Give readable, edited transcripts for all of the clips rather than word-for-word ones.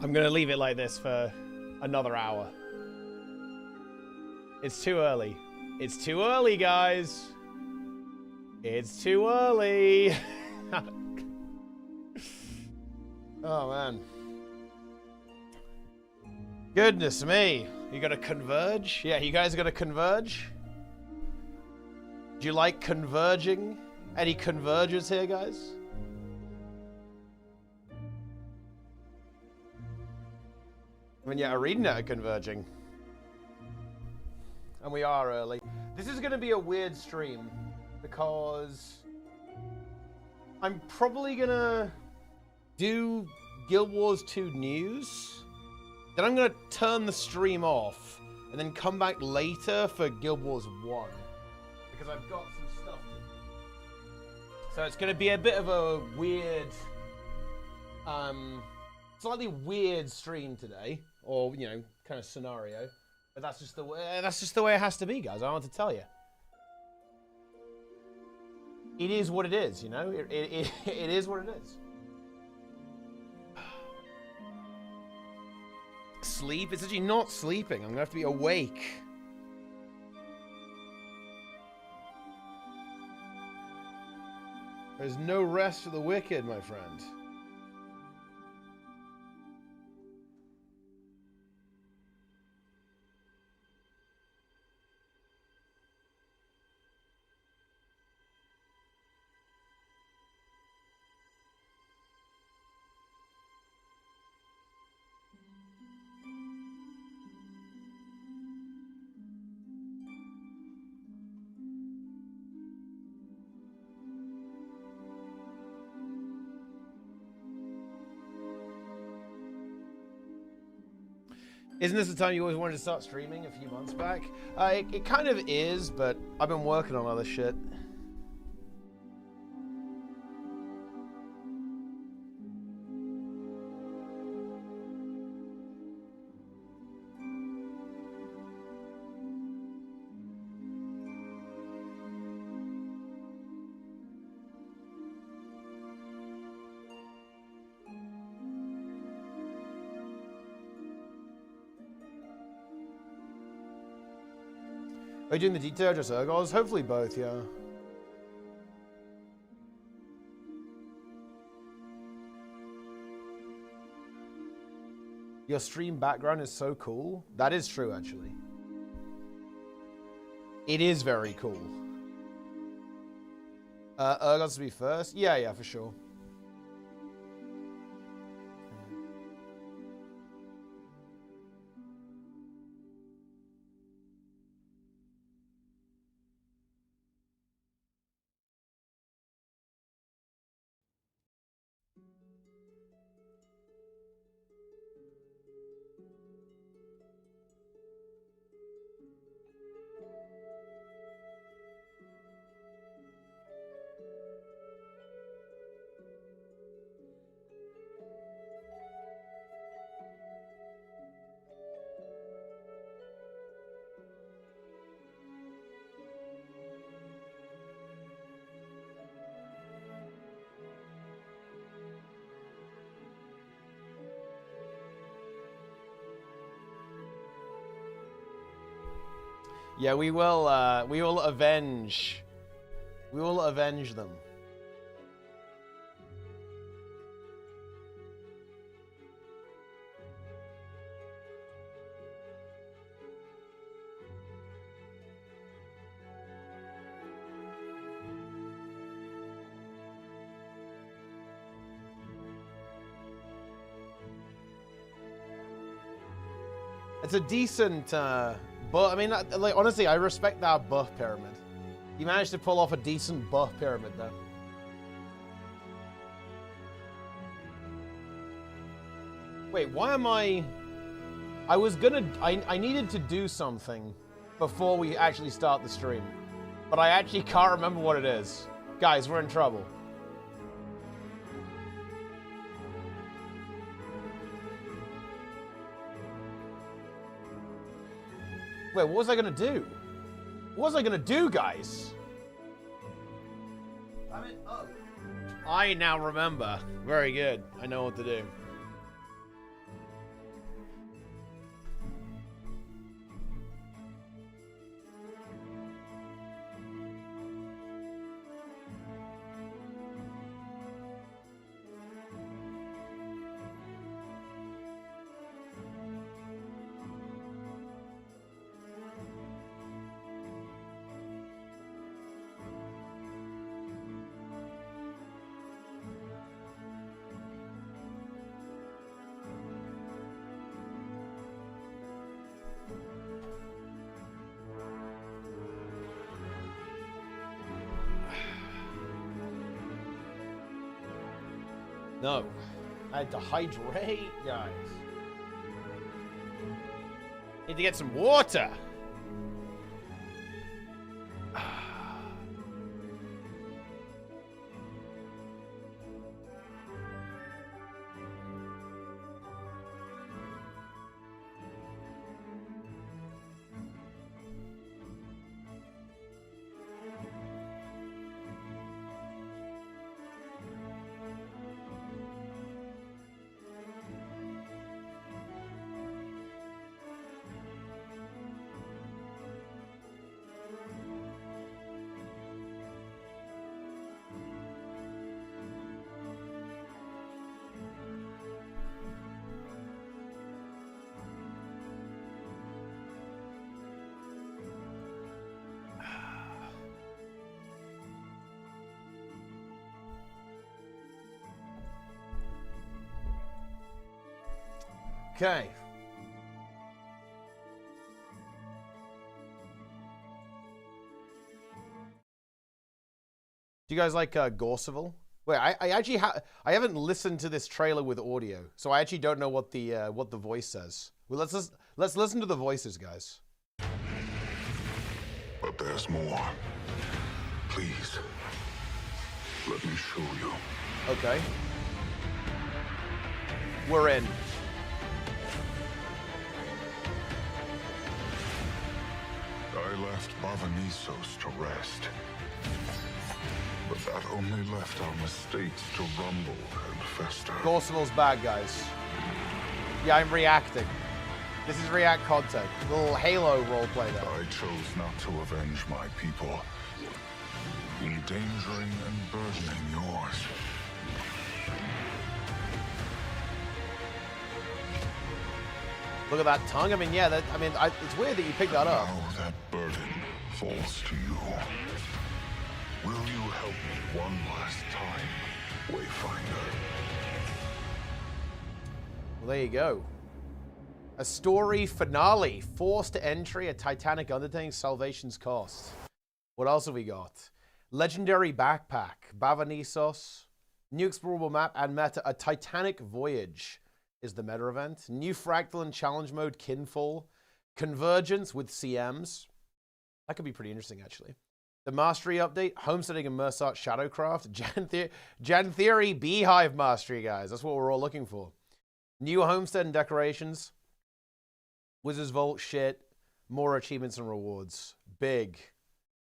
I'm gonna leave it like this for another hour. It's too early. It's too early, guys. It's too early. Oh, man. Goodness me. You gotta converge? Yeah, you guys gotta converge? Do you like converging? Any convergers here, guys? I mean, yeah, ArenaNet are converging. And we are early. This is gonna be a weird stream because I'm probably gonna do Guild Wars 2 news, then I'm gonna turn the stream off, and then come back later for Guild Wars 1, because I've got some stuff to do. So it's gonna be a bit of a weird, slightly weird stream today, or, you know, kind of scenario, but that's just the way it has to be, guys. I want to tell you. It is what it is, you know? It is what it is. Sleep? It's actually not sleeping. I'm gonna have to be awake. There's no rest for the wicked, my friend. Isn't this the time you always wanted to start streaming a few months back? It kind of is, but I've been working on other shit. Are you doing the detail or just Ergos? Hopefully both, yeah. Your stream background is so cool. That is true, actually. It is very cool. Ergos to be first? Yeah, for sure. Yeah, we will avenge. We will avenge them. It's a decent, but I mean, like, honestly, I respect that buff pyramid. You managed to pull off a decent buff pyramid, though. Wait, why am I was gonna... I needed to do something before we actually start the stream. But I actually can't remember what it is. Guys, we're in trouble. Wait, what was I gonna do? What was I gonna do, guys? I now remember. Very good. I know what to do. No. I had to hydrate, guys. Need to get some water. Okay. Do you guys like Gorseval? Wait, I actually I haven't listened to this trailer with audio, so I actually don't know what the voice says. Well, let's listen to the voices, guys. But there's more. Please, let me show you. Okay. We're in. I left Bavanisos to rest. But that only left our mistakes to rumble and fester. Gorseval's bad, guys. Yeah, I'm reacting. This is React content. Little Halo roleplay there. I chose not to avenge my people, endangering and burdening yours. Look at that tongue. I mean, yeah, it's weird that you picked that up. Now that burden falls to you. Will you help me one last time, Wayfinder? Well, there you go. A story finale. Forced entry, a titanic undertaking, salvation's cost. What else have we got? Legendary backpack, Bavanisos, new explorable map and meta, a titanic voyage is the meta event. New fractal and challenge mode, Kinfall. Convergence with CMs. That could be pretty interesting, actually. The mastery update, homesteading and Mersat Shadowcraft, Jan Theory Beehive mastery, guys. That's what we're all looking for. New homestead and decorations. Wizard's Vault shit. More achievements and rewards. Big.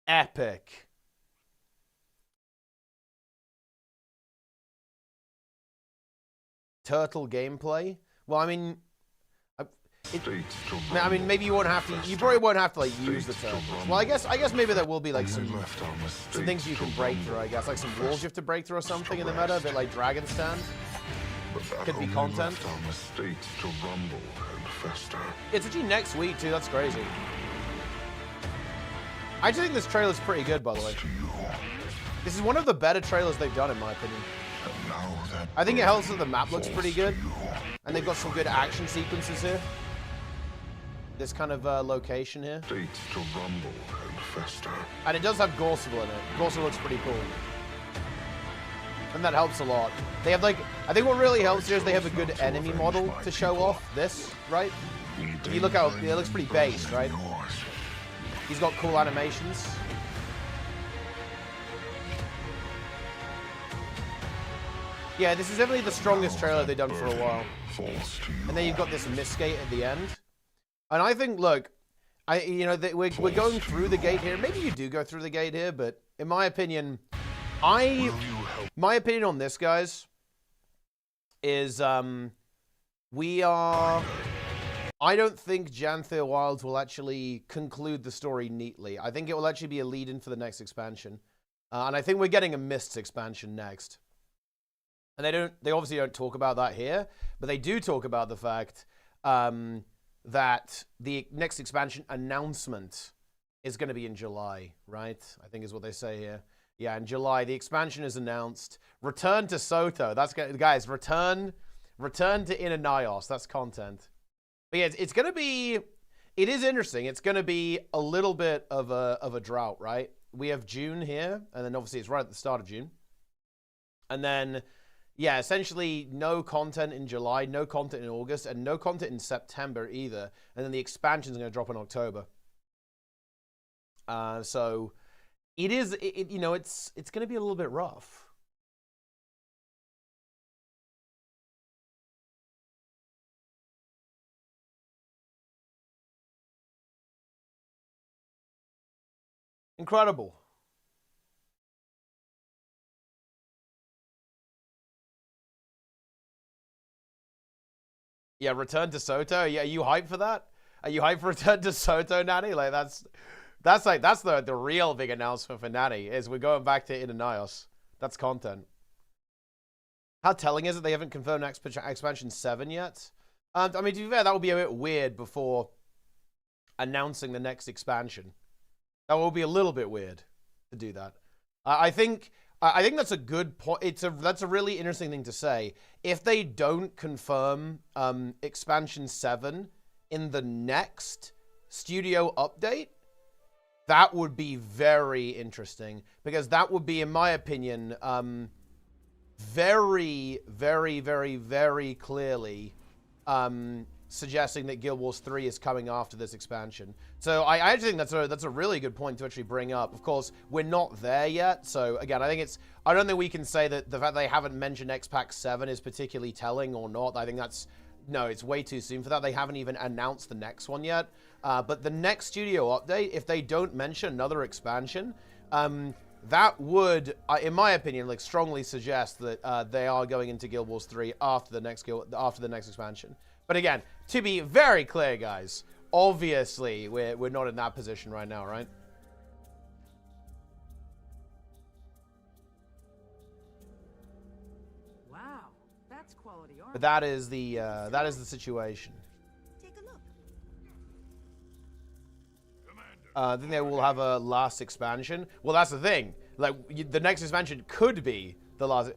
Epic. Turtle gameplay. Well, I mean, maybe you won't have to. You probably won't have to like use the turtles. Well, I guess maybe there will be like some things you can break through. I guess like some walls you have to break through or something in the meta, a bit like Dragon Stand. Could be content. It's actually next week too. That's crazy. I actually think this trailer's pretty good, by the way. This is one of the better trailers they've done, in my opinion. I think it helps that the map looks pretty good, and they've got some good action sequences here. This kind of location here. And it does have Gorseval in it. Gorseval looks pretty cool. And that helps a lot. They have like, I think what really helps here is they have a good enemy model to show off this, right? If you look out, it looks pretty based, right? He's got cool animations. Yeah, this is definitely the strongest trailer they've done for a while. And then you've got this mist gate at the end. And I think, look, we're going through the gate here. Maybe you do go through the gate here, but in my opinion, my opinion on this, guys, is I don't think Janthir Wilds will actually conclude the story neatly. I think it will actually be a lead-in for the next expansion. And I think we're getting a Mists expansion next. And they obviously don't talk about that here, but they do talk about the fact that the next expansion announcement is going to be in July, right? I think is what they say here. Yeah, in July, the expansion is announced. Return to Soto. That's guys. Return to Inanios. That's content. But yeah, it's going to be. It is interesting. It's going to be a little bit of a drought, right? We have June here, and then obviously it's right at the start of June, and then Yeah, essentially no content in July, no content in August, and no content in September either. And then the expansion's going to drop in October. So it is, you know, it's going to be a little bit rough. Incredible. Yeah, Return to Soto. Yeah, are you hyped for that? Are you hyped for Return to Soto, Natty? Like that's the real big announcement for Natty is we're going back to Inanios. That's content. How telling is it they haven't confirmed expansion 7 yet? I mean, to be fair, that would be a bit weird before announcing the next expansion. That will be a little bit weird to do that. I think that's a good point. That's a really interesting thing to say. If they don't confirm expansion 7 in the next studio update, that would be very interesting because that would be, in my opinion, very, very, very, very clearly suggesting that Guild Wars 3 is coming after this expansion. So I actually think that's a really good point to actually bring up. Of course, we're not there yet. So again, I don't think we can say that the fact they haven't mentioned X-Pac 7 is particularly telling or not. I think no, it's way too soon for that. They haven't even announced the next one yet. But the next studio update, if they don't mention another expansion, that would, in my opinion, like strongly suggest that they are going into Guild Wars 3 after the next expansion. But again, to be very clear, guys, obviously we're not in that position right now, right? Wow, that's quality art. But that is the situation. Take a look. I think they will have a last expansion. Well, that's the thing. Like the next expansion could be the last.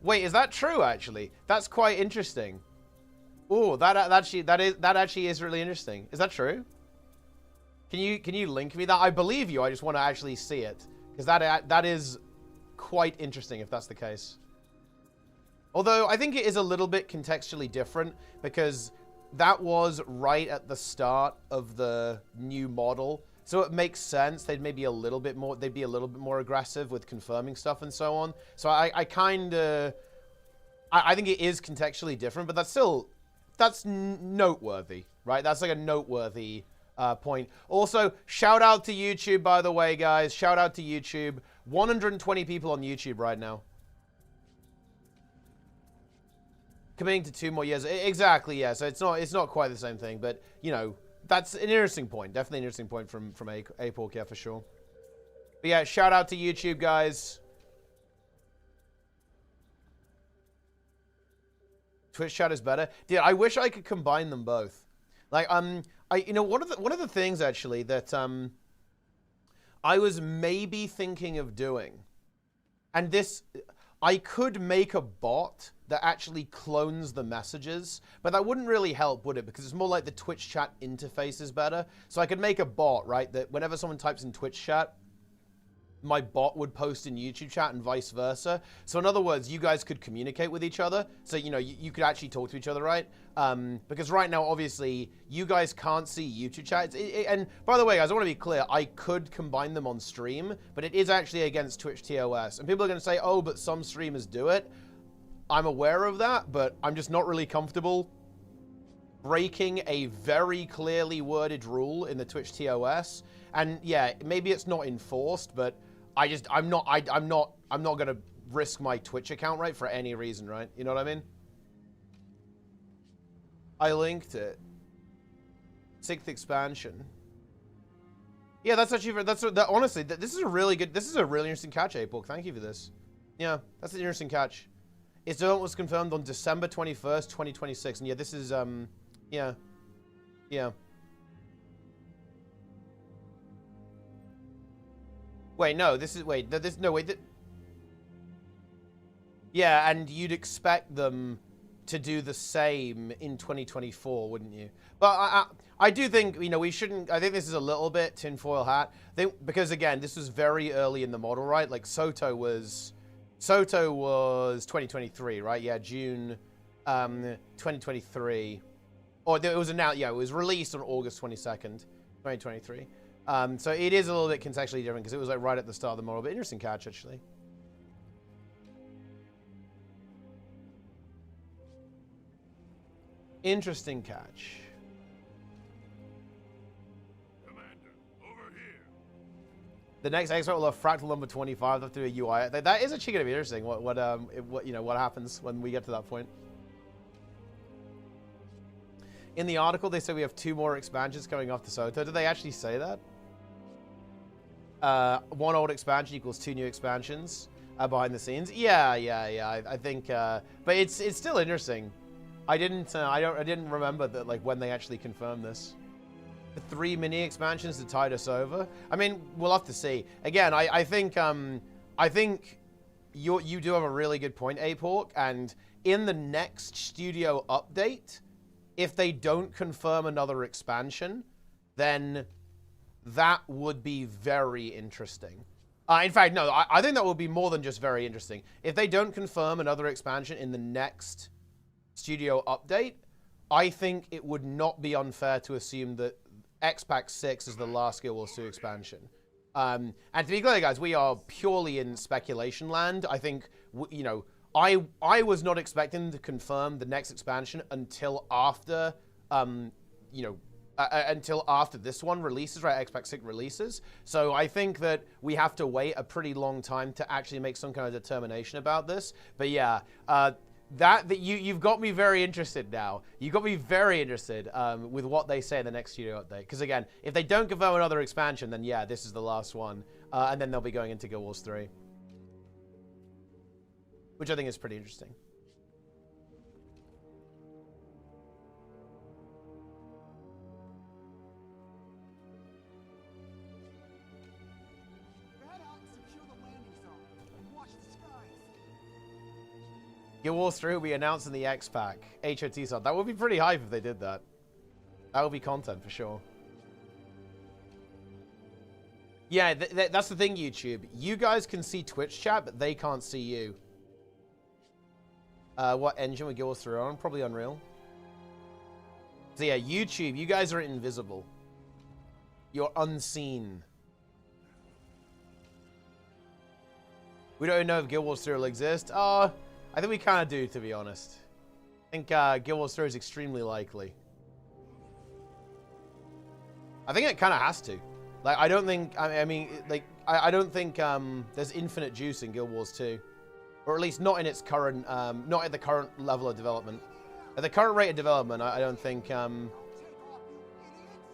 Wait, is that true? Actually, that's quite interesting. Oh, that actually is really interesting. Is that true? Can you link me that? I believe you. I just want to actually see it because that is quite interesting if that's the case. Although I think it is a little bit contextually different because that was right at the start of the new model, so it makes sense they'd be a little bit more aggressive with confirming stuff and so on. So I think it is contextually different, but that's noteworthy, right? That's like a noteworthy point. Also, shout out to YouTube, by the way, guys. Shout out to YouTube. 120 people on YouTube right now. Committing to 2 more years. Exactly, yeah. So it's not quite the same thing, but you know, that's an interesting point. Definitely an interesting point from APOC, yeah, for sure. But yeah, shout out to YouTube, guys. Twitch chat is better. Dude, I wish I could combine them both. Like, you know, one of the things actually that I was maybe thinking of doing, and this, I could make a bot that actually clones the messages, but that wouldn't really help, would it? Because it's more like the Twitch chat interface is better. So I could make a bot, right, that whenever someone types in Twitch chat, my bot would post in YouTube chat and vice versa. So in other words, you guys could communicate with each other. So, you know, you could actually talk to each other, right? Because right now, obviously, you guys can't see YouTube chat. And by the way, guys, I want to be clear. I could combine them on stream, but it is actually against Twitch TOS. And people are going to say, oh, but some streamers do it. I'm aware of that, but I'm just not really comfortable breaking a very clearly worded rule in the Twitch TOS. And yeah, maybe it's not enforced, but I'm not gonna risk my Twitch account, right, for any reason, right? You know what I mean? I linked it. 6th expansion. Yeah, that's actually honestly, this is a really interesting catch, Apork. Thank you for this. Yeah, that's an interesting catch. Its development was confirmed on December 21st, 2026, and yeah, this is yeah. Wait, no, yeah, and you'd expect them to do the same in 2024, wouldn't you? But I do think, you know, we shouldn't, I think this is a little bit tinfoil hat. Because again, this was very early in the model, right? Like Soto was Soto was 2023, right? Yeah, June 2023. Or it was announced, yeah, it was released on August 22nd, 2023. So it is a little bit contextually different because it was like right at the start of the model, but interesting catch, actually. Interesting catch. Commander, over here. The next expert will have fractal number 25. They'll do a UI. That is actually going to be interesting. What happens when we get to that point. In the article, they say we have 2 more expansions coming off the Soto. Did they actually say that? 1 old expansion equals 2 new expansions behind the scenes. Yeah. I think, but it's still interesting. I didn't remember that, like, when they actually confirmed this. The 3 mini expansions to tide us over. I mean, we'll have to see. Again, I think you do have a really good point, Apork. And in the next studio update, if they don't confirm another expansion, then that would be very interesting. In fact, no, I think that will be more than just very interesting. If they don't confirm another expansion in the next studio update, I think it would not be unfair to assume that X-Pack 6 is the last Guild Wars 2 expansion. And to be clear, guys, we are purely in speculation land. I think, you know, I was not expecting to confirm the next expansion until after, until after this one releases, right? X-Pack 6 releases. So I think that we have to wait a pretty long time to actually make some kind of determination about this. But yeah, you've got me very interested now. You got me very interested with what they say in the next studio update. Because again, if they don't confirm another expansion, then yeah, this is the last one, and then they'll be going into Guild Wars 3, which I think is pretty interesting. Head out and secure the landing zone. Watch the skies. Guild Wars 3 will be announced in the X-Pack. HOT side. That would be pretty hype if they did that. That would be content for sure. Yeah, that's the thing, YouTube. You guys can see Twitch chat, but they can't see you. What engine would Guild Wars 3 on? Probably Unreal. So yeah, YouTube, you guys are invisible. You're unseen. We don't know if Guild Wars 3 will exist. I think we kind of do, to be honest. I think Guild Wars 3 is extremely likely. I think it kind of has to. Like, I don't think, I don't think there's infinite juice in Guild Wars 2. Or at least not in its current, not at the current level of development. At the current rate of development, I don't think, I don't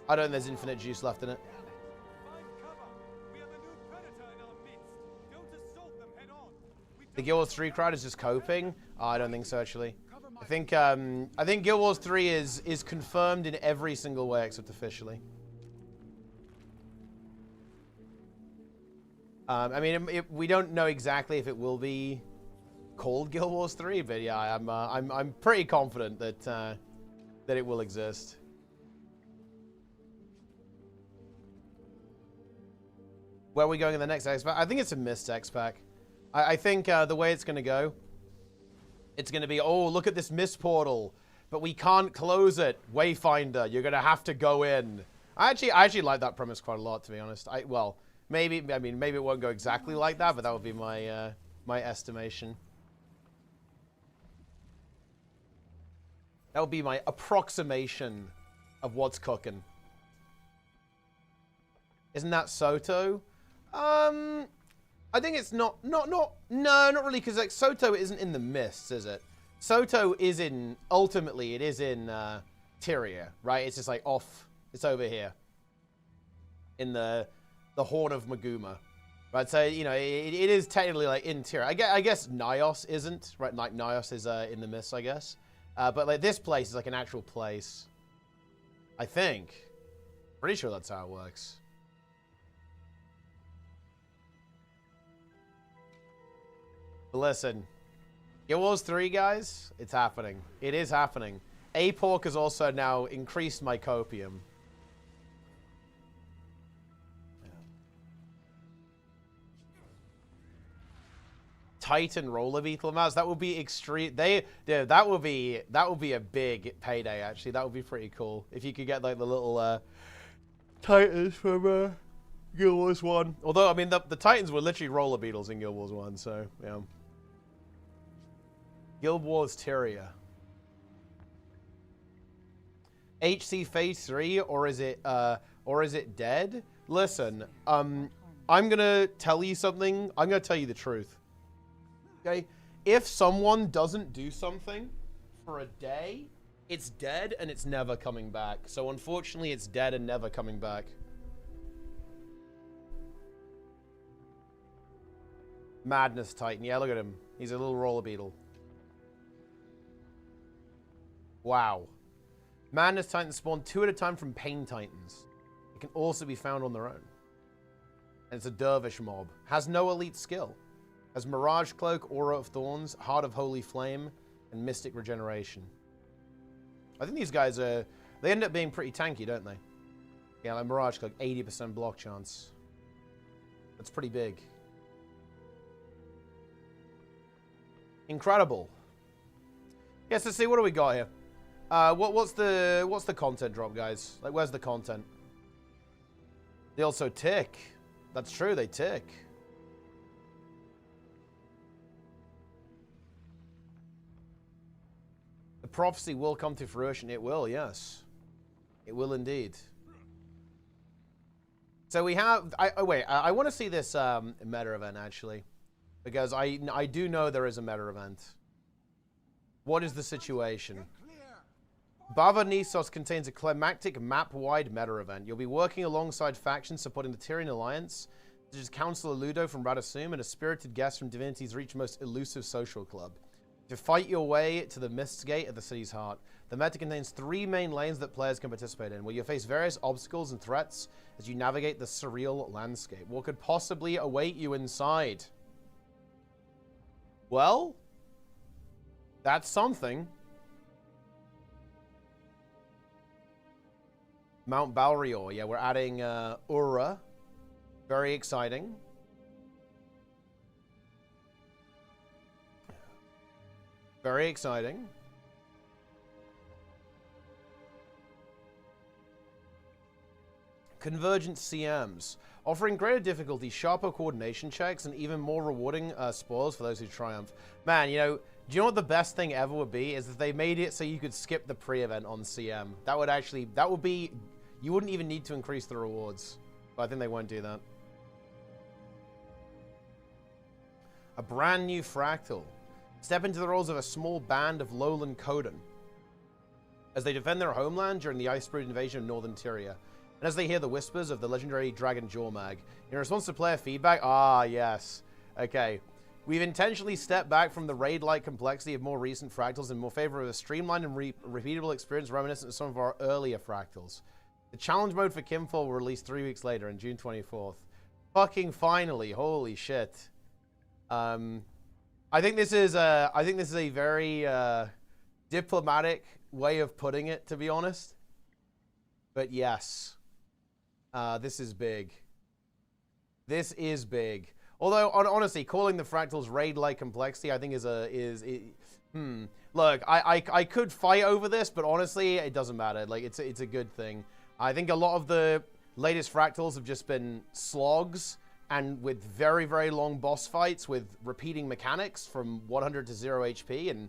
think there's infinite juice left in it. The Guild Wars 3 crowd is just coping? Oh, I don't think so, actually. I think Guild Wars 3 is confirmed in every single way except officially. I mean, we don't know exactly if it will be called Guild Wars 3, but yeah, I'm pretty confident that that it will exist. Where are we going in the next X-Pack? I think it's a missed X-Pack. I think the way it's going to go, it's going to be, oh, look at this mist portal, but we can't close it. Wayfinder, you're going to have to go in. I actually like that premise quite a lot, to be honest. Well, maybe it won't go exactly like that, but that would be my my estimation. That would be my approximation of what's cooking. Isn't that Soto? I think it's no, not really, because like Soto isn't in the mists, is it? Soto is in, ultimately, it is in Tyria, right? It's just like off, it's over here. In the Horn of Maguma. Right, so, you know, it is technically like in Tyria. I guess Nyos isn't, right? Like Nyos is in the mists, I guess. But like this place is like an actual place. I think. Pretty sure that's how it works. But listen, Guild Wars 3, guys, it's happening. It is happening. Apork has also now increased my copium. Yeah. Titan roller beetle mouse. That would be extreme. That would be a big payday. Actually, that would be pretty cool if you could get like the little Titans from Guild Wars 1. Although I mean the Titans were literally roller beetles in Guild Wars 1, so yeah. Guild Wars Tyria. HC Phase 3, or is it dead? Listen, I'm gonna tell you something. I'm gonna tell you the truth. Okay? If someone doesn't do something for a day, it's dead and it's never coming back. So unfortunately, it's dead and never coming back. Madness Titan. Yeah, look at him. He's a little roller beetle. Wow. Madness Titans spawn 2 at a time from Pain Titans. It can also be found on their own. And it's a dervish mob. Has no elite skill. Has Mirage Cloak, Aura of Thorns, Heart of Holy Flame, and Mystic Regeneration. I think these guys are... They end up being pretty tanky, don't they? Yeah, like Mirage Cloak, 80% block chance. That's pretty big. Incredible. Yes, let's see, what do we got here? What's the content drop, guys? Like, where's the content? They also tick. That's true, they tick. The prophecy will come to fruition. It will, yes. It will indeed. So we have... I want to see this meta event, actually. Because I do know there is a meta event. What is the situation? Bava Nisos contains a climactic map-wide meta event. You'll be working alongside factions supporting the Tyrian Alliance, such as Councillor Ludo from Radasum and a spirited guest from Divinity's Reach most elusive social club. To fight your way to the Mist's Gate at the city's heart. The meta contains 3 main lanes that players can participate in, where you'll face various obstacles and threats as you navigate the surreal landscape. What could possibly await you inside? Well, that's something. Mount Balrior. Yeah, we're adding Ura. Very exciting. Very exciting. Convergent CMs. Offering greater difficulty, sharper coordination checks, and even more rewarding spoils for those who triumph. Man, you know, do you know what the best thing ever would be? Is if they made it so you could skip the pre-event on CM. That would be, you wouldn't even need to increase the rewards. But I think they won't do that. A brand new Fractal. Step into the roles of a small band of lowland Codan as they defend their homeland during the Icebrood invasion of Northern Tyria. And as they hear the whispers of the legendary Dragon Jawmag. In response to player feedback, yes. Okay. We've intentionally stepped back from the raid-like complexity of more recent Fractals in more favor of a streamlined and repeatable experience reminiscent of some of our earlier Fractals. The challenge mode for Kimfall will release 3 weeks later on June 24th. Fucking finally. Holy shit. I think this is a very diplomatic way of putting it, to be honest. But yes. This is big. This is big. Although, honestly, calling the Fractals raid-like complexity, I think Look, I could fight over this, but honestly, it doesn't matter. Like, it's a good thing. I think a lot of the latest Fractals have just been slogs, and with very, very long boss fights with repeating mechanics from 100 to 0 HP, and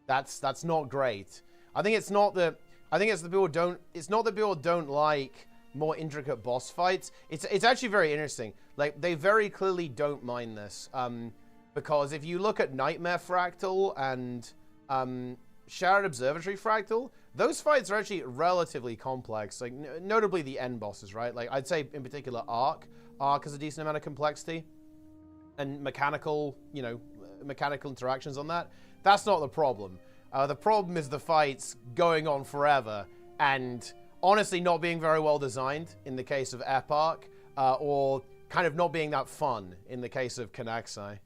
that's not great. I think it's not that people don't like more intricate boss fights. It's actually very interesting. Like, they very clearly don't mind this. Because if you look at Nightmare Fractal and Shattered Observatory Fractal, those fights are actually relatively complex. Like, notably the end bosses, right? Like, I'd say in particular Arc has a decent amount of complexity and mechanical interactions on that. That's not the problem. The problem is the fights going on forever and honestly not being very well designed in the case of Eparch, or kind of not being that fun in the case of Kanaxai.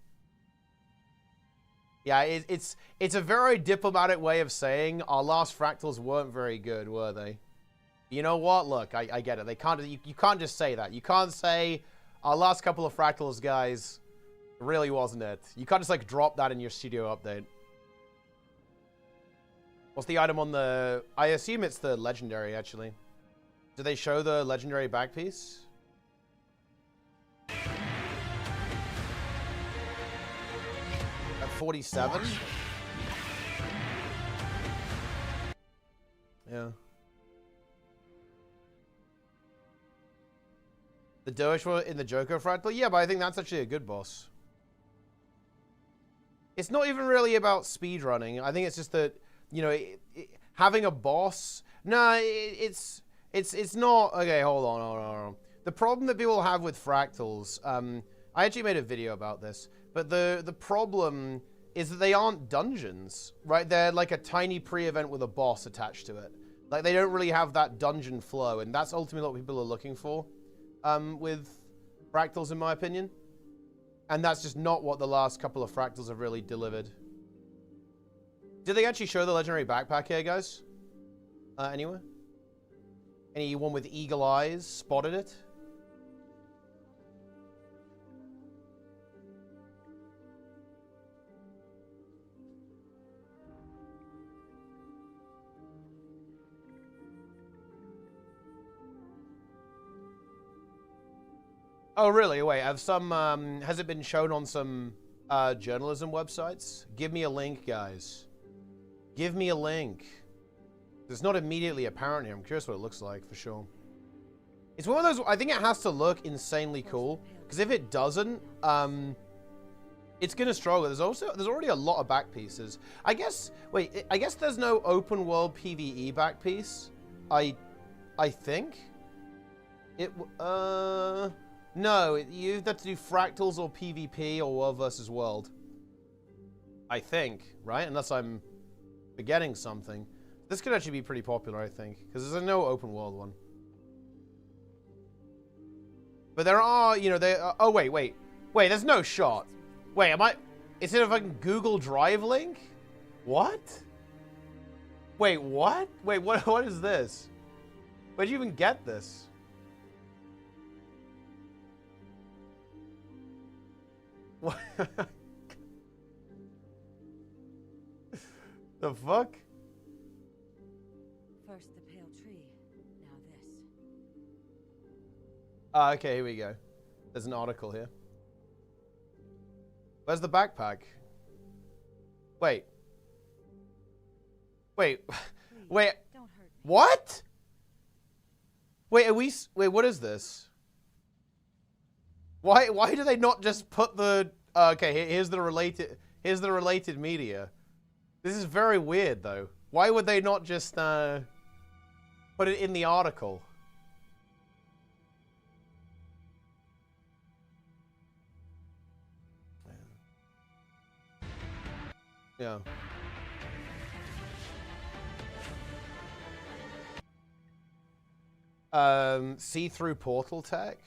Yeah, it's a very diplomatic way of saying our last Fractals weren't very good, were they? You know what? Look, I get it. You can't just say that. You can't say our last couple of Fractals, guys, It really wasn't it. You can't just like drop that in your studio update. What's the item on the... I assume it's the legendary, actually. Do they show the legendary back piece? At 47? Yeah. The Doge in the Joker Fractal? Yeah, but I think that's actually a good boss. It's not even really about speedrunning. I think it's just that, you know, having a boss... No, it's not... Okay, hold on. The problem that people have with fractals... I actually made a video about this. But the problem is that they aren't dungeons, right? They're like a tiny pre-event with a boss attached to it. Like, they don't really have that dungeon flow. And that's ultimately what people are looking for with fractals, in my opinion. And that's just not what the last couple of fractals have really delivered. Did they actually show the legendary backpack here, guys? Anywhere? Anyone with eagle eyes spotted it? Oh, really? Wait, have some, has it been shown on some journalism websites? Give me a link, guys. Give me a link. It's not immediately apparent here. I'm curious what it looks like, for sure. It's one of those, I think it has to look insanely cool. Because if it doesn't, it's going to struggle. There's already a lot of back pieces. I guess, wait, I guess there's no open world PvE back piece. I think. No, you have to do fractals or PvP or world versus world. I think, right? Unless I'm forgetting something. This could actually be pretty popular, I think, because there's no open world one. But there are, you know, oh, wait, there's no shot. Wait, is it a fucking Google Drive link? What? Wait, what? Wait, what is this? Where'd you even get this? What? The fuck? First the pale tree, now this. Okay, here we go. There's an article here. Where's the backpack? Wait. Wait. Wait. Don't hurt me. What? Wait, wait, what is this? Why do they not just put the okay, here's the related media. This is very weird though. Why would they not just put it in the article? Yeah. See-through portal tech?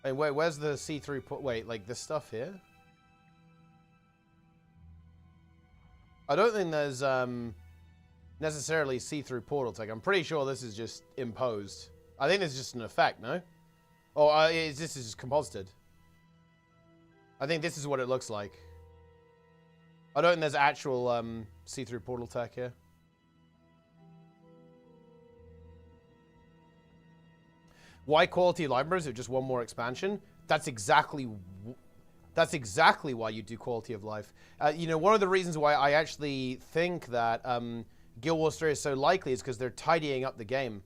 Hey, wait, where's the see-through wait, like this stuff here? I don't think there's necessarily see-through portal tech. I'm pretty sure this is just imposed. I think this is just an effect, no? Or this is just composited. I think this is what it looks like. I don't think there's actual see-through portal tech here. Why quality libraries or just one more expansion? That's exactly why you do quality of life. You know, one of the reasons why I actually think that Guild Wars 3 is so likely is because they're tidying up the game.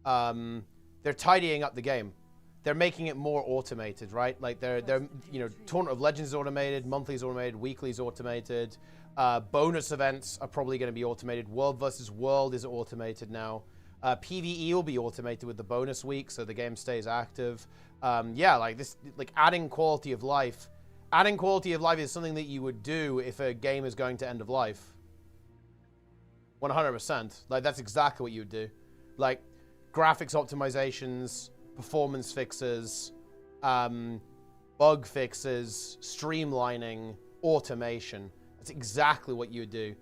They're tidying up the game. They're making it more automated, right? Like they're you know, Tournament of Legends is automated, monthly is automated, weekly is automated. Bonus events are probably going to be automated. World versus World is automated now. PvE will be automated with the bonus week, so the game stays active. Yeah, like this, like adding quality of life. Adding quality of life is something that you would do if a game is going to end of life. 100%. Like that's exactly what you would do. Like graphics optimizations, performance fixes, bug fixes, streamlining, automation. That's exactly what you would do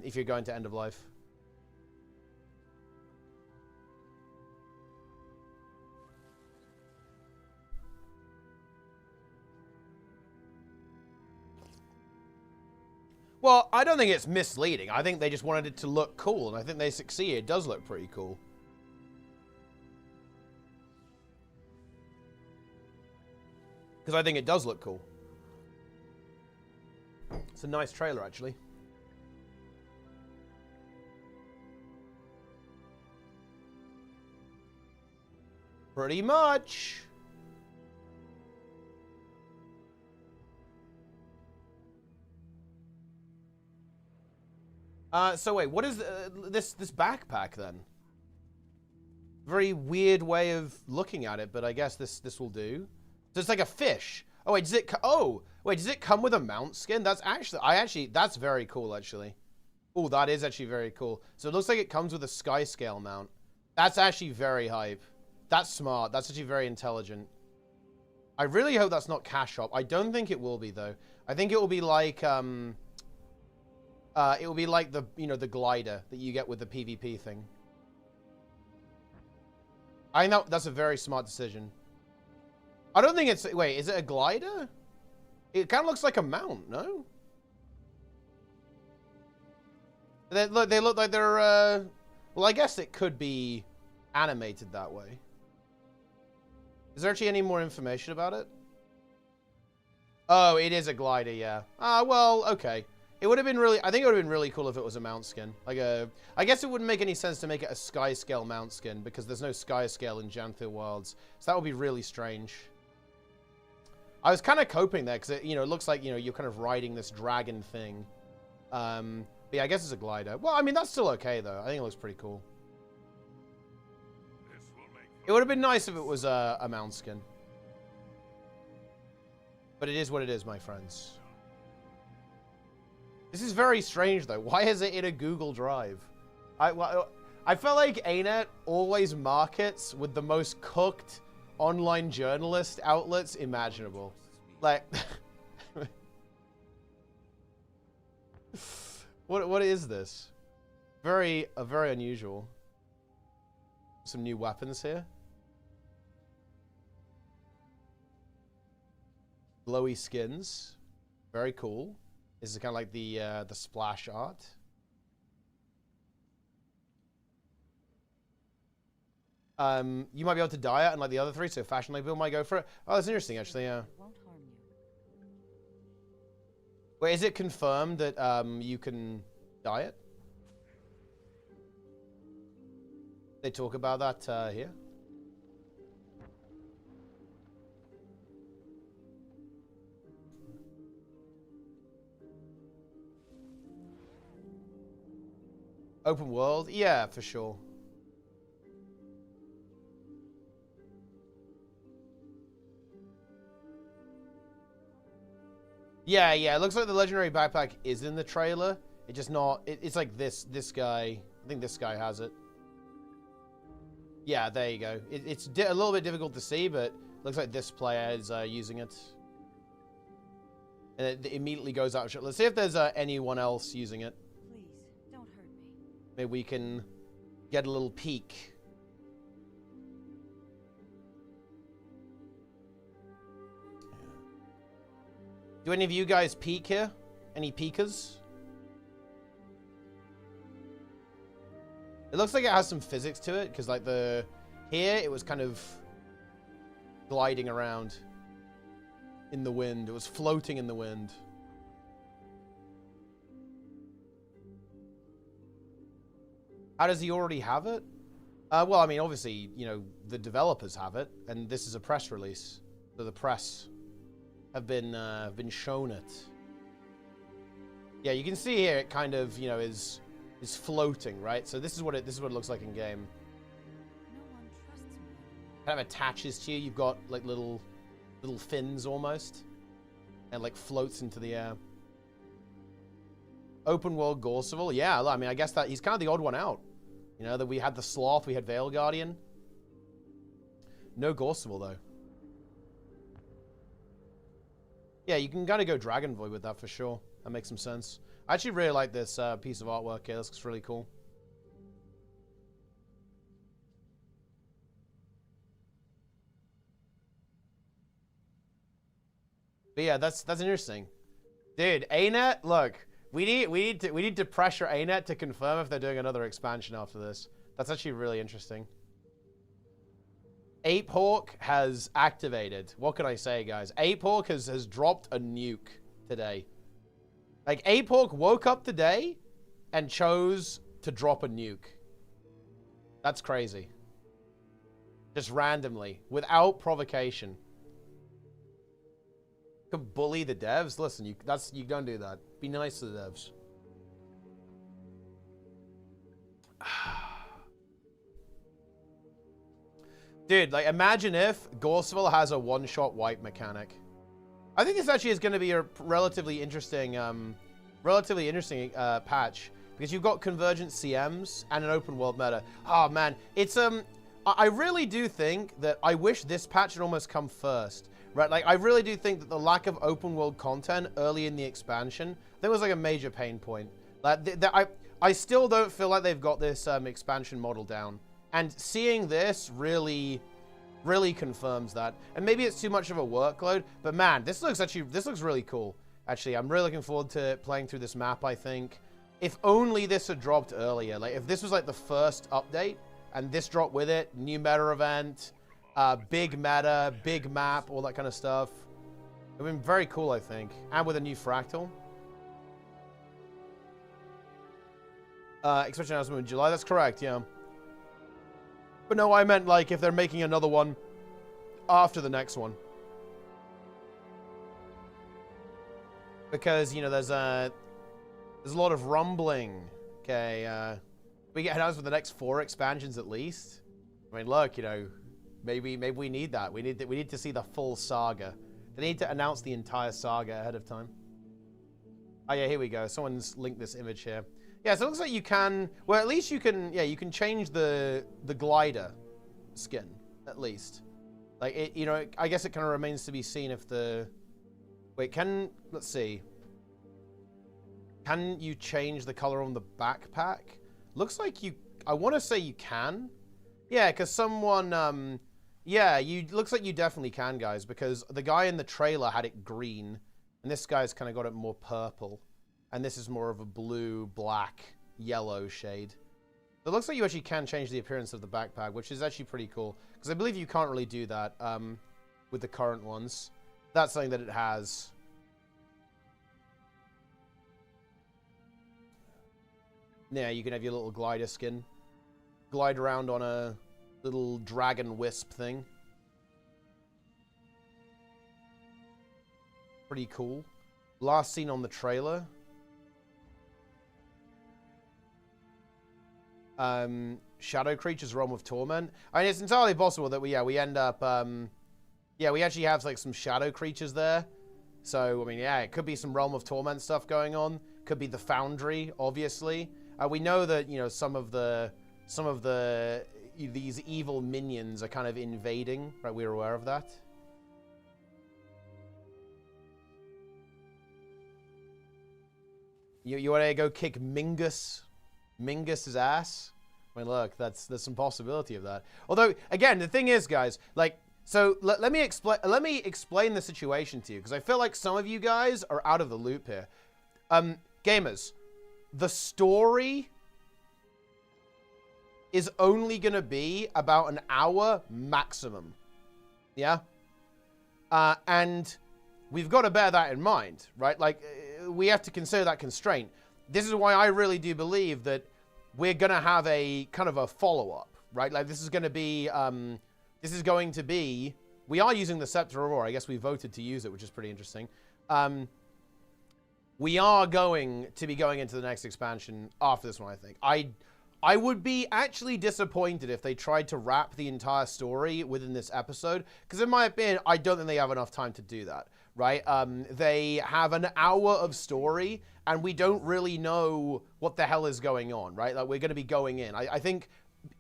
if you're going to end of life. Well, I don't think it's misleading. I think they just wanted it to look cool, and I think they succeeded. It does look pretty cool. Because I think it does look cool. It's a nice trailer, actually. Pretty much. So wait, what is this backpack then? Very weird way of looking at it, but I guess this will do. So it's like a fish. Oh wait, does it come with a mount skin? That's actually that's very cool actually. Oh, that is actually very cool. So it looks like it comes with a sky scale mount. That's actually very hype. That's smart. That's actually very intelligent. I really hope that's not cash shop. I don't think it will be though. I think it will be like the the glider that you get with the PvP thing. I know that's a very smart decision. I don't think it's wait, is it a glider? It kind of looks like a mount, no? They look like they're well, I guess it could be animated that way. Is there actually any more information about it? Oh, it is a glider, yeah. Ah, well, okay. It would have been really, I think it would have been really cool if it was a mount skin. Like I guess it wouldn't make any sense to make it a sky scale mount skin because there's no sky scale in Janthir Wilds. So that would be really strange. I was kind of coping there because it looks like, you're kind of riding this dragon thing. But yeah, I guess it's a glider. Well, I mean, that's still okay though. I think it looks pretty cool. It would have been nice if it was a mount skin. But it is what it is, my friends. This is very strange, though. Why is it in a Google Drive? I felt like ArenaNet always markets with the most cooked online journalist outlets imaginable. Like, what is this? Very unusual. Some new weapons here. Glowy skins. Very cool. This is kind of like the splash art. You might be able to dye it, unlike the other three, so fashion label might go for it. Oh, that's interesting, actually, yeah. Won't harm you. Wait, is it confirmed that you can dye it? They talk about that here. Open world? Yeah, for sure. Yeah, it looks like the legendary backpack is in the trailer. It's just not, it's like this guy, I think this guy has it. Yeah, there you go. It's a little bit difficult to see, but looks like this player is using it. And it immediately goes out. Let's see if there's anyone else using it. Please, don't hurt me. Maybe we can get a little peek. Do any of you guys peek here? Any peekers? It looks like it has some physics to it, because like here it was kind of gliding around in the wind. It was floating in the wind. How does he already have it? Well, I mean, obviously, the developers have it, and this is a press release, so the press have been shown it. Yeah, you can see here it kind of, is floating, right? So this is what it looks like in game. No one trusts me anymore. Kind of attaches to you. You've got like little fins almost, and like floats into the air. Open world Gorseval. Yeah, I mean, I guess that he's kind of the odd one out. That we had the Sloth, we had Veil Guardian. No Gorseval though. Yeah, you can kind of go Dragon Void with that for sure. That makes some sense. I actually really like this piece of artwork here. This looks really cool. But yeah, that's interesting. Dude, ArenaNet, look, We need to pressure ArenaNet to confirm if they're doing another expansion after this. That's actually really interesting. Ape Hawk has activated. What can I say, guys? Ape Hawk has dropped a nuke today. Like, Ape Hawk woke up today and chose to drop a nuke. That's crazy. Just randomly, without provocation. You can bully the devs. Listen, you don't do that. Be nice to the devs. Dude, like, imagine if Gorseville has a one-shot wipe mechanic. I think this actually is going to be a relatively interesting patch, because you've got convergent CMs and an open world meta. Oh man, it's I really do think that I wish this patch had almost come first, right? Like, I really do think that the lack of open world content early in the expansion, that was like a major pain point. Like, I still don't feel like they've got this expansion model down. And seeing this really confirms that. And maybe it's too much of a workload, but man, this looks really cool. Actually, I'm really looking forward to playing through this map, I think. If only this had dropped earlier. Like, if this was like the first update, and this dropped with it, new meta event, big meta, big map, all that kind of stuff. It would have been very cool, I think. And with a new fractal. Expansion announcement in July, that's correct, yeah. But no, I meant, like, if they're making another one after the next one. Because, you know, there's a lot of rumbling. Okay, we get announced for the next 4 expansions at least. I mean, look, you know, maybe we need that. We need to see the full saga. They need to announce the entire saga ahead of time. Oh yeah, here we go. Someone's linked this image here. Yeah, so it looks like you can, well, at least you can, yeah, you can change the glider skin, at least. Like, it, you know, I guess it kind of remains to be seen if the, wait, let's see. Can you change the color on the backpack? Looks like you, I want to say you can. Yeah, because someone, yeah, looks like you definitely can, guys, because the guy in the trailer had it green, and this guy's kind of got it more purple. And this is more of a blue, black, yellow shade. So it looks like you actually can change the appearance of the backpack, which is actually pretty cool. Because I believe you can't really do that with the current ones. That's something that it has. Yeah, you can have your little glider skin. Glide around on a little dragon wisp thing. Pretty cool. Last seen on the trailer. Shadow Creatures, Realm of Torment. I mean, it's entirely possible that we end up, yeah, we actually have like some Shadow Creatures there. So, I mean, yeah, it could be some Realm of Torment stuff going on. Could be the Foundry, obviously. We know that, you know, some of these evil minions are kind of invading, right? We're aware of that. You want to go kick Mingus's ass? I mean, look, there's some possibility of that. Although, again, the thing is, guys, like, so let me explain the situation to you, because I feel like some of you guys are out of the loop here. Gamers, the story is only going to be about an hour maximum. Yeah? And we've got to bear that in mind, right? Like, we have to consider that constraint. This is why I really do believe that we're going to have a kind of a follow-up, right? Like, this is going to be, we are using the Scepter of Aurora. I guess we voted to use it, which is pretty interesting. We are going to be going into the next expansion after this one, I think. I would be actually disappointed if they tried to wrap the entire story within this episode, because in my opinion, I don't think they have enough time to do that, right? They have an hour of story, and we don't really know what the hell is going on, right? Like, we're going to be going in. I think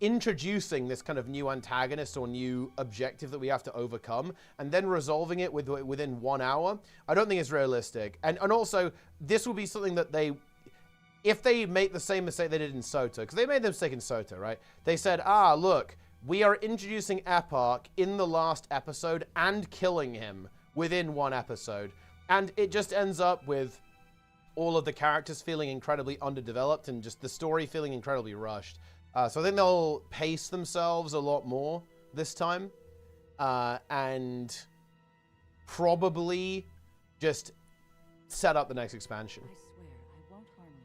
introducing this kind of new antagonist or new objective that we have to overcome, and then resolving it within 1 hour, I don't think it's realistic. And also, this will be something that if they make the same mistake they did in Sota, because they made the mistake in Sota, right? They said, look, we are introducing Eparch in the last episode and killing him within 1 episode. And it just ends up with all of the characters feeling incredibly underdeveloped and just the story feeling incredibly rushed. So I think they'll pace themselves a lot more this time. And probably just set up the next expansion. I swear I won't harm you.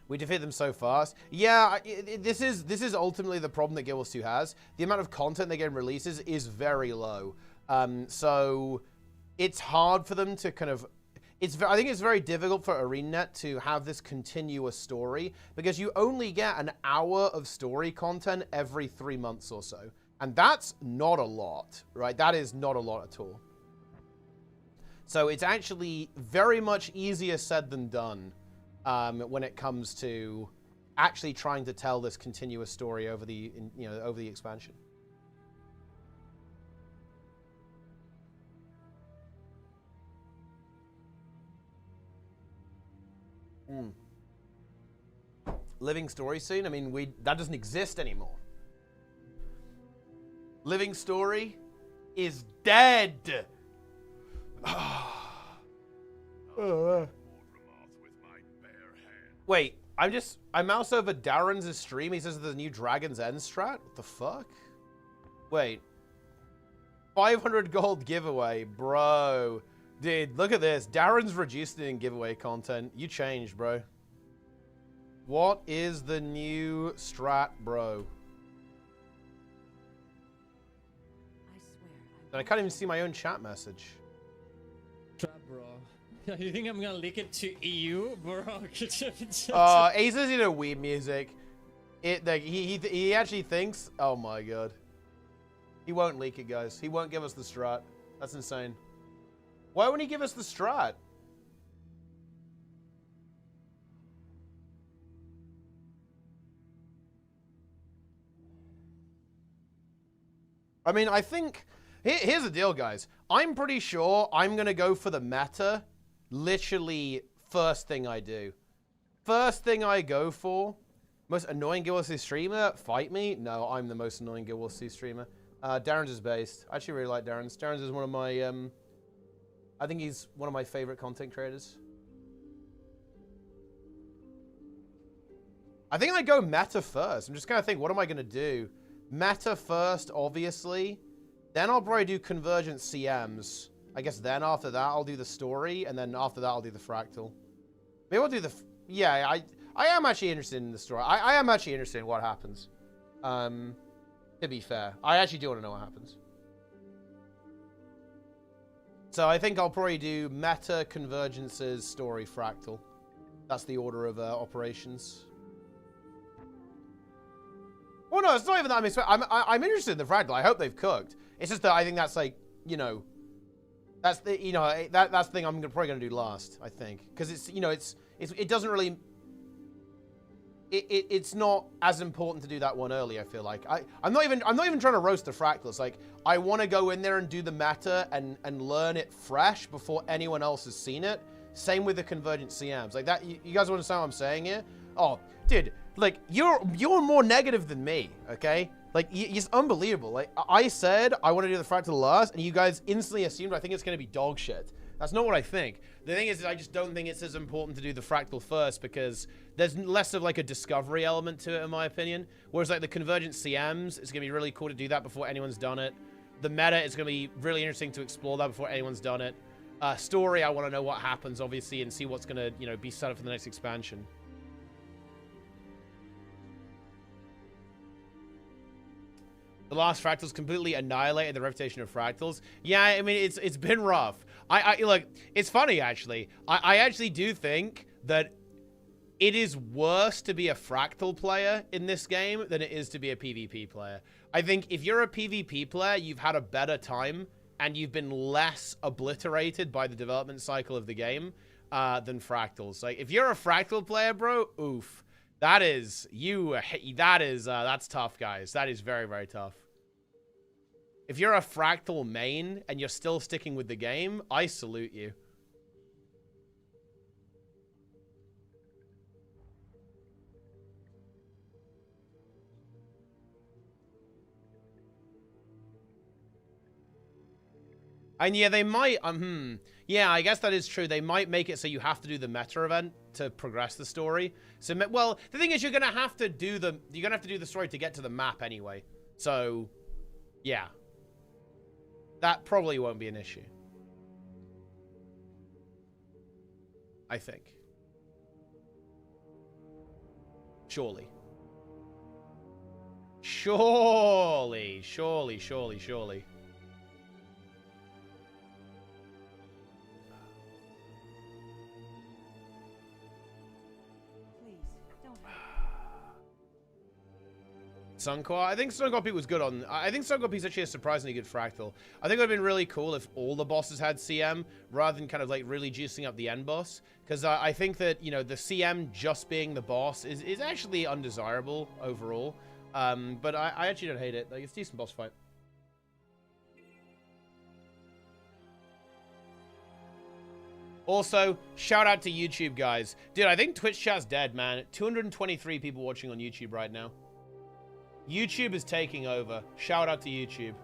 We defeat them so fast. Yeah, this is ultimately the problem that Guild Wars 2 has. The amount of content the game releases is very low. So it's hard for them to kind of... I think it's very difficult for ArenaNet to have this continuous story because you only get an hour of story content every 3 months or so. And that's not a lot, right? That is not a lot at all. So it's actually very much easier said than done when it comes to actually trying to tell this continuous story over the, over the expansion. Living story scene? I mean, that doesn't exist anymore. Living story is dead. Wait, I mouse over Darren's stream. He says there's a new Dragon's End strat. What the fuck? Wait. 500 gold giveaway, bro. Dude, look at this. Darren's reduced it in giveaway content. You changed, bro. What is the new strat, bro? I swear And I can't even see my own chat message. Trap, bro. You think I'm gonna leak it to EU, bro? Ace is weed music. He actually thinks. Oh my god. He won't leak it, guys. He won't give us the strat. That's insane. Why won't he give us the strat? I mean, I think... Here's the deal, guys. I'm pretty sure I'm going to go for the meta literally first thing I do. First thing I go for. Most annoying Guild Wars 2 streamer? Fight me? No, I'm the most annoying Guild Wars 2 streamer. Darren's is based. I actually really like Darren's. Darren's is one of my... I think he's one of my favorite content creators. I think I go meta first. I'm just going to think, what am I going to do? Meta first, obviously. Then I'll probably do convergent CMs. I guess then after that, I'll do the story. And then after that, I'll do the fractal. Maybe I'll do the... Yeah, I am actually interested in the story. I am actually interested in what happens. To be fair. I actually do want to know what happens. So I think I'll probably do meta, convergences, story, fractal. That's the order of operations. Well, no, it's not even that I'm interested in the fractal. I hope they've cooked. It's just that I think that's like, that's the, that's the thing I'm probably going to do last, I think. Because it's, it doesn't really... It's not as important to do that one early, I feel like. I'm not even trying to roast the fractals. Like, I want to go in there and do the meta and learn it fresh before anyone else has seen it. Same with the convergent CMs. Like that, you guys understand what I'm saying here? Oh, dude, like, you're more negative than me, okay? Like, it's unbelievable. Like, I said I want to do the fractal last, and you guys instantly assumed I think it's going to be dog shit. That's not what I think. The thing is, I just don't think it's as important to do the fractal first because there's less of like a discovery element to it, in my opinion. Whereas like the convergent CMs, it's going to be really cool to do that before anyone's done it. The meta, it's going to be really interesting to explore that before anyone's done it. Story, I want to know what happens, obviously, and see what's going to, be set up for the next expansion. The last fractals completely annihilated the reputation of fractals. Yeah, I mean, it's been rough. Look, it's funny, actually. I actually do think that it is worse to be a fractal player in this game than it is to be a PvP player. I think if you're a PvP player, you've had a better time and you've been less obliterated by the development cycle of the game than fractals. Like, if you're a fractal player, bro, oof. That's tough, guys. That is very, very tough. If you're a fractal main and you're still sticking with the game, I salute you. And yeah, they might, yeah, I guess that is true. They might make it so you have to do the meta event to progress the story. So, well, the thing is, you're gonna have to do the story to get to the map anyway. So, yeah, that probably won't be an issue. I think. Surely. Surely, surely, surely, surely. Suncorp. I think Suncorp was good on. I think Suncorp is actually a surprisingly good fractal. I think it would have been really cool if all the bosses had CM rather than kind of like really juicing up the end boss. Because I think that, you know, the CM just being the boss is actually undesirable overall. But I actually don't hate it. Like, it's a decent boss fight. Also, shout out to YouTube, guys. Dude, I think Twitch chat's dead, man. 223 people watching on YouTube right now. YouTube is taking over. Shout out to YouTube.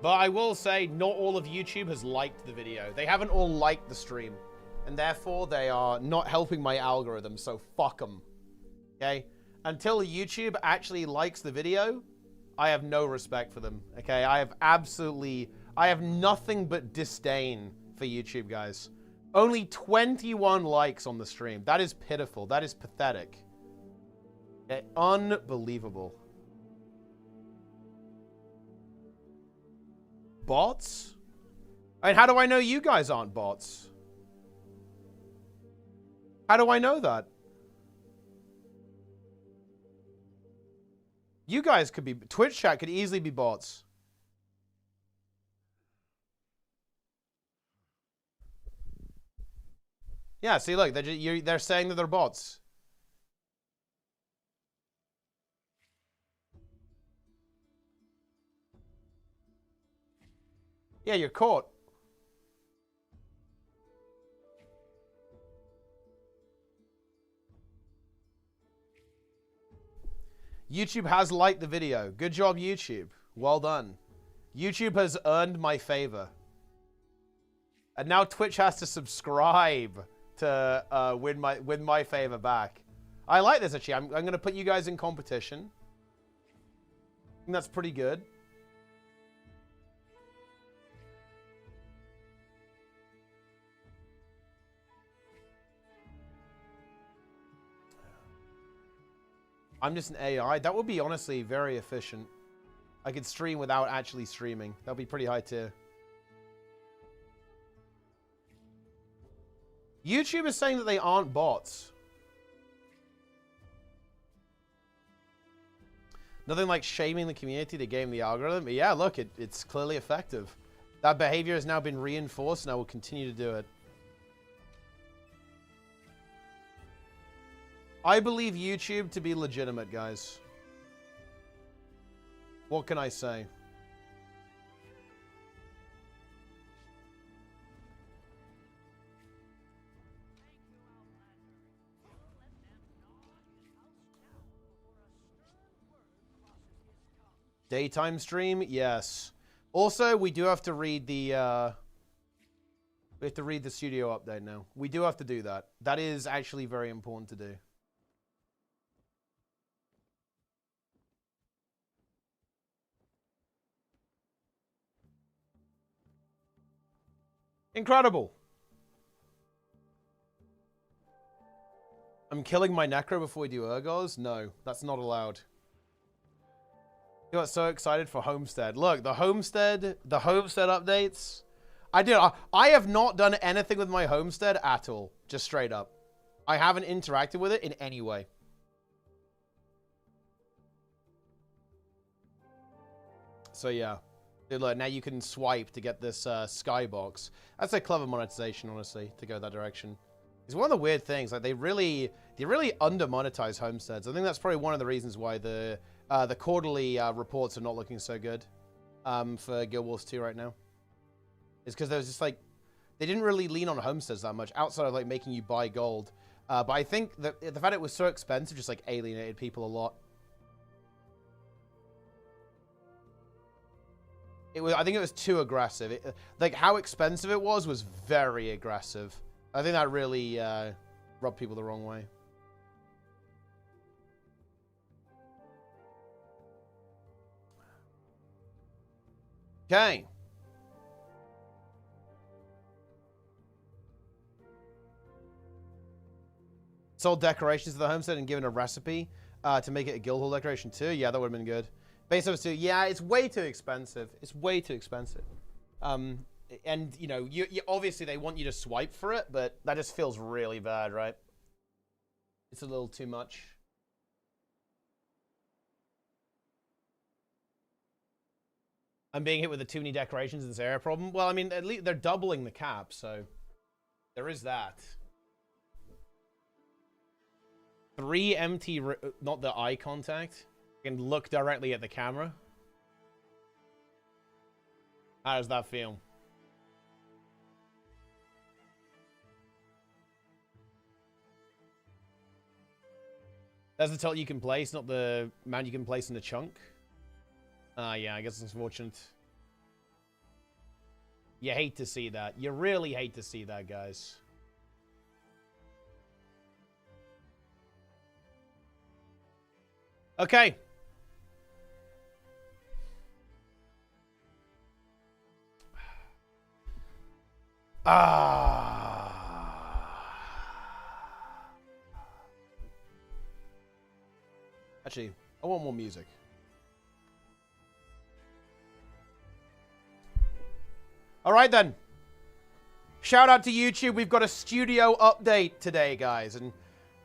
But I will say, not all of YouTube has liked the video. They haven't all liked the stream. And therefore, they are not helping my algorithm, so fuck them. Okay? Until YouTube actually likes the video, I have no respect for them, okay? I have nothing but disdain for YouTube, guys. Only 21 likes on the stream. That is pitiful. That is pathetic. Okay, unbelievable. Bots? I mean, how do I know you guys aren't bots? How do I know that? You guys could be... Twitch chat could easily be bots. Yeah, see, look, they're saying that they're bots. Yeah, you're caught. YouTube has liked the video. Good job, YouTube. Well done. YouTube has earned my favor. And now Twitch has to subscribe to win my favor back. I like this, actually. I'm going to put you guys in competition. I think that's pretty good. I'm just an AI. That would be honestly very efficient. I could stream without actually streaming. That would be pretty high tier. YouTube is saying that they aren't bots. Nothing like shaming the community to game the algorithm. But yeah, look, it's clearly effective. That behavior has now been reinforced and I will continue to do it. I believe YouTube to be legitimate, guys. What can I say? Daytime stream? Yes. Also, we do have to read the we have to read the studio update now. We do have to do that. That is actually very important to do. Incredible. I'm killing my necro before we do ergos? No, that's not allowed. You got so excited for Homestead. Look, the Homestead updates. I have not done anything with my Homestead at all. Just straight up. I haven't interacted with it in any way. So yeah. Dude, look, now you can swipe to get this skybox. That's a clever monetization, honestly, to go that direction. It's one of the weird things. Like they really under-monetize Homesteads. I think that's probably one of the reasons why the quarterly reports are not looking so good for Guild Wars 2 right now. It's because there's just like they didn't really lean on homesteads that much outside of like making you buy gold. But I think that the fact it was so expensive just like alienated people a lot. I think it was too aggressive. Like how expensive it was very aggressive. I think that really rubbed people the wrong way. Okay. Sold decorations to the homestead and given a recipe to make it a guild hall decoration too. Yeah, that would have been good. Base service too. Yeah, it's way too expensive. It's way too expensive. And you know, you obviously they want you to swipe for it, but that just feels really bad, right? It's a little too much. I'm being hit with the too many decorations in this area problem. Well, I mean, at least they're doubling the cap, so there is that. 3 empty, not the eye contact. You can look directly at the camera. How does that feel? That's the tilt you can place, not the mount you can place in the chunk. Yeah, I guess it's unfortunate. You hate to see that. You really hate to see that, guys. Okay. Actually, I want more music. All right, then. Shout out to YouTube. We've got a studio update today, guys. And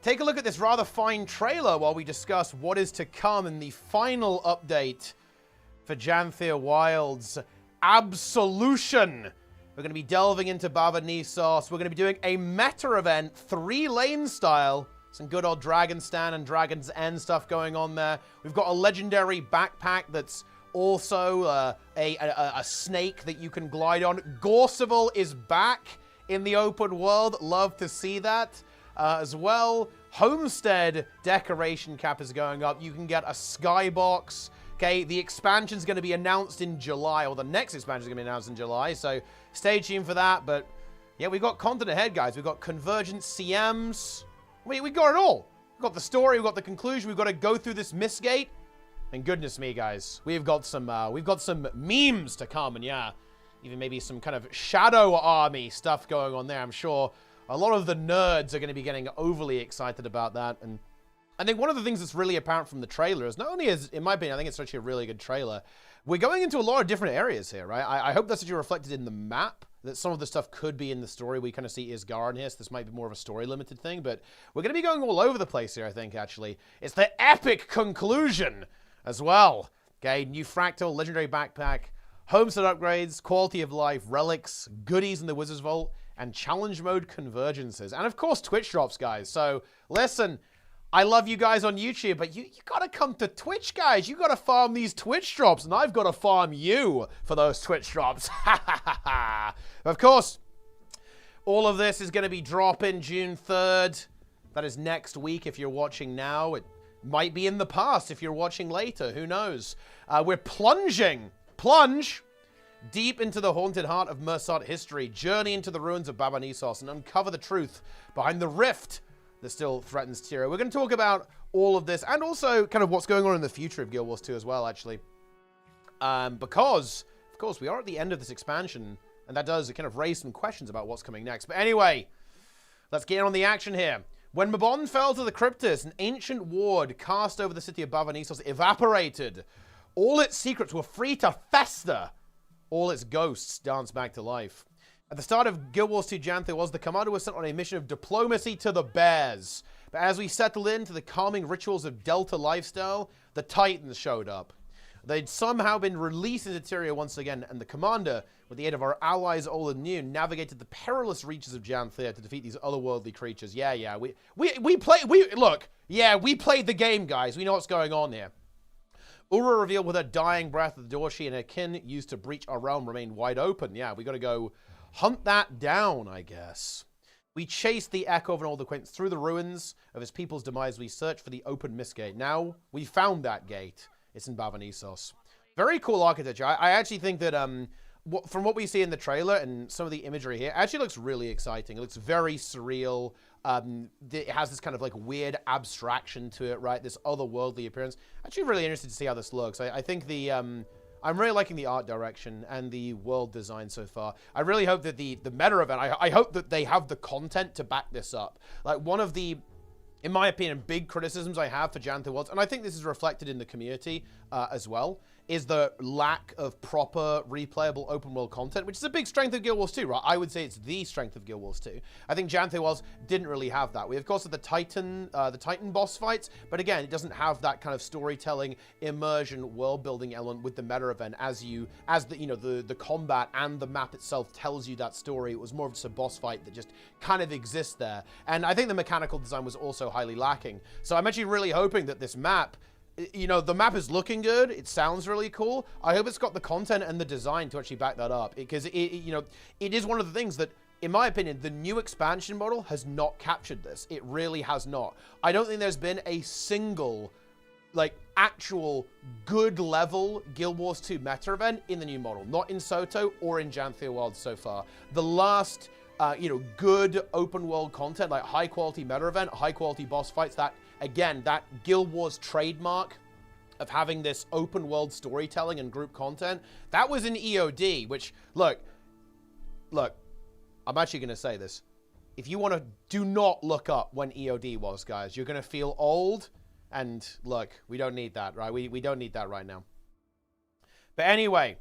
take a look at this rather fine trailer while we discuss what is to come in the final update for Janthea Wilds Absolution. We're going to be delving into Bava Nissos. We're going to be doing a meta event, 3-lane style. Some good old Dragon Stand and Dragon's End stuff going on there. We've got a legendary backpack that's also a snake that you can glide on. Gorseval is back in the open world. Love to see that as well. Homestead decoration cap is going up. You can get a skybox. Okay, the expansion's going to be announced in July, or the next expansion is going to be announced in July, so stay tuned for that. But yeah, we've got content ahead, guys. We've got convergent CMs. We got it all. We've got the story, we've got the conclusion, we've got to go through this Mistgate. And goodness me, guys, we've got some memes to come, and yeah, even maybe some kind of shadow army stuff going on there. I'm sure a lot of the nerds are going to be getting overly excited about that. And I think one of the things that's really apparent from the trailer is not only is, in my opinion, I think it's actually a really good trailer. We're going into a lot of different areas here, right? I hope that's actually reflected in the map, that some of the stuff could be in the story. We kind of see Isgard here, so this might be more of a story-limited thing, but we're going to be going all over the place here, I think, actually. It's the epic conclusion as well. Okay, new Fractal, legendary backpack, homestead upgrades, quality of life, relics, goodies in the Wizard's Vault, and challenge mode convergences. And of course, Twitch drops, guys. So listen, I love you guys on YouTube, but you gotta come to Twitch, guys. You gotta farm these Twitch drops, and I've gotta farm you for those Twitch drops. Of course, all of this is gonna be dropping June 3rd. That is next week if you're watching now. It might be in the past if you're watching later. Who knows? We're plunge deep into the haunted heart of Mersat history, journey into the ruins of Bava Nissos, and uncover the truth behind the rift that still threatens Tyria. We're going to talk about all of this, and also kind of what's going on in the future of Guild Wars 2 as well, actually. Because, of course, we are at the end of this expansion, and that does kind of raise some questions about what's coming next. But anyway, let's get on the action here. When Mabon fell to the Cryptus, an ancient ward cast over the city of Bava Nissos evaporated. All its secrets were free to fester. All its ghosts danced back to life. At the start of Guild Wars 2 Janthea was the commander was sent on a mission of diplomacy to the Bears. But as we settled into the calming rituals of Delta lifestyle, the Titans showed up. They'd somehow been released into Tyria once again, and the commander, with the aid of our allies old and new, navigated the perilous reaches of Janthea to defeat these otherworldly creatures. Yeah, we played the game, guys. We know what's going on here. Ura revealed with her dying breath that the door she and her kin used to breach our realm remained wide open. Yeah, we got to go hunt that down, I guess. We chase the echo of an old acquaintance through the ruins of his people's demise. We search for the open mist gate. Now, we found that gate. It's in Bavanisos. Very cool architecture. I actually think that, from what we see in the trailer and some of the imagery here, actually looks really exciting. It looks very surreal. It has this kind of like weird abstraction to it, right? This otherworldly appearance. Actually really interested to see how this looks. I think the, I'm really liking the art direction and the world design so far. I really hope that the meta event, I hope that they have the content to back this up. Like, one of the, in my opinion, big criticisms I have for Jan Worlds, and I think this is reflected in the community as well, is the lack of proper replayable open world content, which is a big strength of Guild Wars 2, right? I would say it's the strength of Guild Wars 2. I think Jan Worlds didn't really have that. We, of course, have the Titan boss fights, but again, it doesn't have that kind of storytelling, immersion, world building element with the meta event as the combat and the map itself tells you that story. It was more of just a boss fight that just kind of exists there. And I think the mechanical design was also highly lacking. So I'm actually really hoping that this map, the map is looking good. It sounds really cool. I hope it's got the content and the design to actually back that up, because it is one of the things that, in my opinion, the new expansion model has not captured this. It really has not. I don't think there's been a single, like, actual good level Guild Wars 2 meta event in the new model. Not in Soto or in Jan Worlds so far. The last, good open world content, like high quality meta event, high quality boss fights, that, again, that Guild Wars trademark of having this open world storytelling and group content, that was in EOD, which, look, I'm actually going to say this. If you want to, do not look up when EOD was, guys. You're going to feel old, and look, we don't need that, right? We don't need that right now. But anyway,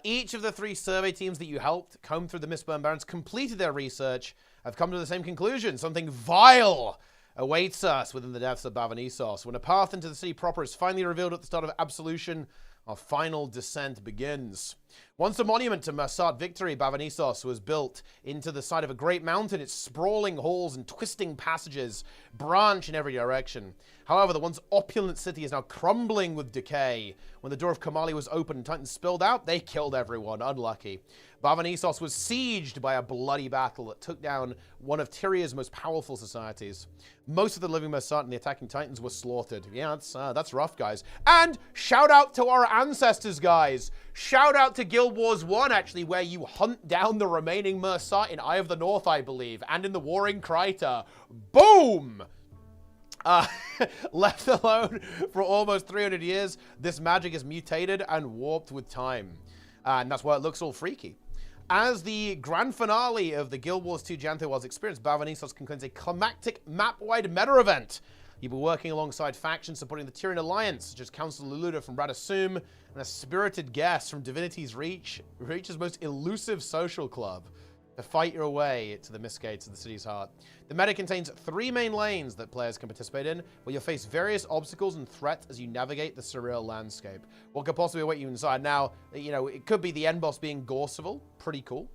each of the 3 survey teams that you helped comb through the Mistburn Barrens completed their research, have come to the same conclusion. Something vile awaits us within the depths of Bavanisos. When a path into the city proper is finally revealed at the start of Absolution, our final descent begins. Once a monument to Mersat victory, Bavanisos was built into the side of a great mountain. Its sprawling halls and twisting passages branch in every direction. However, the once opulent city is now crumbling with decay. When the door of Kamali was opened and Titans spilled out, they killed everyone. Unlucky. Bavanisos was sieged by a bloody battle that took down one of Tyria's most powerful societies. Most of the living Mersat and the attacking Titans were slaughtered. Yeah, that's rough, guys. And shout out to our ancestors, guys. Shout out to Guild Wars 1, actually, where you hunt down the remaining Mersat in Eye of the North, I believe, and in the Warring Kryta. Boom! Left alone for almost 300 years, this magic is mutated and warped with time. And that's why it looks all freaky. As the grand finale of the Guild Wars 2 Jan Worlds experience, Bavanisos contains a climactic map-wide meta event. You'll be working alongside factions supporting the Tyrian Alliance, such as Council Luluda from Radasum, and a spirited guest from Divinity's Reach's most elusive social club, to fight your way to the mist gates of the city's heart. The meta contains 3 main lanes that players can participate in, where you'll face various obstacles and threats as you navigate the surreal landscape. What could possibly await you inside? Now, it could be the end boss being Gorseval. Pretty cool.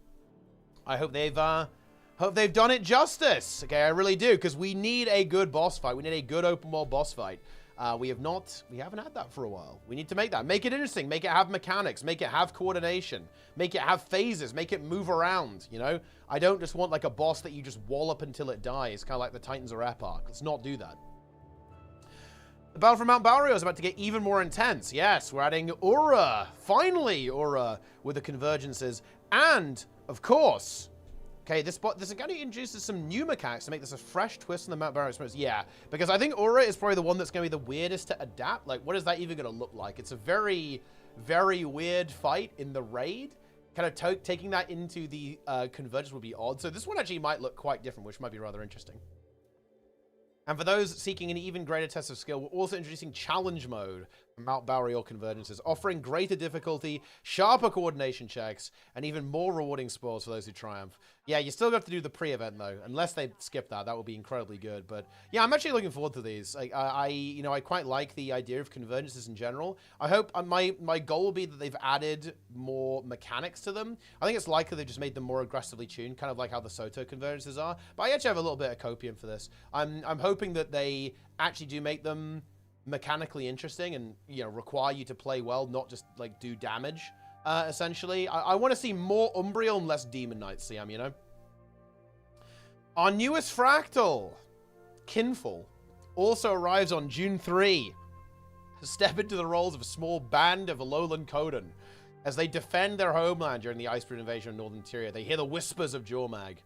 I hope they've done it justice. Okay, I really do, because we need a good boss fight. We need a good open world boss fight. We haven't had that for a while. We need to make that. Make it interesting. Make it have mechanics. Make it have coordination. Make it have phases. Make it move around, I don't just want like a boss that you just wallop until it dies, kind of like the Titans of Eparch. Let's not do that. The battle for Mount Balrio is about to get even more intense. Yes, we're adding Aura. Finally, Aura with the convergences. And, of course, okay, this again introduces some new mechanics to make this a fresh twist on the Mount Balrio experience. Yeah, because I think Aura is probably the one that's going to be the weirdest to adapt. Like, what is that even going to look like? It's a very, very weird fight in the raid. Kind of taking that into the convergence would be odd. So this one actually might look quite different, which might be rather interesting. And for those seeking an even greater test of skill, we're also introducing challenge mode for Mount Balrior convergences, offering greater difficulty, sharper coordination checks, and even more rewarding spoils for those who triumph. Yeah, you still have to do the pre-event though, unless they skip that. That would be incredibly good. But yeah, I'm actually looking forward to these. I quite like the idea of convergences in general. I hope my goal will be that they've added more mechanics to them. I think it's likely they've just made them more aggressively tuned, kind of like how the Soto convergences are. But I actually have a little bit of copium for this. I'm hoping that they actually do make them mechanically interesting and require you to play well, not just like do damage. essentially. I want to see more Umbriel and less Demon Knight CM, you know? Our newest Fractal, Kinfall, also arrives on June 3. Step into the roles of a small band of Alolan Codan. As they defend their homeland during the Iceberg invasion of Northern Tyria, they hear the whispers of Jormag.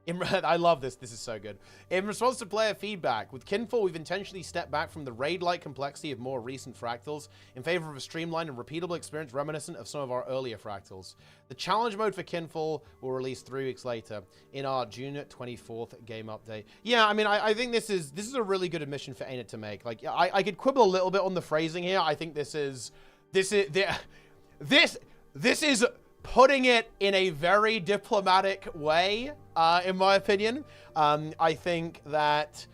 I love this. This is so good. In response to player feedback, with Kinfall, we've intentionally stepped back from the raid-like complexity of more recent Fractals in favor of a streamlined and repeatable experience reminiscent of some of our earlier Fractals. The challenge mode for Kinfall will release 3 weeks later in our June 24th game update. Yeah, I mean, I think this is a really good admission for ArenaNet to make. Like, I could quibble a little bit on the phrasing here. I think this is putting it in a very diplomatic way, in my opinion. I think that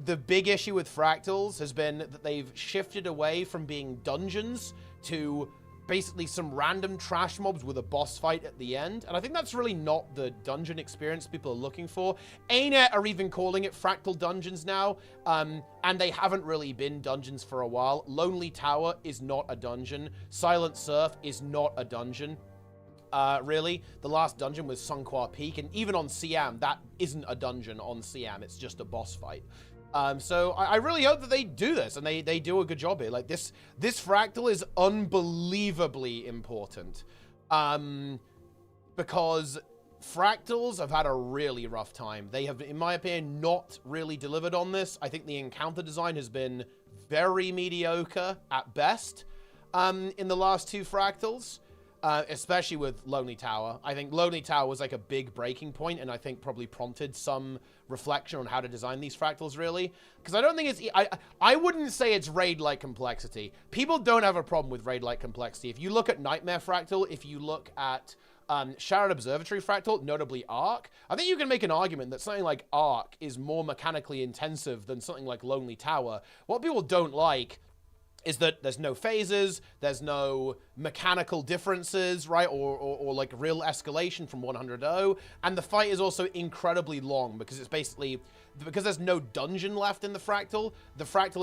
the big issue with Fractals has been that they've shifted away from being dungeons to basically some random trash mobs with a boss fight at the end. And I think that's really not the dungeon experience people are looking for. ArenaNet are even calling it Fractal Dungeons now, and they haven't really been dungeons for a while. Lonely Tower is not a dungeon. Silent Surf is not a dungeon. Really. The last dungeon was Sunqua Peak, and even on Siam, that isn't a dungeon on Siam, it's just a boss fight. So I really hope that they do this, and they do a good job here. Like, this Fractal is unbelievably important, because Fractals have had a really rough time. They have, in my opinion, not really delivered on this. I think the encounter design has been very mediocre at best, in the last 2 Fractals. Especially with Lonely Tower. I think Lonely Tower was like a big breaking point, and I think probably prompted some reflection on how to design these Fractals, really. Because I don't think it's... I wouldn't say it's raid-like complexity. People don't have a problem with raid-like complexity. If you look at Nightmare Fractal, if you look at Shattered Observatory Fractal, notably Arc, I think you can make an argument that something like Arc is more mechanically intensive than something like Lonely Tower. What people don't like is that there's no phases, there's no mechanical differences, right, or like real escalation from 100-0, and the fight is also incredibly long, because it's basically, because there's no dungeon left in the Fractal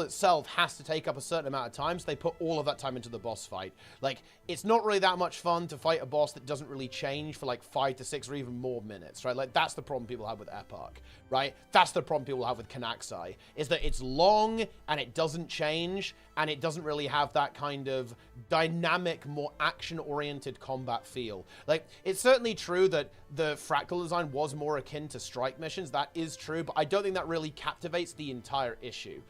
itself has to take up a certain amount of time, so they put all of that time into the boss fight. Like, it's not really that much fun to fight a boss that doesn't really change for like 5 to 6 or even more minutes, right? Like, that's the problem people have with Epoch, right? That's the problem people have with Kanaxai, is that it's long, and it doesn't change, and it doesn't really have that kind of dynamic, more action-oriented combat feel. Like, it's certainly true that the Fractal design was more akin to strike missions. That is true, but I don't think that really captivates the entire issue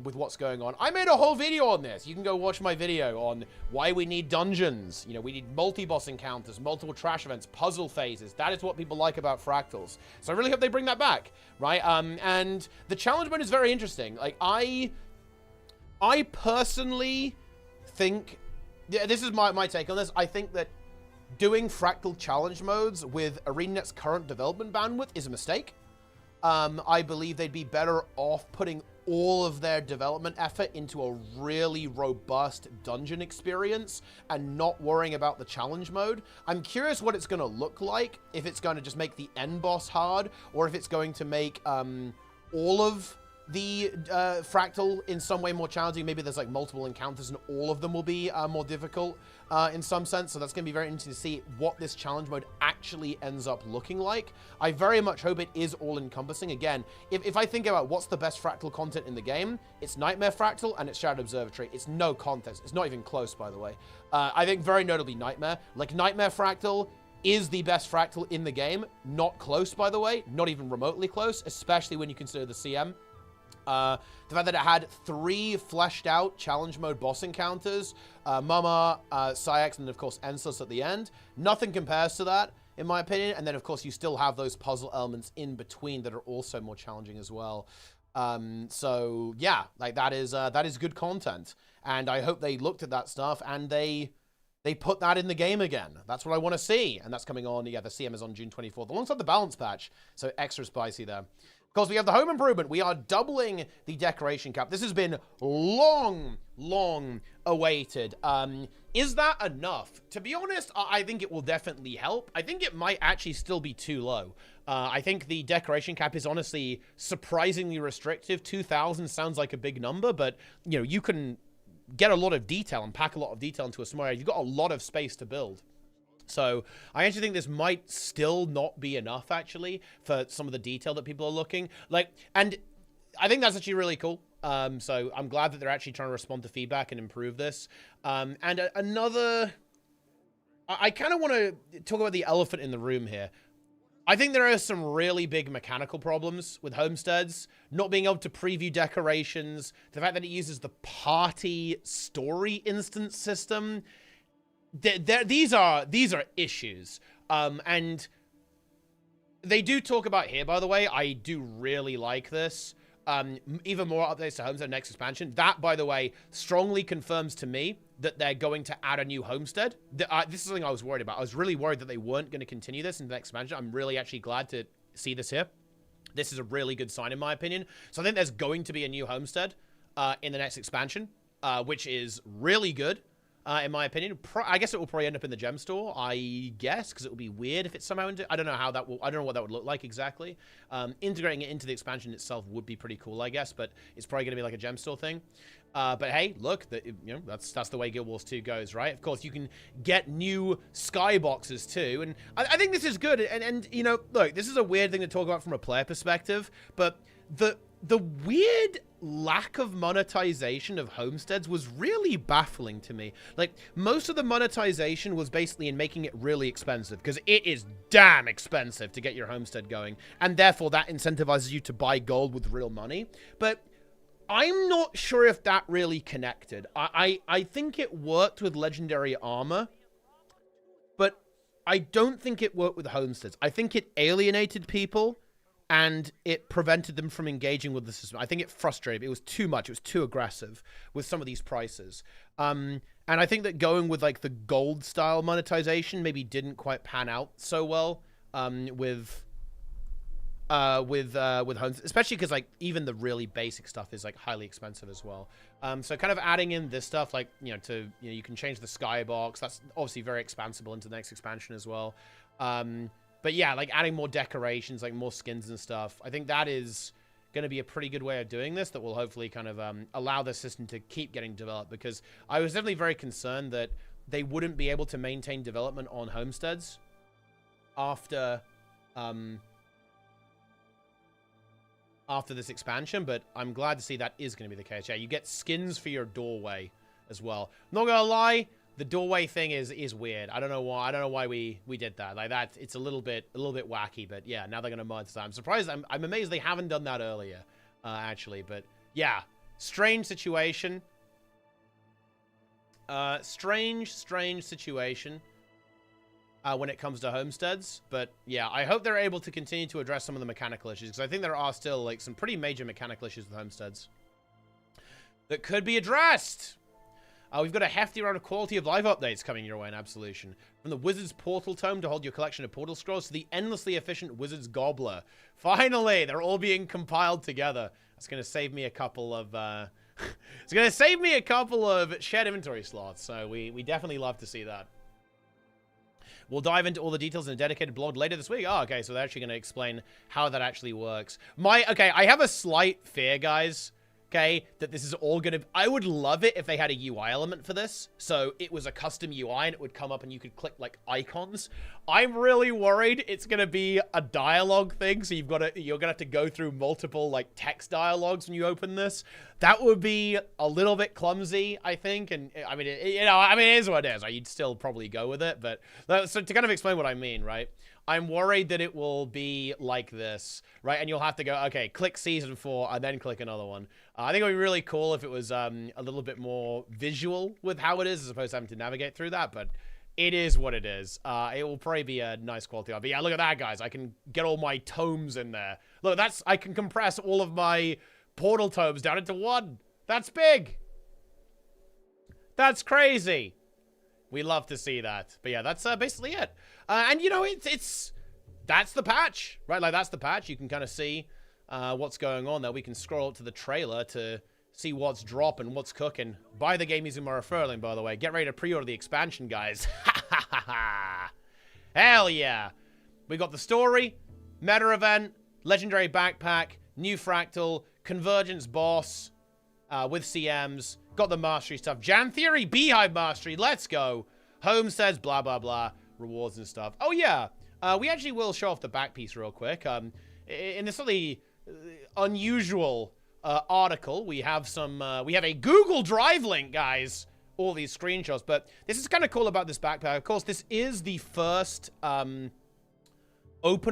with what's going on. I made a whole video on this. You can go watch my video on why we need dungeons. You know, we need multi-boss encounters, multiple trash events, puzzle phases. That is what people like about Fractals. So I really hope they bring that back, right? And the challenge mode is very interesting. Like, I personally think, this is my take on this, I think that doing Fractal challenge modes with ArenaNet's current development bandwidth is a mistake. I believe they'd be better off putting all of their development effort into a really robust dungeon experience and not worrying about the challenge mode. I'm curious what it's going to look like, if it's going to just make the end boss hard, or if it's going to make all of the Fractal in some way more challenging. Maybe there's like multiple encounters and all of them will be more difficult in some sense. So that's going to be very interesting to see what this challenge mode actually ends up looking like. I very much hope it is all-encompassing. Again, if I think about what's the best Fractal content in the game, it's Nightmare Fractal and it's Shattered Observatory. It's no contest. It's not even close, by the way. I think very notably Nightmare. Like, Nightmare Fractal is the best Fractal in the game. Not close, by the way. Not even remotely close, especially when you consider the CM. The fact that it had 3 fleshed out challenge mode boss encounters, Mama, Syx, and of course Ensus at the end. Nothing compares to that, in my opinion. And then of course you still have those puzzle elements in between that are also more challenging as well. So yeah, like that is good content. And I hope they looked at that stuff and they put that in the game again. That's what I want to see. And that's coming on, yeah, the CM is on June 24th, alongside the balance patch. So extra spicy there. Of course, we have the home improvement. We are doubling the decoration cap. This has been long awaited. Is that enough? To be honest, I think it will definitely help. I think it might actually still be too low. I think the decoration cap is honestly surprisingly restrictive. 2,000 sounds like a big number, but you know, you can get a lot of detail and pack a lot of detail into a small area. You've got a lot of space to build. So I actually think this might still not be enough, actually, for some of the detail that people are looking. Like, and I think that's actually really cool. So I'm glad that they're actually trying to respond to feedback and improve this. And another... I kind of want to talk about the elephant in the room here. I think there are some really big mechanical problems with Homesteads. Not being able to preview decorations. The fact that it uses the party story instance system. These are issues. And they do talk about here, by the way. I do really like this. Even more updates to Homestead next expansion. That, by the way, strongly confirms to me that they're going to add a new Homestead. This is something I was worried about. I was really worried that they weren't going to continue this in the next expansion. I'm really actually glad to see this here. This is a really good sign, in my opinion. So I think there's going to be a new Homestead in the next expansion, which is really good. In my opinion, I guess it will probably end up in the gem store. I guess because it will be weird if it's somehow into. I don't know how that will. I don't know what that would look like exactly. Integrating it into the expansion itself would be pretty cool, I guess. But it's probably going to be like a gem store thing. But hey, look, that's the way Guild Wars 2 goes, right? Of course, you can get new skyboxes too, and I think this is good. And you know, look, this is a weird thing to talk about from a player perspective, but the weird lack of monetization of Homesteads was really baffling to me. Like, most of the monetization was basically in making it really expensive, because it is damn expensive to get your Homestead going, and therefore that incentivizes you to buy gold with real money. But I'm not sure if that really connected. I think it worked with legendary armor, but I don't think it worked with Homesteads. I think it alienated people, and it prevented them from engaging with the system. I think it frustrated. It was too much. It was too aggressive with some of these prices. And I think that going with like the gold style monetization maybe didn't quite pan out so well with homes, especially because like even the really basic stuff is like highly expensive as well. So kind of adding in this stuff, like, you can change the skybox. That's obviously very expansible into the next expansion as well. But yeah, like adding more decorations, like more skins and stuff. I think that is going to be a pretty good way of doing this that will hopefully kind of allow the system to keep getting developed, because I was definitely very concerned that they wouldn't be able to maintain development on Homesteads after this expansion, but I'm glad to see that is going to be the case. Yeah, you get skins for your doorway as well. Not gonna lie, the doorway thing is weird. I don't know why. I don't know why we did that. Like that, it's a little bit wacky. But yeah, now they're gonna mod that. I'm surprised. I'm amazed they haven't done that earlier, actually. But yeah, strange situation. Strange situation when it comes to Homesteads. But yeah, I hope they're able to continue to address some of the mechanical issues, because I think there are still like some pretty major mechanical issues with Homesteads that could be addressed. We've got a hefty round of quality of life updates coming your way in Absolution. From the Wizard's Portal Tome to hold your collection of portal scrolls to the endlessly efficient Wizard's Gobbler. Finally, they're all being compiled together. That's going to save me a couple of... it's going to save me a couple of shared inventory slots, so we definitely love to see that. We'll dive into all the details in a dedicated blog later this week. Oh, okay, so they're actually going to explain how that actually works. Okay, I have a slight fear, guys. Okay, that this is all gonna... I would love it if they had a UI element for this. So it was a custom UI and it would come up and you could click, like, icons. I'm really worried it's gonna be a dialogue thing. So you're gonna have to go through multiple, like, text dialogues when you open this. That would be a little bit clumsy, I think. And, I mean, it is what it is. Right? You'd still probably go with it. But, so to kind of explain what I mean, right? I'm worried that it will be like this, right? And you'll have to go, okay, click season 4 and then click another one. I think it would be really cool if it was a little bit more visual with how it is, as opposed to having to navigate through that, but it is what it is. It will probably be a nice quality. But yeah, look at that, guys. I can get all my tomes in there. Look, I can compress all of my portal tomes down into one. That's big. That's crazy. We love to see that. But yeah, that's basically it. And you know, that's the patch, right? Like that's the patch. You can kind of see what's going on there. We can scroll up to the trailer to see what's dropping, what's cooking. Buy the game using my referral link, by the way. Get ready to pre-order the expansion, guys. Hell yeah. We got the story, meta event, legendary backpack, new fractal, convergence boss with CMs. Got the mastery stuff. Jan Theory, Beehive mastery. Let's go. Homesteads, blah, blah, blah. rewards and stuff. Oh yeah, we actually will show off the back piece real quick. In this slightly unusual article, we have a Google Drive link, guys. All these screenshots, but this is kind of cool about this backpack. Of course, this is the first open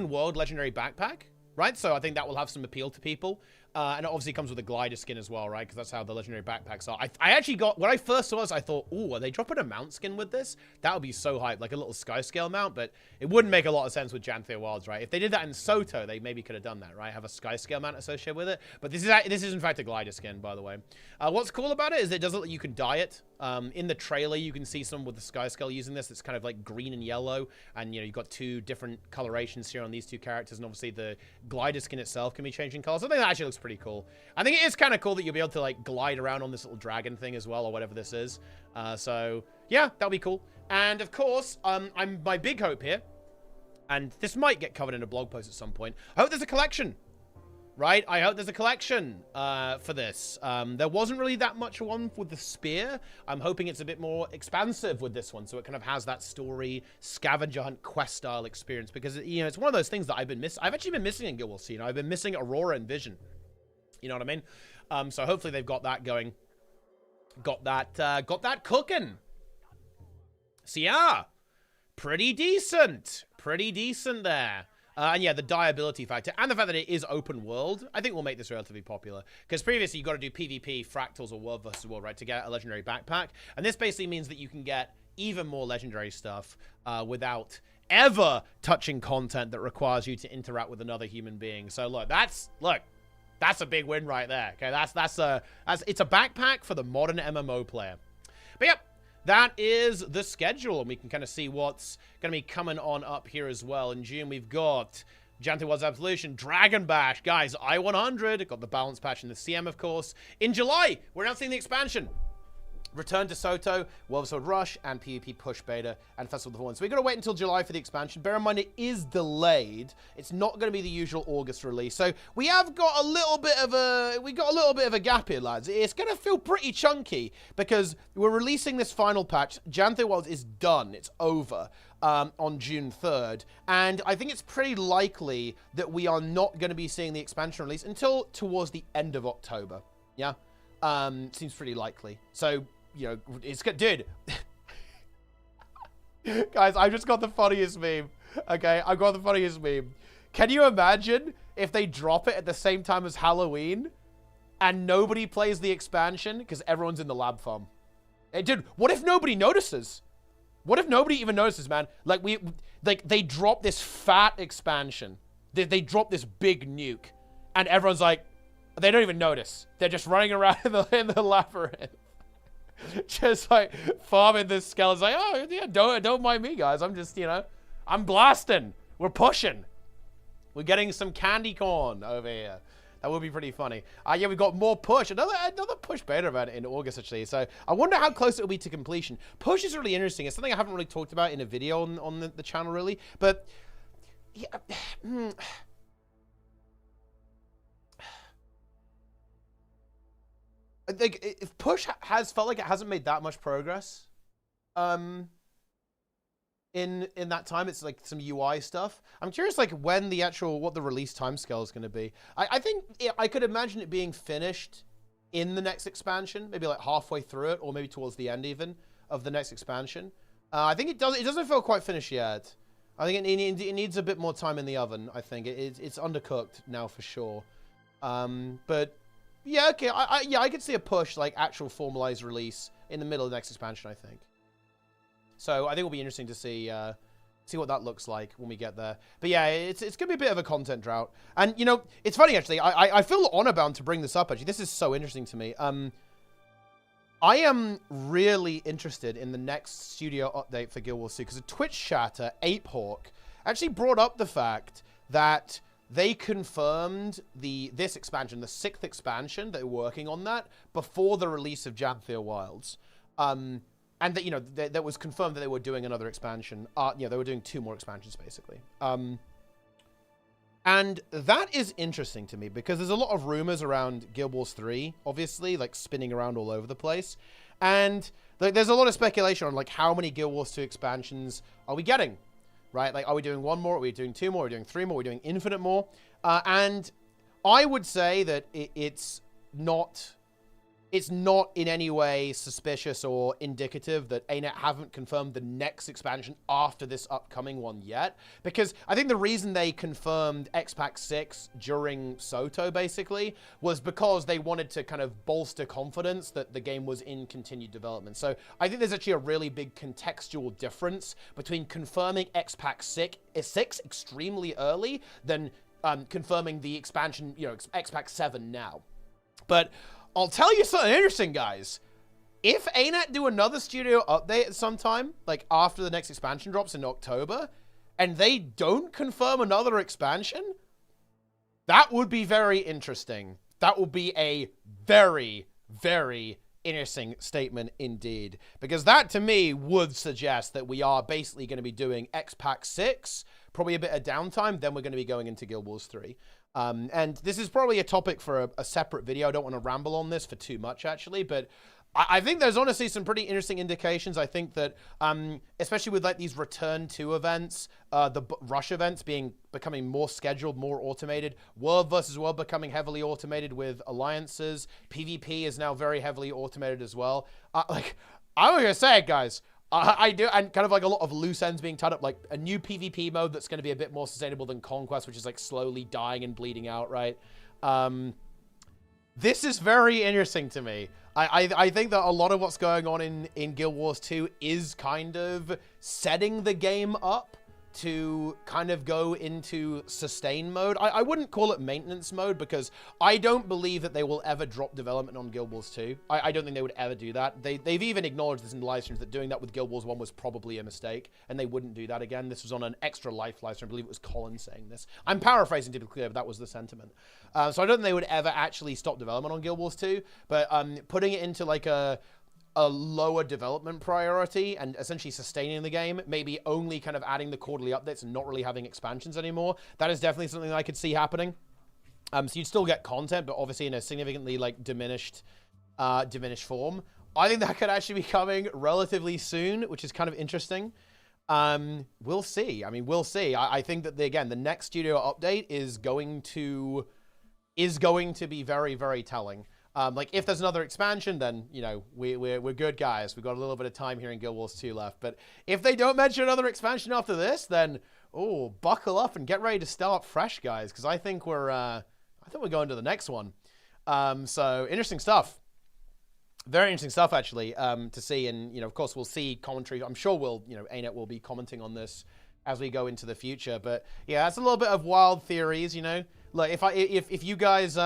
world legendary backpack, right? So I think that will have some appeal to people. And it obviously comes with a glider skin as well, right? Because that's how the legendary backpacks are. I actually got, when I first saw this, I thought, ooh, are they dropping a mount skin with this? That would be so hype, like a little sky scale mount, but it wouldn't make a lot of sense with Janthea Wilds, right? If they did that in Soto, they maybe could have done that, right? Have a sky scale mount associated with it. But this is in fact a glider skin, by the way. What's cool about it is it does look like you can dye it. In the trailer, you can see some with the sky scale using this. It's kind of like green and yellow, and you know, you've got two different colorations here on these two characters, and obviously the glider skin itself can be changing colors. I think that actually looks pretty cool. I think it is kind of cool that you'll be able to like glide around on this little dragon thing as well, or whatever this is. So yeah, that'll be cool. And of course, my big hope here, and this might get covered in a blog post at some point. I hope there's a collection. Right? I hope there's a collection for this. There wasn't really that much one with the spear. I'm hoping it's a bit more expansive with this one, so it kind of has that story, scavenger hunt, quest style experience, because, you know, it's one of those things that I've been missing. I've actually been missing in Guild Wars 2. You know, I've been missing Aurora and Vision. You know what I mean? So hopefully they've got that going. Got that cooking. So yeah, pretty decent. Pretty decent there. And yeah, the dyeability factor and the fact that it is open world, I think will make this relatively popular. Because previously you got to do PvP, fractals, or world versus world, right, to get a legendary backpack. And this basically means that you can get even more legendary stuff without ever touching content that requires you to interact with another human being. So look, that's a big win right there. Okay, it's a backpack for the modern MMO player. But yep. That is the schedule, and we can kind of see what's going to be coming on up here as well. In June, we've got Janthea Wilds Absolution, Dragon Bash, guys, I-100, got the balance patch in the CM, of course. In July, we're announcing the expansion. Return to Soto, World Sword Rush, and PvP Push Beta, and Festival of the Fallen. So we've got to wait until July for the expansion. Bear in mind, it is delayed. It's not going to be the usual August release. So we have got a little bit of a gap here, lads. It's going to feel pretty chunky because we're releasing this final patch. Janthea Wilds is done. It's over on June 3rd. And I think it's pretty likely that we are not going to be seeing the expansion release until towards the end of October. Yeah? Seems pretty likely. So, you know, it's good. Dude. Guys, I just got the funniest meme. Okay, I've got the funniest meme. Can you imagine if they drop it at the same time as Halloween and nobody plays the expansion because everyone's in the lab farm? Hey, dude, what if nobody notices? What if nobody even notices, man? Like, they drop this fat expansion. They drop this big nuke. And everyone's like, they don't even notice. They're just running around in the labyrinth. Just like farming this skeleton. Like, oh yeah, don't mind me, guys. I'm just, you know, I'm blasting. We're pushing. We're getting some candy corn over here. That would be pretty funny. Yeah, we've got more push. Another push beta event in August, actually. So I wonder how close it'll be to completion. Push is really interesting. It's something I haven't really talked about in a video on the channel, really. But yeah. I think if Push has felt like it hasn't made that much progress, in that time, it's like some UI stuff. I'm curious, like what the release timescale is going to be. I think I could imagine it being finished in the next expansion, maybe like halfway through it, or maybe towards the end even of the next expansion. I think it doesn't feel quite finished yet. I think it needs a bit more time in the oven. I think it's undercooked now for sure, but. Yeah, okay. I could see a push, like actual formalized release in the middle of the next expansion, I think. So I think it'll be interesting to see what that looks like when we get there. But yeah, it's gonna be a bit of a content drought. And you know, it's funny actually. I feel honor bound to bring this up. Actually, this is so interesting to me. I am really interested in the next studio update for Guild Wars 2 because a Twitch chatter, Apehawk, actually brought up the fact that they confirmed this expansion, the 6th expansion, they're working on that before the release of Janthea Wilds. And that, you know, that was confirmed that they were doing another expansion. Yeah, they were doing 2 more expansions, basically. And that is interesting to me because there's a lot of rumors around Guild Wars 3, obviously, like spinning around all over the place. And there's a lot of speculation on like how many Guild Wars 2 expansions are we getting, right? Like, are we doing 1 more? Are we doing 2 more? Are we doing 3 more? Are we doing infinite more? And I would say that it's not in any way suspicious or indicative that ArenaNet haven't confirmed the next expansion after this upcoming one yet. Because I think the reason they confirmed X-Pac 6 during Soto, basically, was because they wanted to kind of bolster confidence that the game was in continued development. So I think there's actually a really big contextual difference between confirming X-Pac 6 extremely early than confirming the expansion, you know, X-Pac 7 now. But I'll tell you something interesting, guys. If ArenaNet do another studio update at some time, like after the next expansion drops in October, and they don't confirm another expansion, that would be very interesting. That would be a very, very interesting statement indeed. Because that, to me, would suggest that we are basically going to be doing X-Pac 6, probably a bit of downtime, then we're going to be going into Guild Wars 3. And this is probably a topic for a separate video. I don't want to ramble on this for too much, actually, but I think there's honestly some pretty interesting indications. I think that, especially with like these return to events, the rush events becoming more scheduled, more automated, world versus world becoming heavily automated with alliances, PvP is now very heavily automated as well. Like, I'm gonna say it, guys. I do, and kind of like a lot of loose ends being tied up, like a new PvP mode that's going to be a bit more sustainable than Conquest, which is like slowly dying and bleeding out, right? This is very interesting to me. I think that a lot of what's going on in Guild Wars 2 is kind of setting the game up to kind of go into sustain mode. I wouldn't call it maintenance mode because I don't believe that they will ever drop development on Guild Wars 2. I don't think they would ever do that. They've even acknowledged this in live streams that doing that with Guild Wars 1 was probably a mistake and they wouldn't do that again. This was on an Extra Life live stream. I believe it was Colin saying this. I'm paraphrasing to be clear, but that was the sentiment. So I don't think they would ever actually stop development on Guild Wars 2, but putting it into like a lower development priority and essentially sustaining the game, maybe only kind of adding the quarterly updates and not really having expansions anymore. That is definitely something that I could see happening. So you'd still get content, but obviously in a significantly like diminished form. I think that could actually be coming relatively soon, which is kind of interesting. We'll see. I mean, we'll see. I think that again, the next studio update is going to be very, very telling. Like, if there's another expansion, then, you know, we're good, guys. We've got a little bit of time here in Guild Wars 2 left. But if they don't mention another expansion after this, then, oh, buckle up and get ready to start fresh, guys. Because I think we're going to the next one. So, interesting stuff. Very interesting stuff, actually, to see. And, you know, of course, we'll see commentary. I'm sure ArenaNet will be commenting on this as we go into the future. But, yeah, that's a little bit of wild theories, you know. Like, if you guys...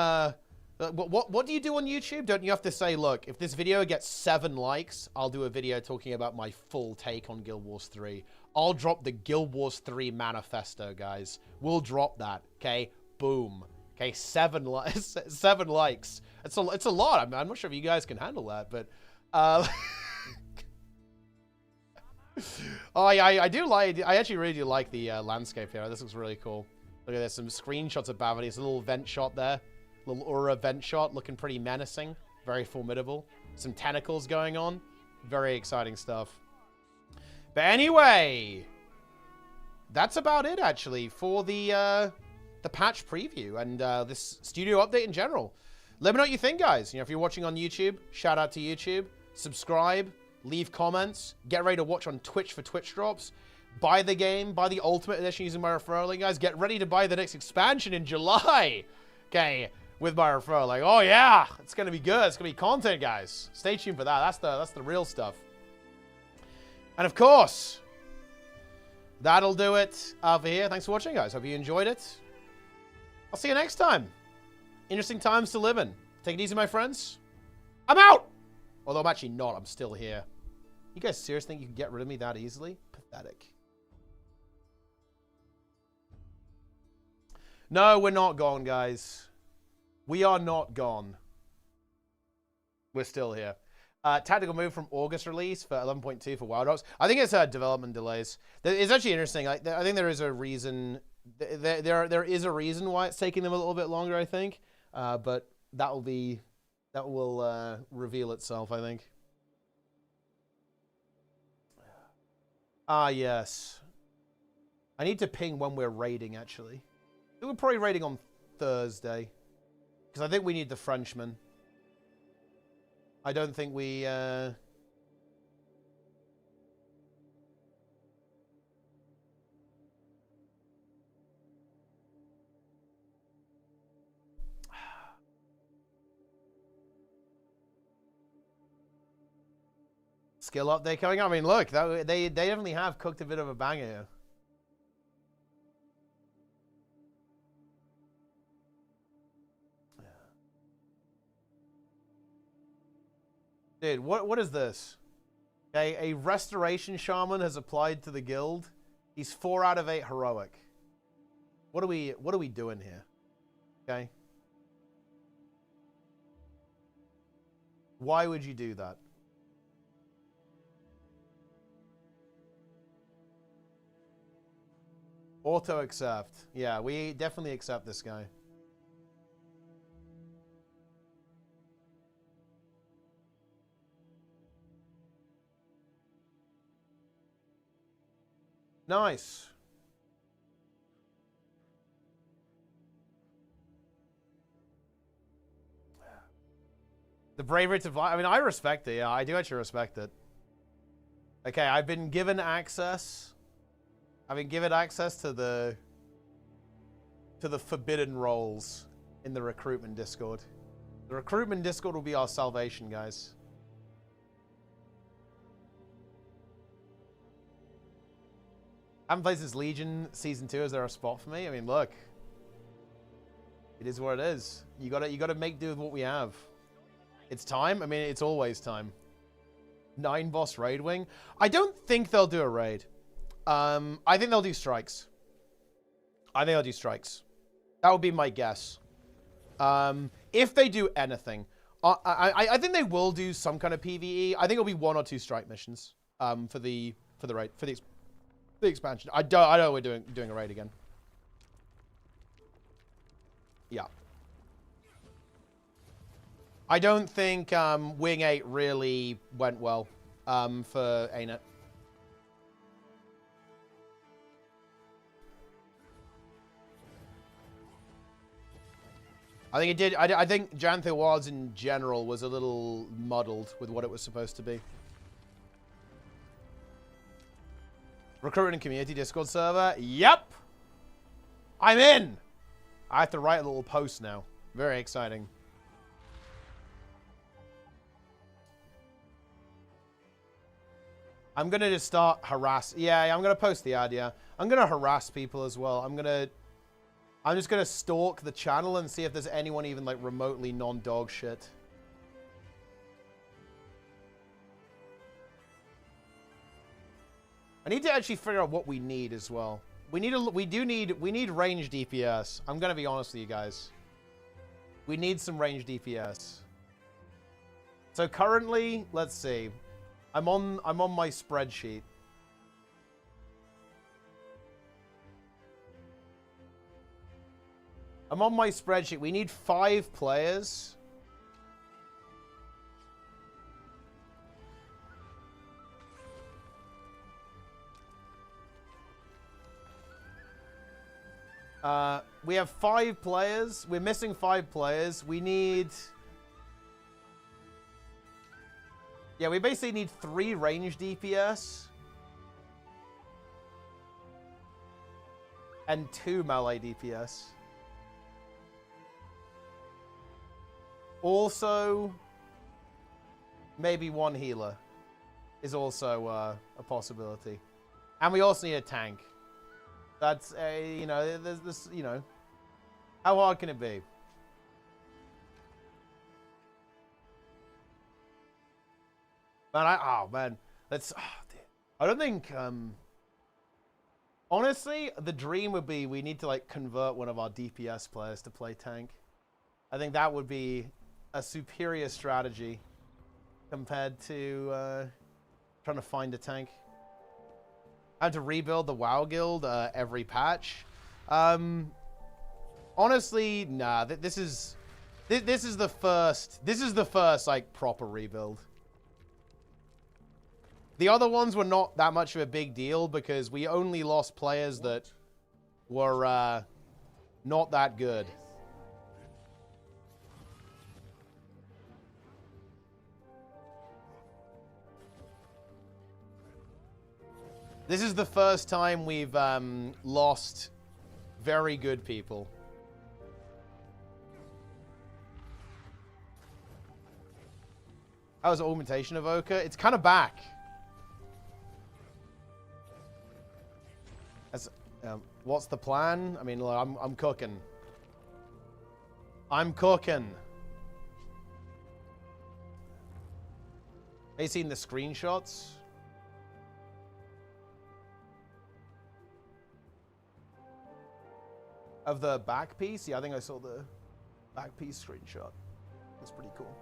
What do you do on YouTube? Don't you have to say, look, if this video gets 7 likes, I'll do a video talking about my full take on Guild Wars 3. I'll drop the Guild Wars 3 manifesto, guys. We'll drop that, okay? Boom. Okay, 7 likes. 7 likes. It's a lot. I'm not sure if you guys can handle that, but... Oh, yeah, I actually really do like the landscape here. This looks really cool. Look at this, some screenshots of Bavity. There's a little vent shot there. Little aura vent shot, looking pretty menacing. Very formidable. Some tentacles going on. Very exciting stuff. But anyway, that's about it, actually, for the patch preview and this studio update in general. Let me know what you think, guys. You know, if you're watching on YouTube, shout out to YouTube. Subscribe, leave comments, get ready to watch on Twitch for Twitch drops. Buy the game, buy the Ultimate Edition using my referral link, guys. Get ready to buy the next expansion in July. Okay. With my referral, like, oh yeah, it's gonna be good. It's gonna be content, guys. Stay tuned for that. That's the real stuff. And of course, that'll do it for here. Thanks for watching, guys. Hope you enjoyed it. I'll see you next time. Interesting times to live in. Take it easy, my friends. I'm out. Although I'm actually not. I'm still here. You guys seriously think you can get rid of me that easily? Pathetic. No, we're not gone, guys. We are not gone. We're still here. Tactical move from August release for 11.2 for Wild Ops. I think it's development delays. It's actually interesting. I think there is a reason. There is a reason why it's taking them a little bit longer, I think. But that will reveal itself, I think. Ah, yes. I need to ping when we're raiding, actually. We're probably raiding on Thursday. Because I think we need the Frenchman. I don't think we... Skill update coming up. I mean, look, they definitely have cooked a bit of a banger here. Dude, what is this? Okay, a restoration shaman has applied to the guild. He's 4 out of 8 heroic. What are we doing here? Okay. Why would you do that? Auto accept. Yeah, we definitely accept this guy. Nice. The bravery to fly. I mean, I respect it. Yeah, I do actually respect it. Okay, I've been given access. I've been given access to the forbidden roles in the recruitment Discord. The recruitment Discord will be our salvation, guys. I haven't played since Legion Season 2. Is there a spot for me? I mean, look. It is what it is. You gotta make do with what we have. It's time. I mean, it's always time. 9 boss raid wing. I don't think they'll do a raid. I think they'll do strikes. I think they'll do strikes. That would be my guess. If they do anything, I think they will do some kind of PvE. I think it'll be 1 or 2 strike missions. For the raid, for the expansion. I know we're doing a raid again. Yeah. I don't think Wing 8 really went well for ArenaNet. I think it did. I think Janthe Wars in general was a little muddled with what it was supposed to be. Recruiting and community Discord server. Yep. I'm in. I have to write a little post now. Very exciting. I'm going to just start harass. Yeah, I'm going to post the ad, yeah. I'm going to harass people as well. I'm just going to stalk the channel and see if there's anyone even like remotely non-dog shit. I need to actually figure out what we need as well. We need range DPS. I'm going to be honest with you guys. We need some range DPS. So currently, let's see. I'm on my spreadsheet. I'm on my spreadsheet. We need 5 players. We have 5 players. We're missing 5 players. We need... Yeah, we basically need 3 range DPS. And 2 melee DPS. Also, maybe 1 healer is also a possibility. And we also need a tank. That's a, you know, there's this, you know, how hard can it be? Man, let's, dude. I don't think, honestly, the dream would be we need to, like, convert one of our DPS players to play tank. I think that would be a superior strategy compared to trying to find a tank. I have to rebuild the WoW guild every patch. Honestly, nah. This is the first like proper rebuild. The other ones were not that much of a big deal because we only lost players that were not that good. This is the first time we've lost very good people. How was Augmentation Evoker? It's kind of back. That's, what's the plan? I mean, look, I'm cooking. I'm cooking. Have you seen the screenshots? Of the back piece? Yeah, I think I saw the back piece screenshot. That's pretty cool.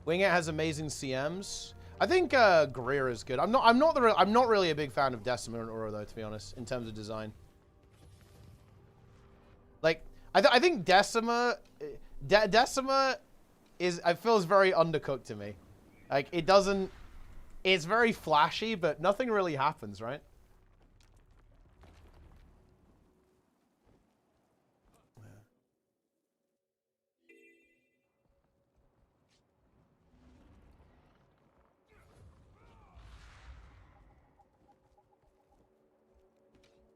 Wingate has amazing CMs. I think Greer is good. I'm not really a big fan of Decima and Aura though, to be honest, in terms of design. Like, I think Decima is, it feels very undercooked to me. Like, it doesn't. It's very flashy, but nothing really happens, right?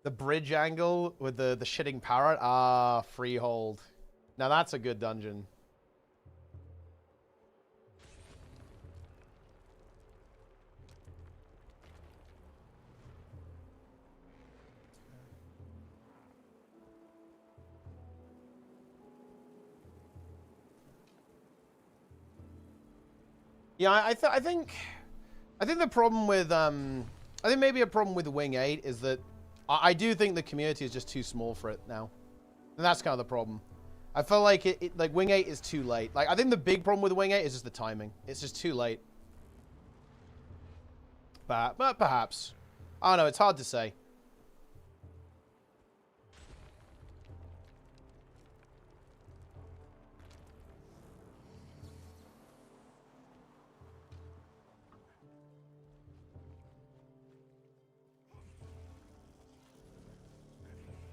The bridge angle with the shitting parrot. Ah, Freehold. Now that's a good dungeon. Yeah, I think the problem with I think maybe a problem with Wing 8 is that I do think the community is just too small for it now, and that's kind of the problem. I feel like like Wing 8 is too late. Like, I think the big problem with Wing 8 is just the timing. It's just too late. But perhaps, I don't know. It's hard to say.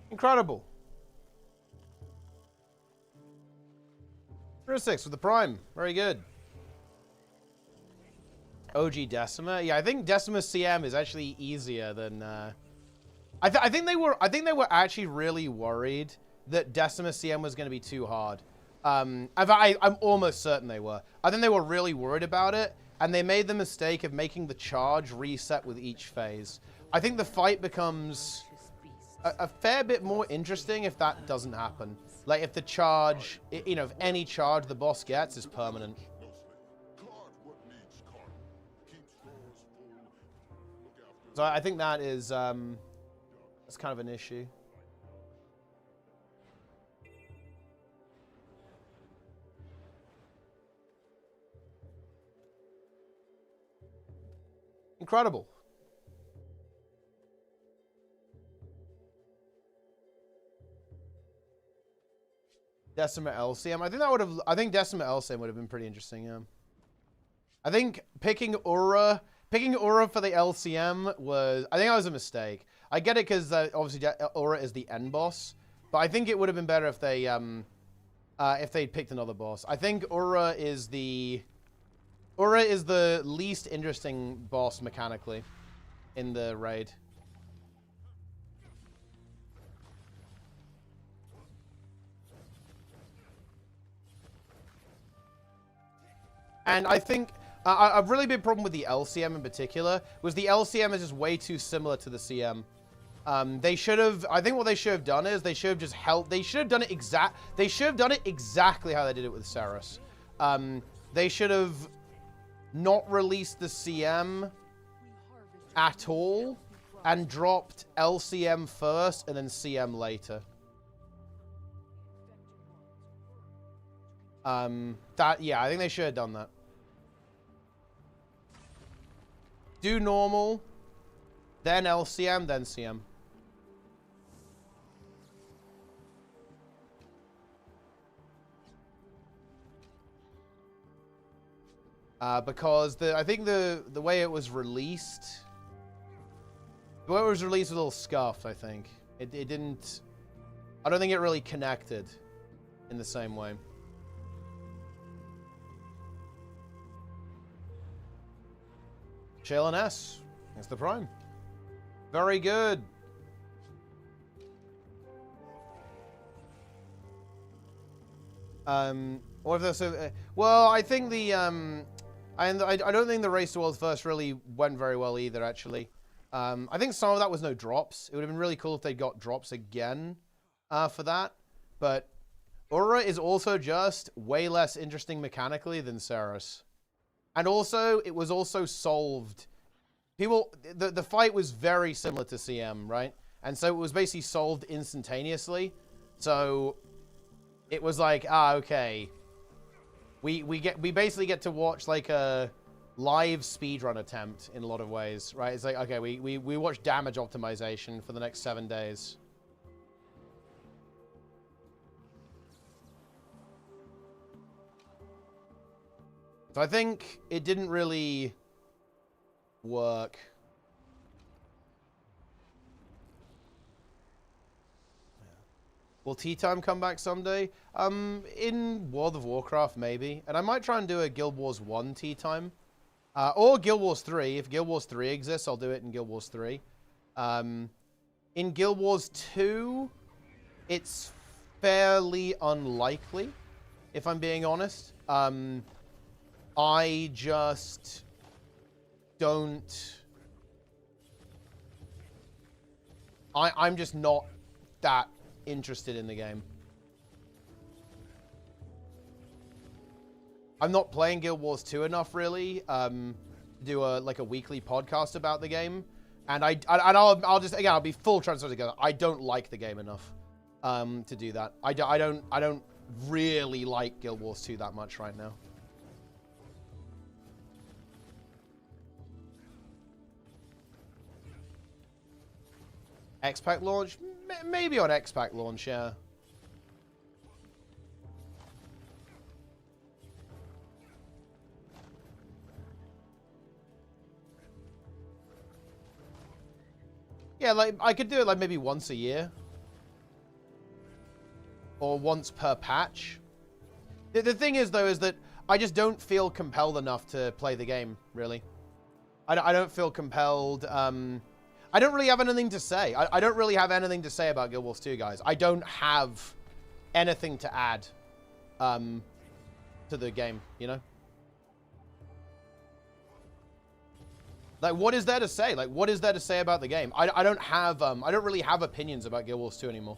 Incredible. 6 with the Prime. Very good. OG Decima. Yeah, I think Decima CM is actually easier than. I think they were actually really worried that Decima CM was going to be too hard. I'm almost certain they were. I think they were really worried about it, and they made the mistake of making the charge reset with each phase. I think the fight becomes a fair bit more interesting if that doesn't happen. Like, if the charge, you know, if any charge the boss gets is permanent. So I think that is, that's kind of an issue. Incredible. Decima LCM. I think Decima LCM would have been pretty interesting, yeah. I think picking Aura for the LCM was, I think that was a mistake. I get it because obviously Aura is the end boss, but I think it would have been better if they'd picked another boss. I think Aura is the least interesting boss mechanically in the raid. And I think a really big problem with the LCM in particular was the LCM is just way too similar to the CM. They should have. I think what they should have done is they should have just held. They should have done it exactly how they did it with Ceres. They should have not released the CM at all and dropped LCM first and then CM later. Yeah, I think they should have done that. Do normal, then LCM, then CM. because I think the way it was released, was a little scuffed. I think it didn't. I don't think it really connected in the same way. Shale and S. That's the prime. Very good. What if there's so? Well, I think the I don't think the Race to Worlds first really went very well either. Actually, I think some of that was no drops. It would have been really cool if they got drops again for that. But Aura is also just way less interesting mechanically than Ceres. And also, it was also solved. The fight was very similar to CM, right? And so it was basically solved instantaneously. So it was like, okay. We basically get to watch like a live speedrun attempt in a lot of ways, right? It's like, okay, we watch damage optimization for the next 7 days. So I think it didn't really work. Will Tea Time come back someday? In World of Warcraft, maybe. And I might try and do a Guild Wars 1 Tea Time. Or Guild Wars 3. If Guild Wars 3 exists, I'll do it in Guild Wars 3. In Guild Wars 2, it's fairly unlikely, if I'm being honest. I just don't... I'm just not that interested in the game. I'm not playing Guild Wars 2 enough, really, to do a weekly podcast about the game. And I'll just, again, I'll be full transparent together. I don't like the game enough to do that. I don't really like Guild Wars 2 that much right now. X-Pack launch? Maybe on X-Pack launch, yeah. Yeah, like, I could do it, like, maybe once a year. Or once per patch. The thing is, though, is that I just don't feel compelled enough to play the game, really. I don't feel compelled, I don't really have anything to say. I don't really have anything to say about Guild Wars 2, guys. I don't have anything to add to the game, you know? Like, what is there to say? Like, what is there to say about the game? I don't really have opinions about Guild Wars 2 anymore.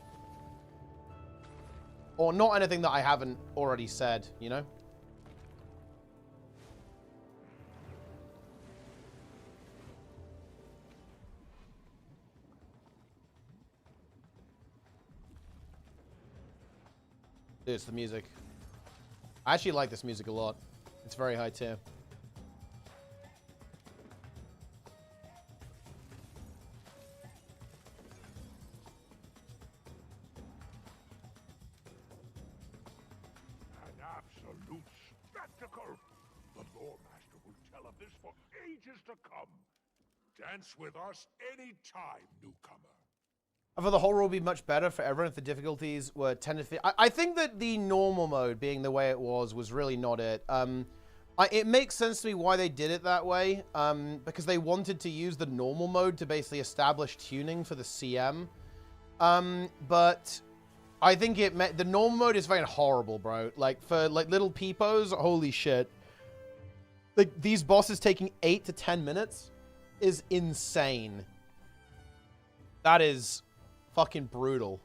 Or not anything that I haven't already said, you know? Dude, it's the music. I actually like this music a lot. It's very high tier. An absolute spectacle! The Lore Master will tell of this for ages to come. Dance with us any time, newcomer. I thought the whole rule would be much better for everyone if the difficulties were 10 to 15. I think that the normal mode being the way it was really not it. It makes sense to me why they did it that way, because they wanted to use the normal mode to basically establish tuning for the CM. But I think the normal mode is very horrible, bro. Like, for like little peepos, holy shit. Like, these bosses taking 8 to 10 minutes is insane. That is fucking brutal.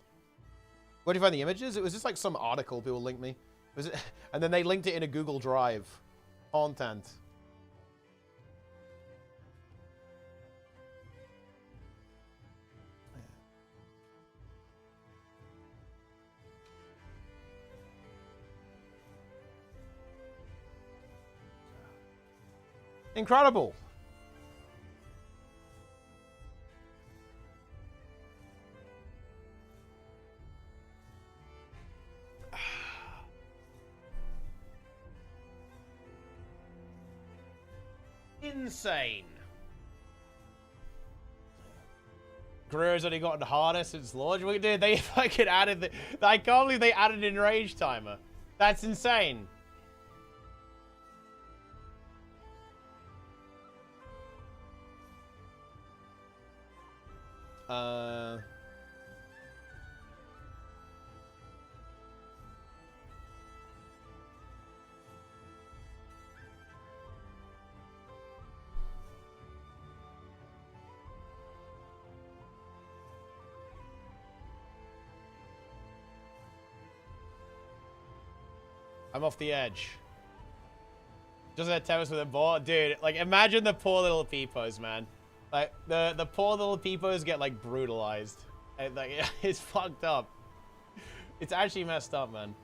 Where do you find the images? It was just like some article people linked me. Was it? And then they linked it in a Google Drive. Content. Incredible. Insane. Guerrero's only gotten harder since launch. Dude, they fucking added the... I can't believe they added an enrage timer. That's insane. I'm off the edge. Just an attempt with a ball. Dude, like, imagine the poor little peepos, man. Like, the poor little peepos get, like, brutalized. And, like, it's fucked up. It's actually messed up, man.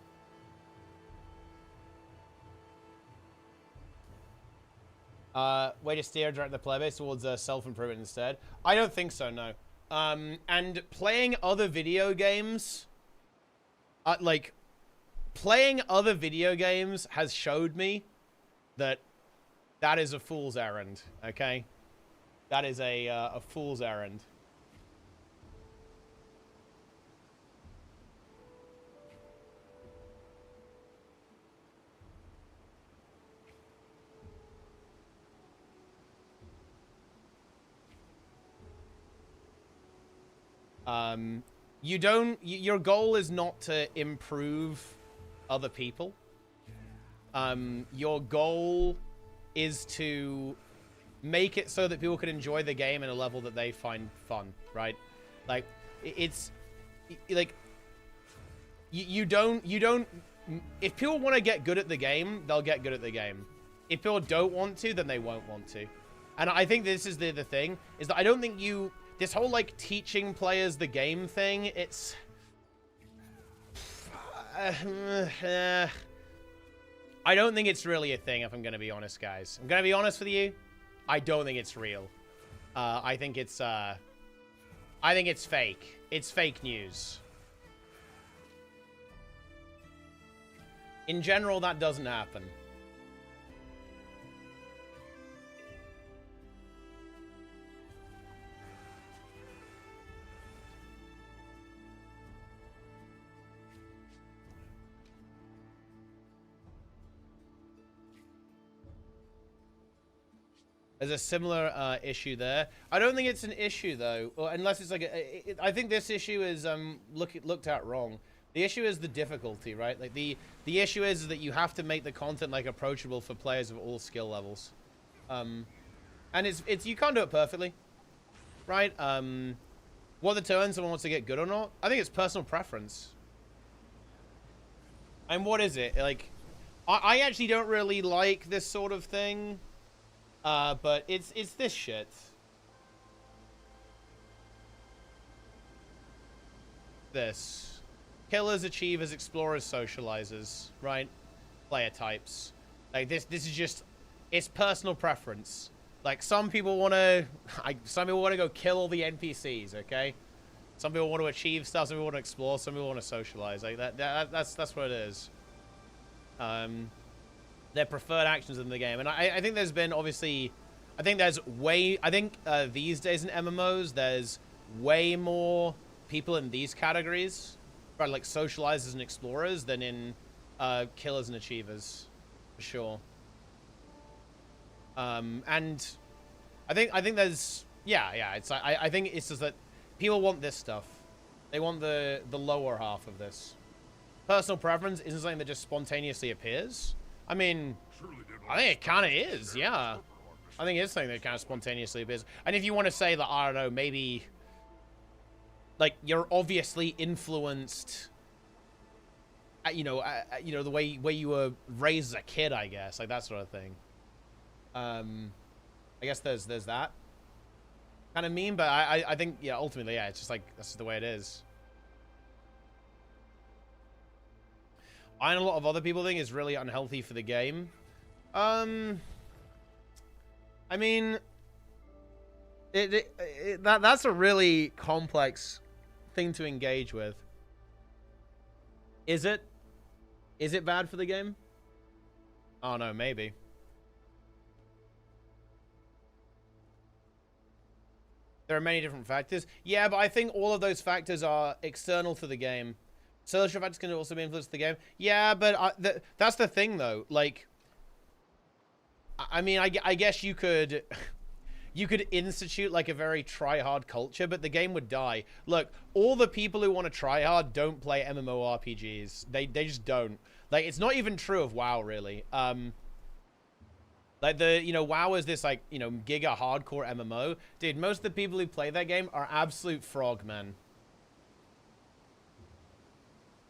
Way to steer direct the player base towards self-improvement instead. I don't think so, no. And playing other video games, like, playing other video games has showed me that that is a fool's errand, okay? That is a fool's errand. Your goal is not to improve other people. Your goal is to make it so that people can enjoy the game in a level that they find fun, right? Like, it's like you don't if people want to get good at the game, they'll get good at the game. If people don't want to, then they won't want to. And I think this is the thing, is that I don't think this whole, like, teaching players the game thing, it's I don't think it's really a thing, if I'm going to be honest, guys. I'm going to be honest with you. I don't think it's real. I think it's fake. It's fake news. In general, that doesn't happen. There's a similar issue there. I don't think it's an issue, though, or unless it's like I think this issue is looked at wrong. The issue is the difficulty, right? Like the issue is that you have to make the content, like, approachable for players of all skill levels, and it's you can't do it perfectly, right? What determines someone wants to get good or not? I think it's personal preference. And what is it? Like, I actually don't really like this sort of thing. But it's this shit. This. Killers, achievers, explorers, socializers, right? Player types. Like, this is just, it's personal preference. Like, some people want to go kill all the NPCs, okay? Some people want to achieve stuff, some people want to explore, some people want to socialize. Like, that's what it is. Their preferred actions in the game. And I think there's been, obviously, I think these days in MMOs, there's way more people in these categories, right, like socializers and explorers, than in killers and achievers, for sure. And I think there's, yeah, it's like, I think it's just that people want this stuff. They want the lower half of this. Personal preference isn't something that just spontaneously appears. I mean, I think it kind of is, yeah. I think it's something that kind of spontaneously appears. And if you want to say that, I don't know, maybe, like, you're obviously influenced, the way you were raised as a kid, I guess, like that sort of thing. I guess there's that kind of meme, but I think, yeah, ultimately, yeah, it's just like, that's just the way it is. I and a lot of other people think it's really unhealthy for the game. I mean, that's a really complex thing to engage with. Is it? Is it bad for the game? Oh no, maybe. There are many different factors. Yeah, but I think all of those factors are external to the game. Social factors can also be influenced the game. Yeah, but that's the thing, though. Like, I mean, I guess you could... You could institute, like, a very try-hard culture, but the game would die. Look, all the people who want to try hard don't play MMORPGs. They just don't. Like, it's not even true of WoW, really. Like, WoW is this, like, giga hardcore MMO. Dude, most of the people who play that game are absolute frogmen.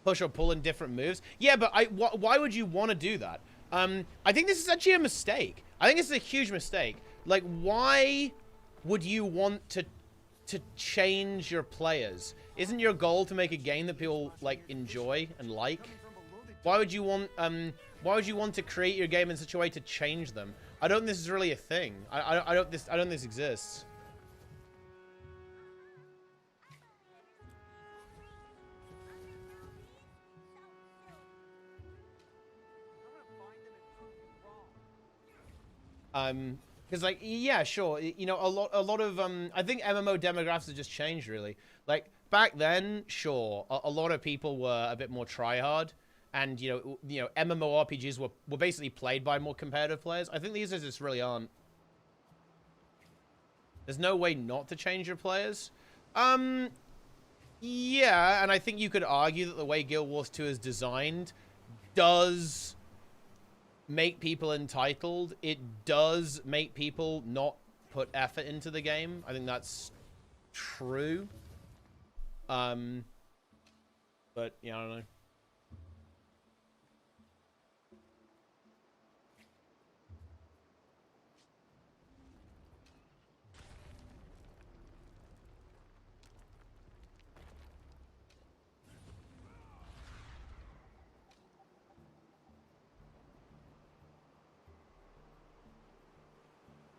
Push or pull in different moves. Yeah, but why would you want to do that? I think this is actually a mistake. I think it's a huge mistake. Like, why would you want to change your players? Isn't your goal to make a game that people, like, enjoy and like? Why would you want to create your game in such a way to change them? I don't think this is really a thing. I don't think this exists. Because, like, yeah, sure, a lot of I think MMO demographics have just changed, really. Like, back then, sure, a lot of people were a bit more tryhard, and MMORPGs were basically played by more competitive players. I think these days just really aren't. There's no way not to change your players. Yeah, and I think you could argue that the way Guild Wars 2 is designed does make people entitled. It does make people not put effort into the game. I think that's true. But yeah, I don't know.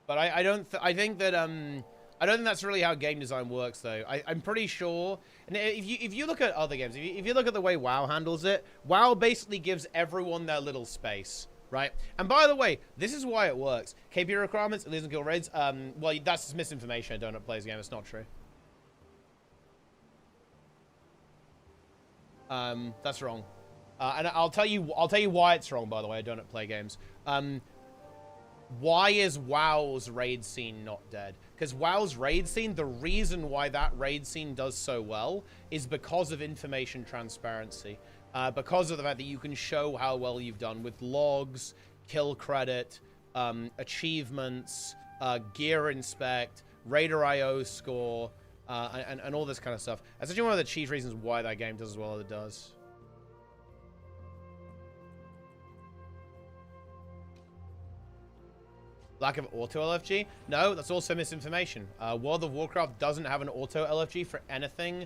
But I don't think that's really how game design works, though. I'm pretty sure, and if you look at other games, if you look at the way WoW handles it, WoW basically gives everyone their little space, right? And by the way, this is why it works. KP requirements, Elysian Guild raids. Well, that's just misinformation. I don't play this game. It's not true. That's wrong. And I'll tell you why it's wrong. By the way, I don't play games. Why is WoW's raid scene not dead? Because WoW's raid scene, the reason why that raid scene does so well is because of information transparency. Because of the fact that you can show how well you've done with logs, kill credit, achievements, gear inspect, Raider IO score, and all this kind of stuff. That's actually one of the chief reasons why that game does as well as it does. Lack of auto LFG? No, that's also misinformation. World of Warcraft doesn't have an auto LFG for anything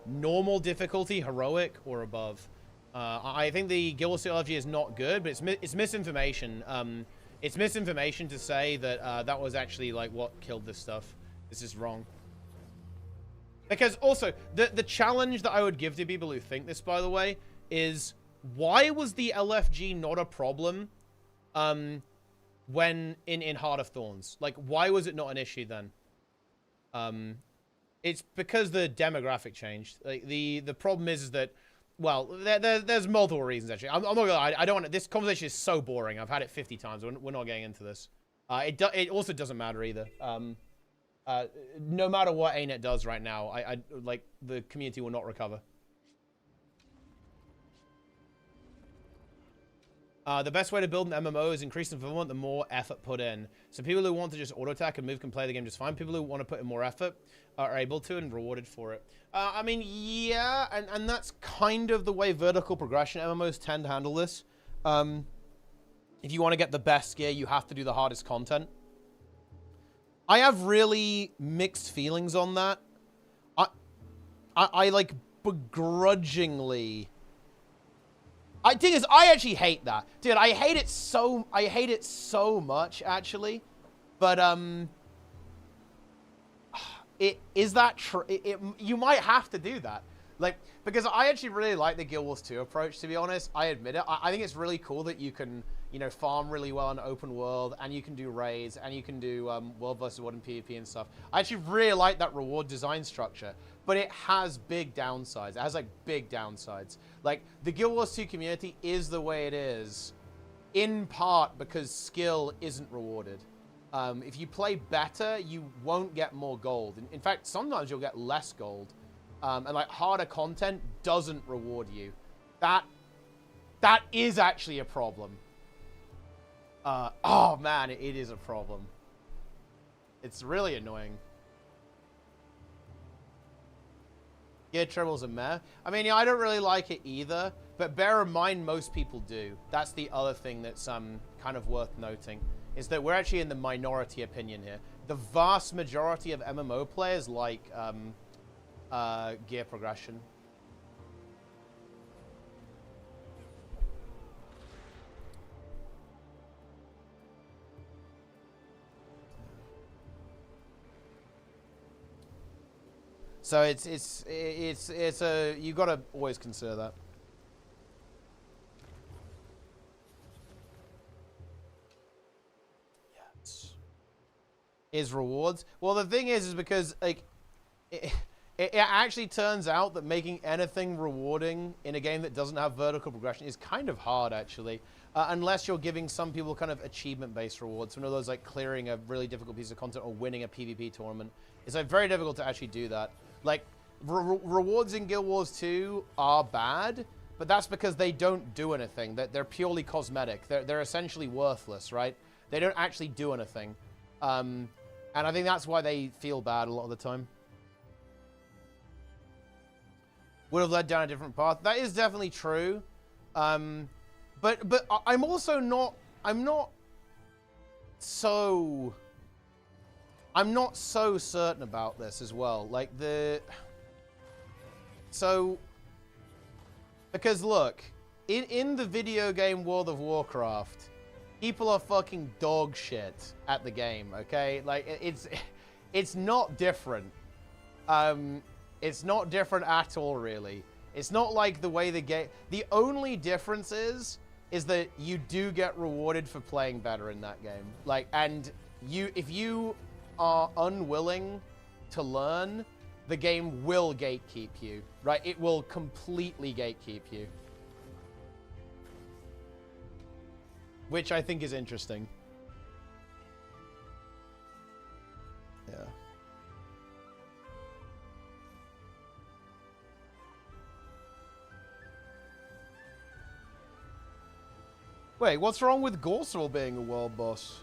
normal difficulty, heroic, or above. I think the Guild Wars LFG is not good, but it's misinformation. It's misinformation to say that that was actually like what killed this stuff. This is wrong. Because also, the challenge that I would give to people who think this, by the way, is why was the LFG not a problem when in Heart of Thorns? Like, why was it not an issue then? It's because the demographic changed. Like, the problem is that, well, there's multiple reasons, actually. I'm not gonna lie, I don't want to, this conversation is so boring. I've had it 50 times. We're not getting into this. It also doesn't matter either. No matter what ArenaNet does right now, I like, the community will not recover. The best way to build an MMO is increase the fulfillment, the more effort put in. So people who want to just auto-attack and move can play the game just fine. People who want to put in more effort are able to and rewarded for it. I mean, yeah, and that's kind of the way vertical progression MMOs tend to handle this. If you want to get the best gear, you have to do the hardest content. I have really mixed feelings on that. I like begrudgingly... thing is, I actually hate that. Dude, I hate it so much, actually. But, is that true? You might have to do that. Like, because I actually really like the Guild Wars 2 approach, to be honest. I admit it. I think it's really cool that you can, you know, farm really well in open world, and you can do raids, and you can do world versus world and PvP and stuff. I actually really like that reward design structure, but it has big downsides. It has, like, big downsides. Like, the Guild Wars 2 community is the way it is, in part because skill isn't rewarded. If you play better, you won't get more gold. In fact, sometimes you'll get less gold. And like harder content doesn't reward you. That is actually a problem. Oh man, it is a problem. It's really annoying. Gear Treble's a meh. I mean, yeah, I don't really like it either, but bear in mind most people do. That's the other thing that's kind of worth noting, is that we're actually in the minority opinion here. The vast majority of MMO players like gear progression. So it's a, you gotta always consider that. Yes. Is rewards. Well, the thing is because like it actually turns out that making anything rewarding in a game that doesn't have vertical progression is kind of hard, actually. Unless you're giving some people kind of achievement-based rewards. One of those, like, clearing a really difficult piece of content or winning a PvP tournament. It's, like, very difficult to actually do that. Like, rewards in Guild Wars 2 are bad, but that's because they don't do anything. They're purely cosmetic. They're essentially worthless, right? They don't actually do anything. And I think that's why they feel bad a lot of the time. Would have led down a different path. That is definitely true. But I'm also not, I'm not so certain about this as well. Like because look, in the video game World of Warcraft, people are fucking dog shit at the game, okay? Like it's not different. It's not different at all, really. It's not like the way the game... The only difference is that you do get rewarded for playing better in that game. Like, and if you are unwilling to learn, the game will gatekeep you, right? It will completely gatekeep you. Which I think is interesting. Yeah. Wait, what's wrong with Gorsel being a world boss?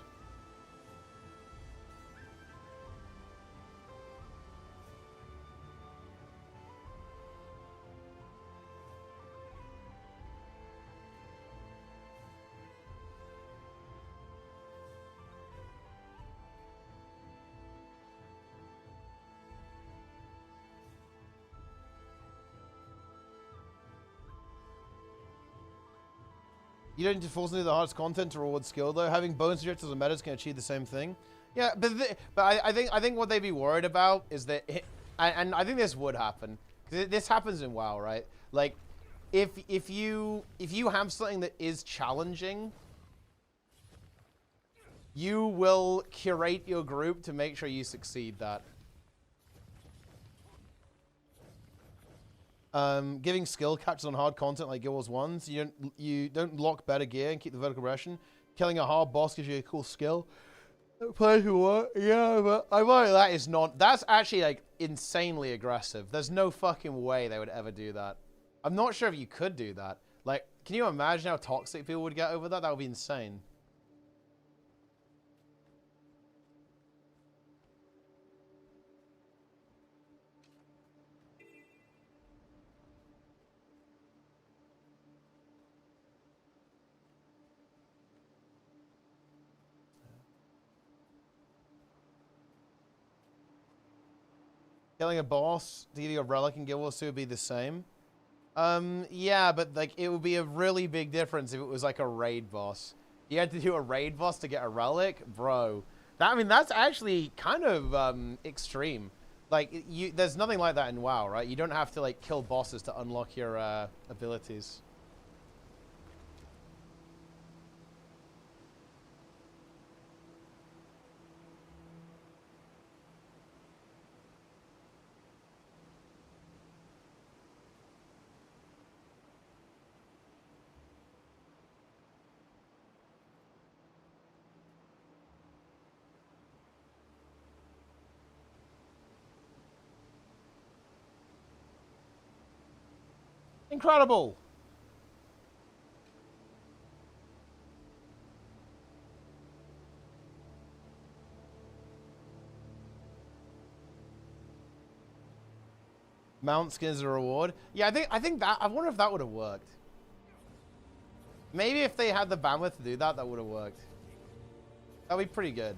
You don't need to force into the hardest content to reward skill, though. Having bonus objectives and metas can achieve the same thing. Yeah, but I think what they'd be worried about is that, and I think this would happen, because this happens in WoW, right? Like, if you have something that is challenging, you will curate your group to make sure you succeed that. Giving skill catches on hard content like Guild Wars 1, so you don't lock better gear and keep the vertical progression. Killing a hard boss gives you a cool skill. Play who what? Yeah, but I worry that is not. That's actually like insanely aggressive. There's no fucking way they would ever do that. I'm not sure if you could do that. Like, can you imagine how toxic people would get over that? That would be insane. Killing a boss to give you a relic in Guild Wars 2 would be the same. Yeah, but like it would be a really big difference if it was like a raid boss. You had to do a raid boss to get a relic, bro. I mean, that's actually kind of extreme. Like, there's nothing like that in WoW, right? You don't have to, like, kill bosses to unlock your abilities. Incredible! Mount skin as a reward. Yeah, I think that, I wonder if that would have worked. Maybe if they had the bandwidth to do that, that would have worked. That'd be pretty good.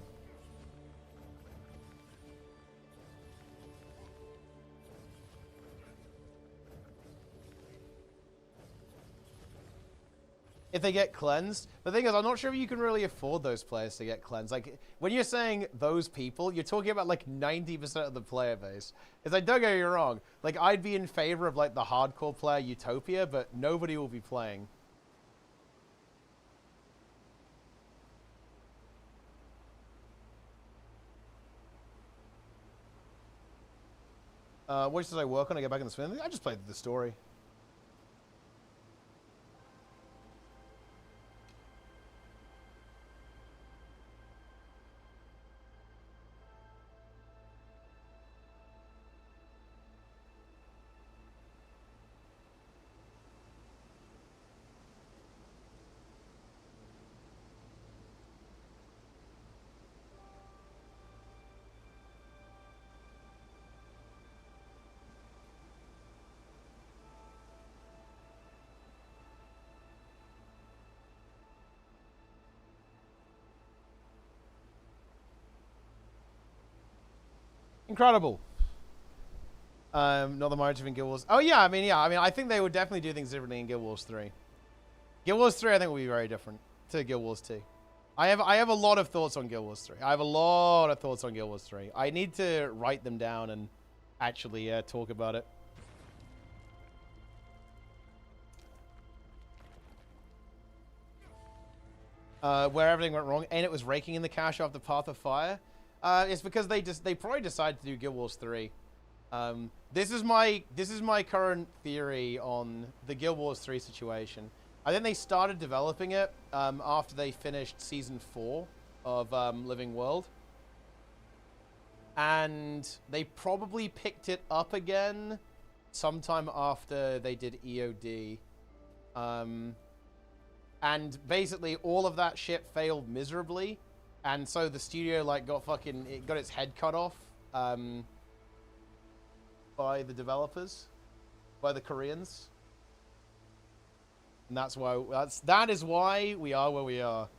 If they get cleansed. The thing is, I'm not sure if you can really afford those players to get cleansed. Like, when you're saying those people, you're talking about, like, 90% of the player base. It's like, don't get me wrong. Like, I'd be in favor of, like, the hardcore player Utopia, but nobody will be playing. What should I work on to get back in the swing? I just played the story. Incredible. Not the margin in Guild Wars. Oh yeah, I mean, I think they would definitely do things differently in Guild Wars 3. Guild Wars 3, I think, will be very different to Guild Wars 2. I have a lot of thoughts on Guild Wars 3. I have a lot of thoughts on Guild Wars 3. I need to write them down and actually talk about it. Where everything went wrong, and it was raking in the cache after Path of Fire. It's because they probably decided to do Guild Wars 3. This is my current theory on the Guild Wars 3 situation. I think they started developing it after they finished Season 4 of Living World. And they probably picked it up again sometime after they did EOD. And basically all of that shit failed miserably. And so the studio, like, it got its head cut off by the developers, by the Koreans. And that is why we are where we are.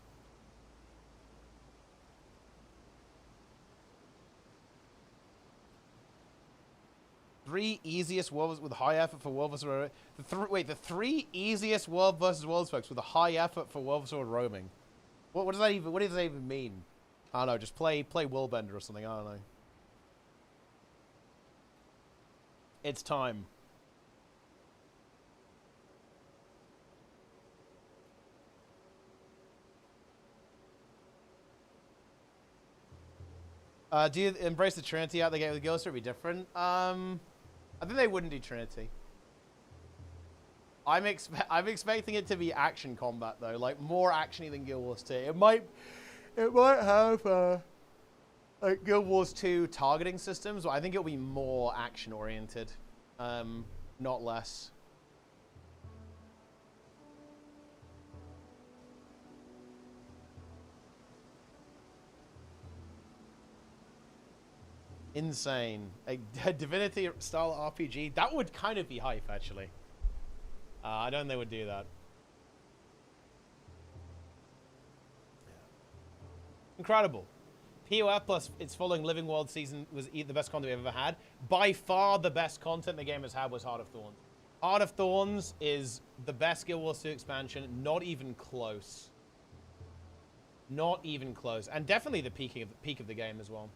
Three easiest worlds with high effort for World vs. World. The three easiest World vs. World specs with a high effort for World vs. World roaming. What does that even mean? I don't know, just play Willbender or something, I don't know. It's time. Do you embrace the Trinity out the gate with Ghost, or be different? I think they wouldn't do Trinity. I'm expecting it to be action combat though, like more actiony than Guild Wars 2. It might have like Guild Wars 2 targeting systems, but I think it'll be more action oriented, not less. Insane. A Divinity style RPG, that would kind of be hype actually. I don't think they would do that. Incredible. POF plus its following Living World season was the best content we've ever had. By far the best content the game has had was Heart of Thorns. Heart of Thorns is the best Guild Wars 2 expansion, not even close. Not even close. And definitely the peak of the game as well.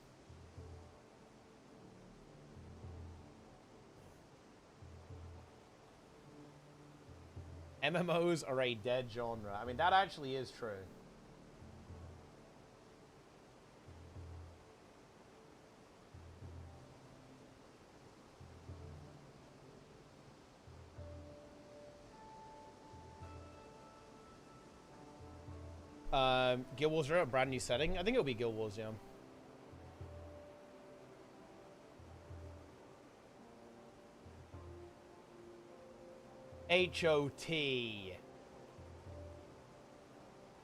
MMOs are a dead genre. I mean, that actually is true. Guild Wars are a brand new setting. I think it'll be Guild Wars, yeah. HOT.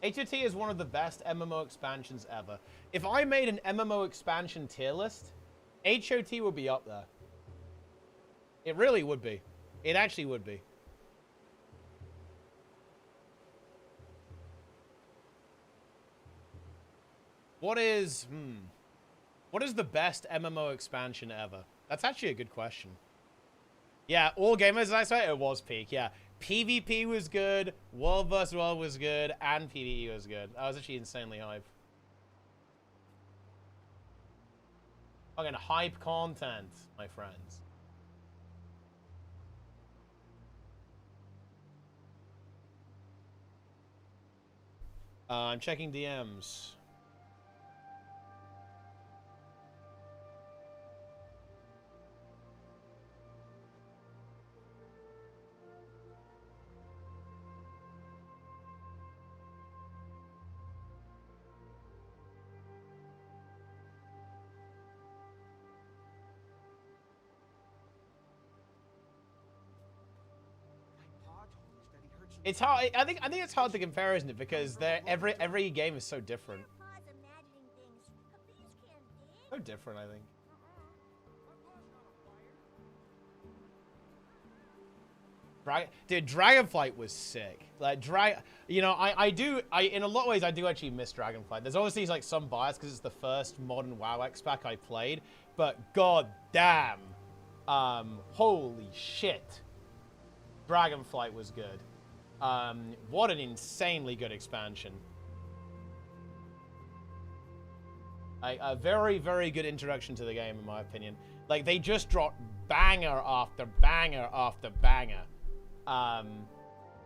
HOT is one of the best MMO expansions ever. If I made an MMO expansion tier list, HOT would be up there. It really would be. It actually would be. What is the best MMO expansion ever? That's actually a good question. Yeah, all gamers, I swear, it was peak, yeah. PvP was good, World vs. World was good, and PvE was good. That was actually insanely hype. Fucking hype content, my friends. I'm checking DMs. It's hard. I think it's hard to compare, isn't it? Because every game is so different. So different, I think. Dude, Dragonflight was sick. Like you know, in a lot of ways I do actually miss Dragonflight. There's obviously like some bias because it's the first modern WoW X-Pack I played, but god damn, holy shit, Dragonflight was good. What an insanely good expansion. A very, very good introduction to the game, in my opinion. Like, they just dropped banger after banger after banger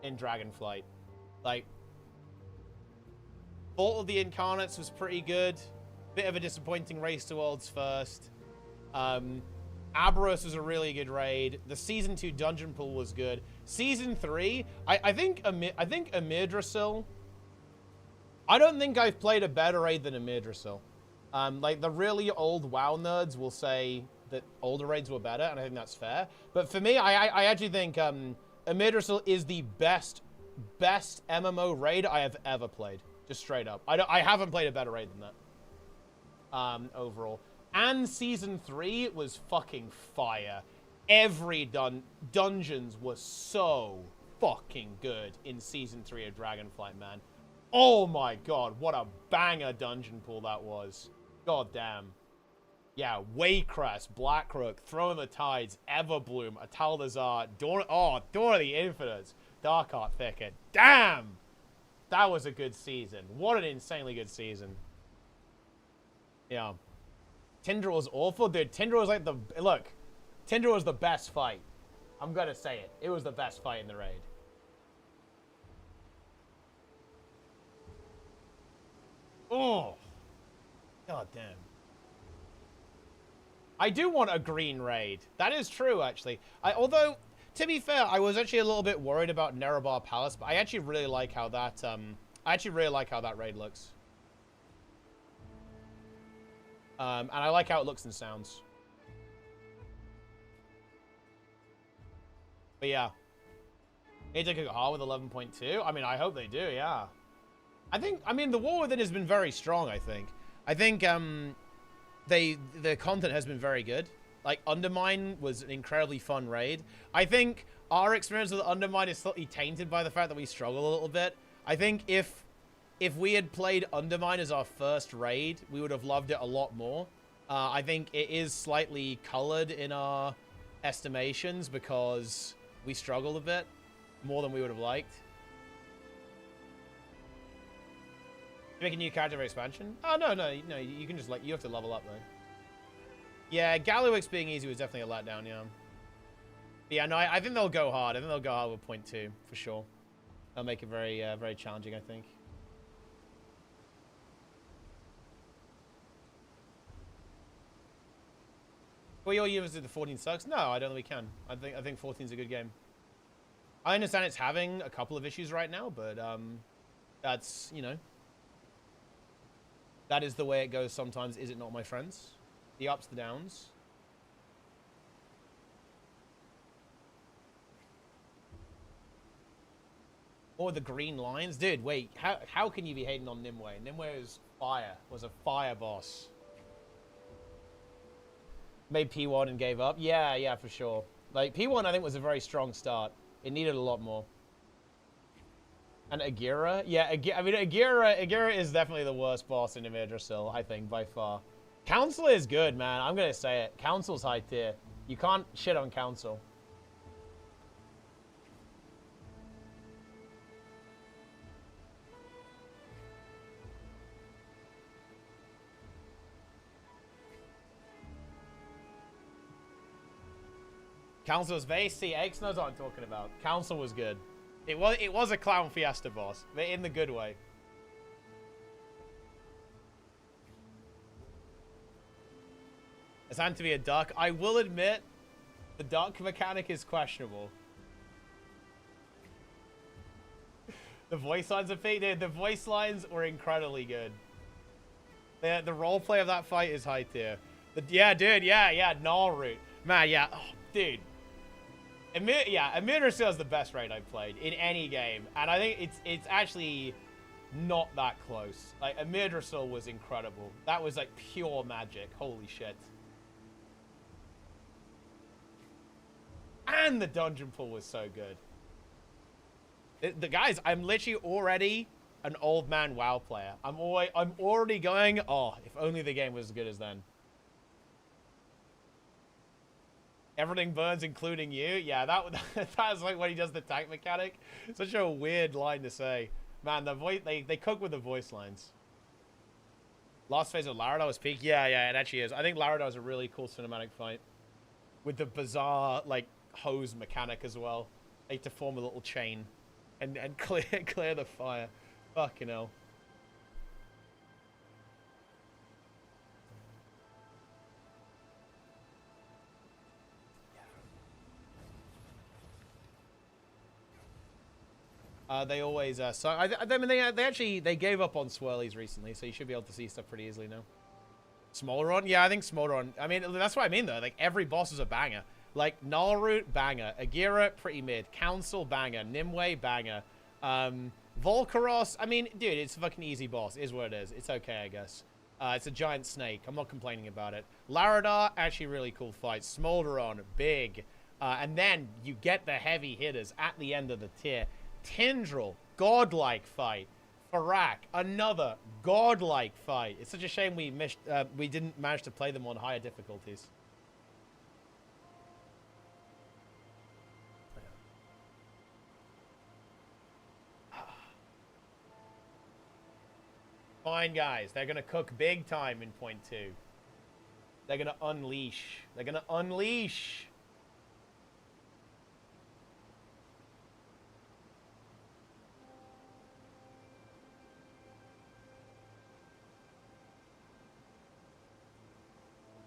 in Dragonflight. Like, Vault of the Incarnates was pretty good. Bit of a disappointing race to Worlds first. Aberos was a really good raid. The Season 2 dungeon pool was good. Season 3, I think Amirdrasil. I don't think I've played a better raid than Amirdrasil. Like, the really old WoW nerds will say that older raids were better, and I think that's fair. But for me, I actually think Amirdrasil is the best MMO raid I have ever played. Just straight up. I haven't played a better raid than that. Overall. And Season 3 was fucking fire. Every dungeons was so fucking good in Season 3 of Dragonflight, man. Oh my god, what a banger dungeon pool that was. God damn. Yeah, Waycrest, Blackrook, Throne of the Tides, Everbloom, Ataldazar, Dawn of the Infinites, Darkheart Thicket. Damn! That was a good season. What an insanely good season. Yeah. Tindral was awful, dude. Tindral was like Tindral was the best fight. I'm gonna say it. It was the best fight in the raid. Oh. God damn. I do want a green raid. That is true, actually. Although, to be fair, I was actually a little bit worried about Nerebar Palace, but I actually really like how that, raid looks. And I like how it looks and sounds. But yeah. Need to go hard with 11.2? I mean, I hope they do, yeah. I mean, the War Within has been very strong, I think. I think, the content has been very good. Like, Undermine was an incredibly fun raid. I think our experience with Undermine is slightly tainted by the fact that we struggle a little bit. I think if we had played Undermine as our first raid, we would have loved it a lot more. I think it is slightly colored in our estimations because we struggled a bit more than we would have liked. You make a new character for expansion? Oh, no, you can just, like, you have to level up, though. Yeah, Galluix being easy was definitely a letdown, yeah. But yeah, no, I think they'll go hard. I think they'll go hard with 0.2, for sure. That'll make it very, very challenging, I think. Well, your universe the 14 sucks? No, I don't think we can. I think 14's a good game. I understand it's having a couple of issues right now, but that's, you know, that is the way it goes sometimes, is it not, my friends? The ups, the downs. Or the green lines. Dude, wait, how can you be hating on Nimue? Nimue was a fire boss. Made P1 and gave up. Yeah, for sure. Like, P1 I think was a very strong start. It needed a lot more. And Agira? Yeah, I mean, Agira is definitely the worst boss in Yggdrasil, I think, by far. Council is good, man. I'm gonna say it. Council's high tier. You can't shit on Council. Council was very... See, X knows what I'm talking about. Council was good. It was a Clown Fiesta boss, but in the good way. It's time to be a duck. I will admit, the duck mechanic is questionable. The voice lines are fake. The voice lines were incredibly good. The roleplay of that fight is high tier. Yeah, dude. Yeah. Null root. Man, yeah. Oh, dude. Yggdrasil is the best raid I've played in any game, and I think it's actually not that close. Like, Yggdrasil was incredible. That was like pure magic. Holy shit. And the dungeon pool was so good. The guys, I'm literally already an old man WoW player. I'm already going, oh, if only the game was as good as then. Everything burns, including you. Yeah, that was like when he does the tank mechanic. Such a weird line to say. Man, the voice they cook with the voice lines. Last phase of Larodar was peak. Yeah, it actually is. I think Larodar is a really cool cinematic fight with the bizarre like hose mechanic as well. Like to form a little chain and clear the fire. Fucking hell. They always so I mean they gave up on swirlies recently, so you should be able to see stuff pretty easily now. Smolderon? Yeah, I think Smolderon. I mean, that's what I mean though. Like every boss is a banger. Like Nullroot, banger. Agira, pretty mid. Council, banger. Nimue, banger. Volcaros, I mean, dude, it's a fucking easy boss. It is what it is. It's okay, I guess. It's a giant snake. I'm not complaining about it. Larodar, actually really cool fight. Smolderon, big. And then you get the heavy hitters at the end of the tier. Tendril, godlike fight. Farak, another godlike fight. It's such a shame we missed, we didn't manage to play them on higher difficulties. Fine, guys. They're gonna cook big time in point 2. They're gonna unleash. They're gonna unleash.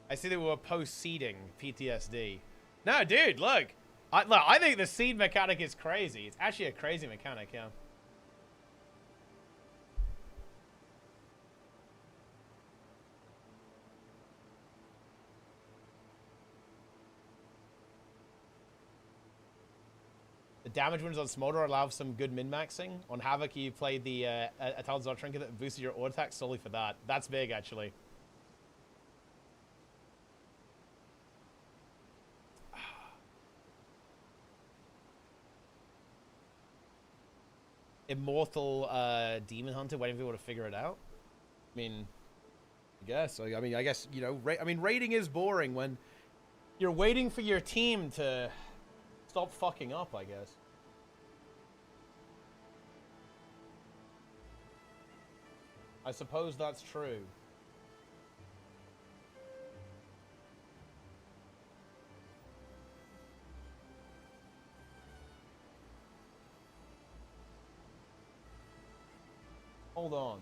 I see that we were post-seeding PTSD. No, dude, look. I think the seed mechanic is crazy. It's actually a crazy mechanic, yeah. The damage wounds on Smolder allow some good min-maxing. On Havoc, you played the Atal'Dazar Trinket that boosted your auto attack solely for that. That's big, actually. Immortal Demon Hunter, waiting for people to figure it out. I mean, I guess, you know, raiding is boring when you're waiting for your team to stop fucking up, I guess. I suppose that's true. Hold on.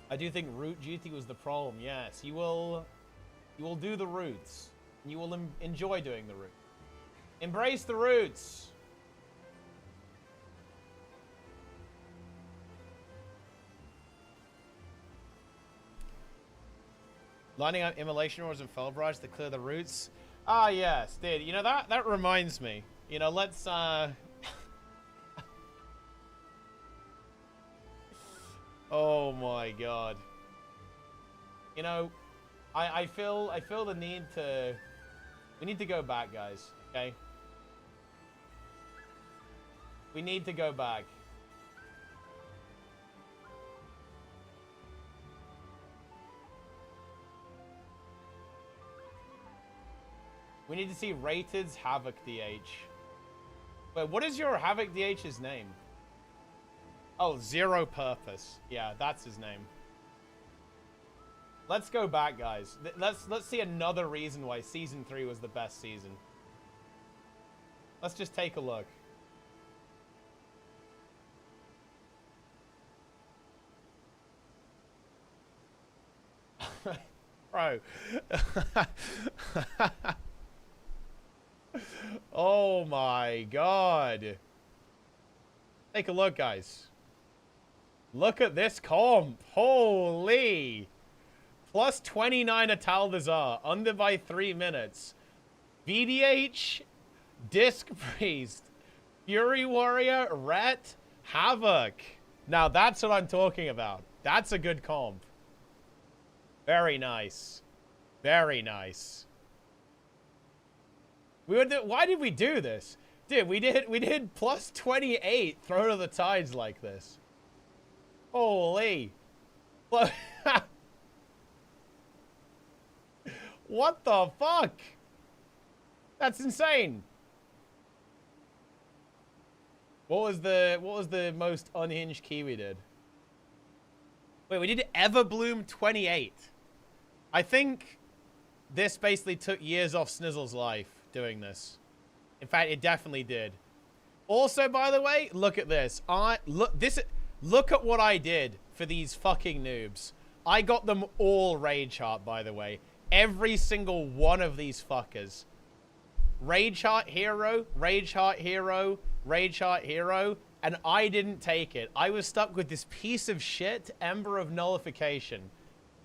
I do think root duty was the problem. Yes, you will do the roots. You will enjoy doing the root. Embrace the roots. Lining up immolation ores and fell barrage to clear the roots. Ah, yes, dude. You know, that reminds me. You know, let's Oh my god. You know, I feel the need to... We need to go back, guys. Okay? We need to go back. We need to see Rated's Havoc DH. Wait, what is your Havoc DH's name? Oh, Zero Purpose. Yeah, that's his name. Let's go back, guys. Let's see another reason why Season 3 was the best season. Let's just take a look. Bro. Oh my god. Take a look, guys. Look at this comp. Holy. Plus 29 Atal'Dazar. Under by 3 minutes. VDH. Disc Priest. Fury Warrior. Ret. Havoc. Now that's what I'm talking about. That's a good comp. Very nice. Very nice. Why did we do this? Dude, we did plus 28 throw to the tides like this. Holy. What the fuck? That's insane. What was the most unhinged key we did? Wait, we did Everbloom 28. I think this basically took years off Snizzle's life doing this. In fact, it definitely did. Also, by the way, look at this. Look at what I did for these fucking noobs. I got them all Rage Heart, by the way. Every single one of these fuckers. Rage Heart Hero, Rage Heart Hero, Rage Heart Hero, and I didn't take it. I was stuck with this piece of shit, Ember of Nullification,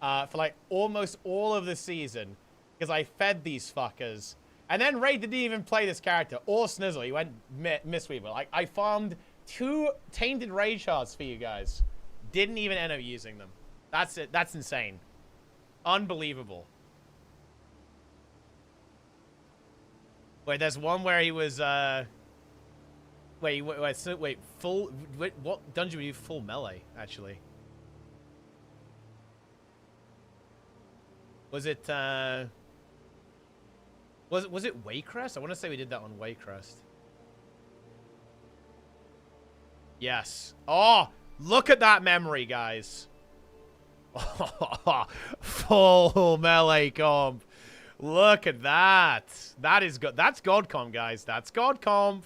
for like almost all of the season, because I fed these fuckers. And then Ray didn't even play this character, or Snizzle. He went Mistweaver. Like, I farmed 2 Tainted Rage Hearts for you guys. Didn't even end up using them. That's it. That's insane. Unbelievable. Wait, there's one where he was, wait, what dungeon were you full melee, actually? Was it, was it Waycrest? I want to say we did that on Waycrest. Yes. Oh, look at that memory, guys. Full melee comp. Look at that. That is good. That's God comp, guys. That's God comp.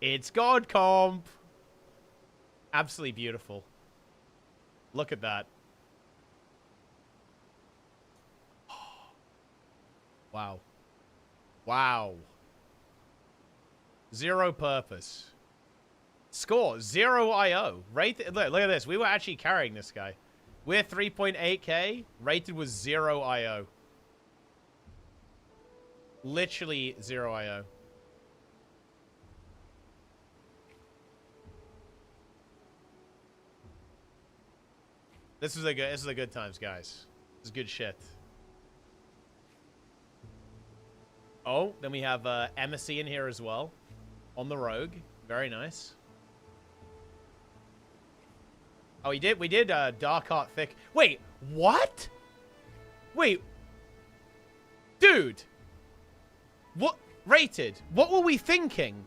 It's God comp. Absolutely beautiful. Look at that. Wow. Wow. Zero purpose. Score 0 IO. Rated. Look at this. We were actually carrying this guy. We're 3.8k. Rated was 0 IO. Literally 0 IO. This is a good times, guys. This is good shit. Oh, then we have Embassy in here as well. On the Rogue. Very nice. Oh, we did Dark Heart Thick. Wait, what? Wait. Dude. What? Rated. What were we thinking?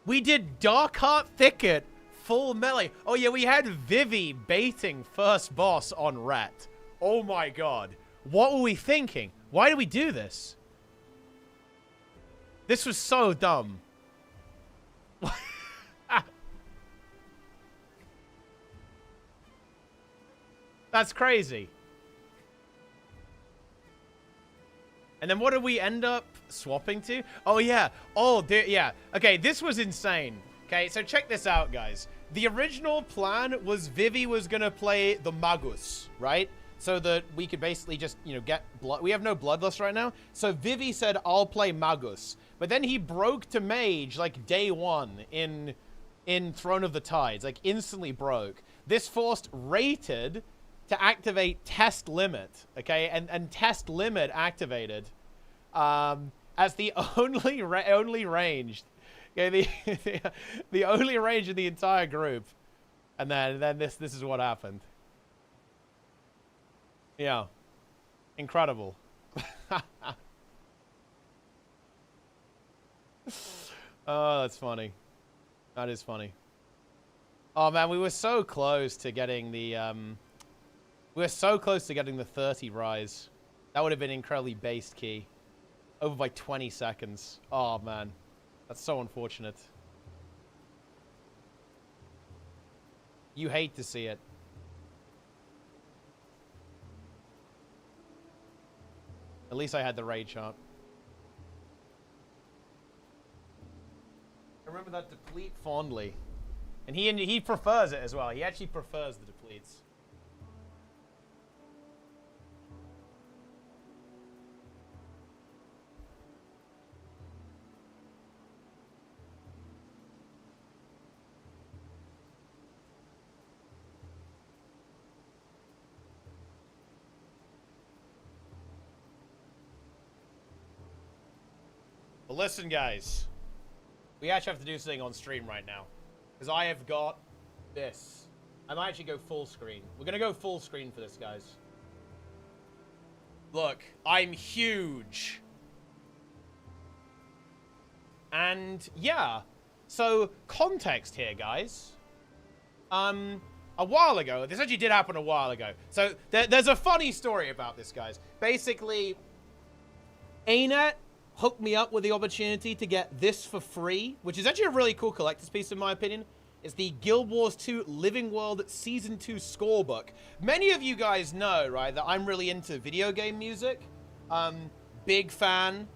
We did Dark Heart Thicket, full melee. Oh yeah, we had Vivi baiting first boss on Ret. Oh my god. What were we thinking? Why did we do this? This was so dumb. That's crazy. And then what did we end up swapping to? Oh, yeah. Oh, yeah. Okay, this was insane. Okay, so check this out, guys. The original plan was Vivi was going to play the Magus, right? So that we could basically just, you know, get blood. We have no Bloodlust right now. So Vivi said, I'll play Magus. But then he broke to Mage, like, day one in Throne of the Tides. Like, instantly broke. This forced Rated to activate Test Limit, okay? And Test Limit activated as the only ranged, okay? The only range in the entire group. And then this is what happened. Yeah. Incredible. Oh, that's funny. That is funny. Oh, man, we were so close to getting the... We were so close to getting the 30 rise. That would have been incredibly based key. Over by 20 seconds. Oh, man. That's so unfortunate. You hate to see it. At least I had the raid chart. I remember that deplete fondly. And he prefers it as well. He actually prefers the depletes. But listen, guys. We actually have to do something on stream right now. Because I have got this. I might actually go full screen. We're going to go full screen for this, guys. Look, I'm huge. And, yeah. So, context here, guys. A while ago, this actually did happen a while ago. So, there's a funny story about this, guys. Basically, ArenaNet hooked me up with the opportunity to get this for free, which is actually a really cool collector's piece in my opinion. It's the Guild Wars 2 Living World Season 2 scorebook. Many of you guys know, right, that I'm really into video game music. Big fan.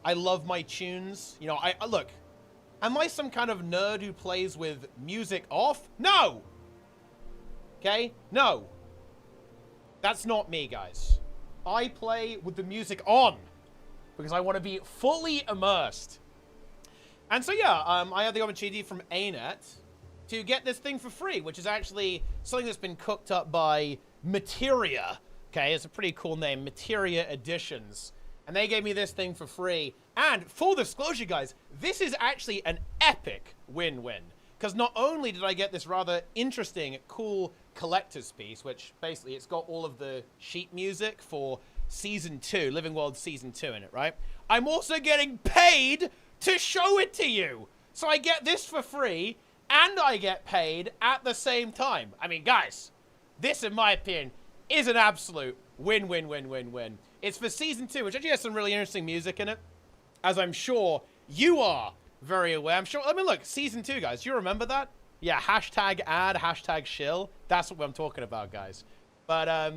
I love my tunes. You know, I look, am I some kind of nerd who plays with music off? No! Okay? No. That's not me, guys. I play with the music on. Because I want to be fully immersed. And so, yeah, I had the opportunity from ArenaNet to get this thing for free, which is actually something that's been cooked up by Materia. Okay, it's a pretty cool name, Materia Editions. And they gave me this thing for free. And full disclosure, guys, this is actually an epic win-win. Because not only did I get this rather interesting, cool collector's piece, which basically it's got all of the sheet music for Season 2, Living World Season 2 in it, right? I'm also getting paid to show it to you. So I get this for free, and I get paid at the same time. I mean, guys, this, in my opinion, is an absolute win-win-win-win-win. It's for Season 2, which actually has some really interesting music in it, as I'm sure you are very aware. I'm sure, I mean, look, Season 2, guys, do you remember that? Yeah, hashtag ad, hashtag shill. That's what I'm talking about, guys. But,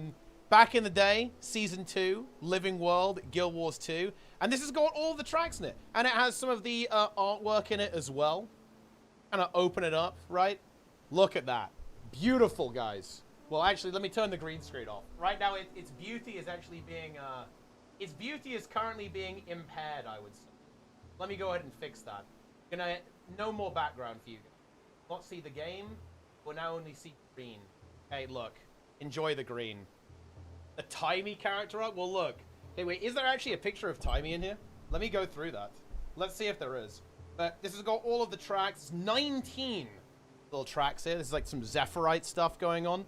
back in the day, Season 2, Living World, Guild Wars 2. And this has got all the tracks in it. And it has some of the artwork in it as well. And I open it up, right? Look at that. Beautiful, guys. Well, actually, let me turn the green screen off. Right now, its beauty is actually being... its beauty is currently being impaired, I would say. Let me go ahead and fix that. Gonna... No more background for you guys. Not see the game. We'll now only see green. Hey, look. Enjoy the green. A Timey character art? Well, look. Hey, wait, is there actually a picture of Timey in here? Let me go through that. Let's see if there is. But this has got all of the tracks. It's 19 little tracks here. This is like some Zephyrite stuff going on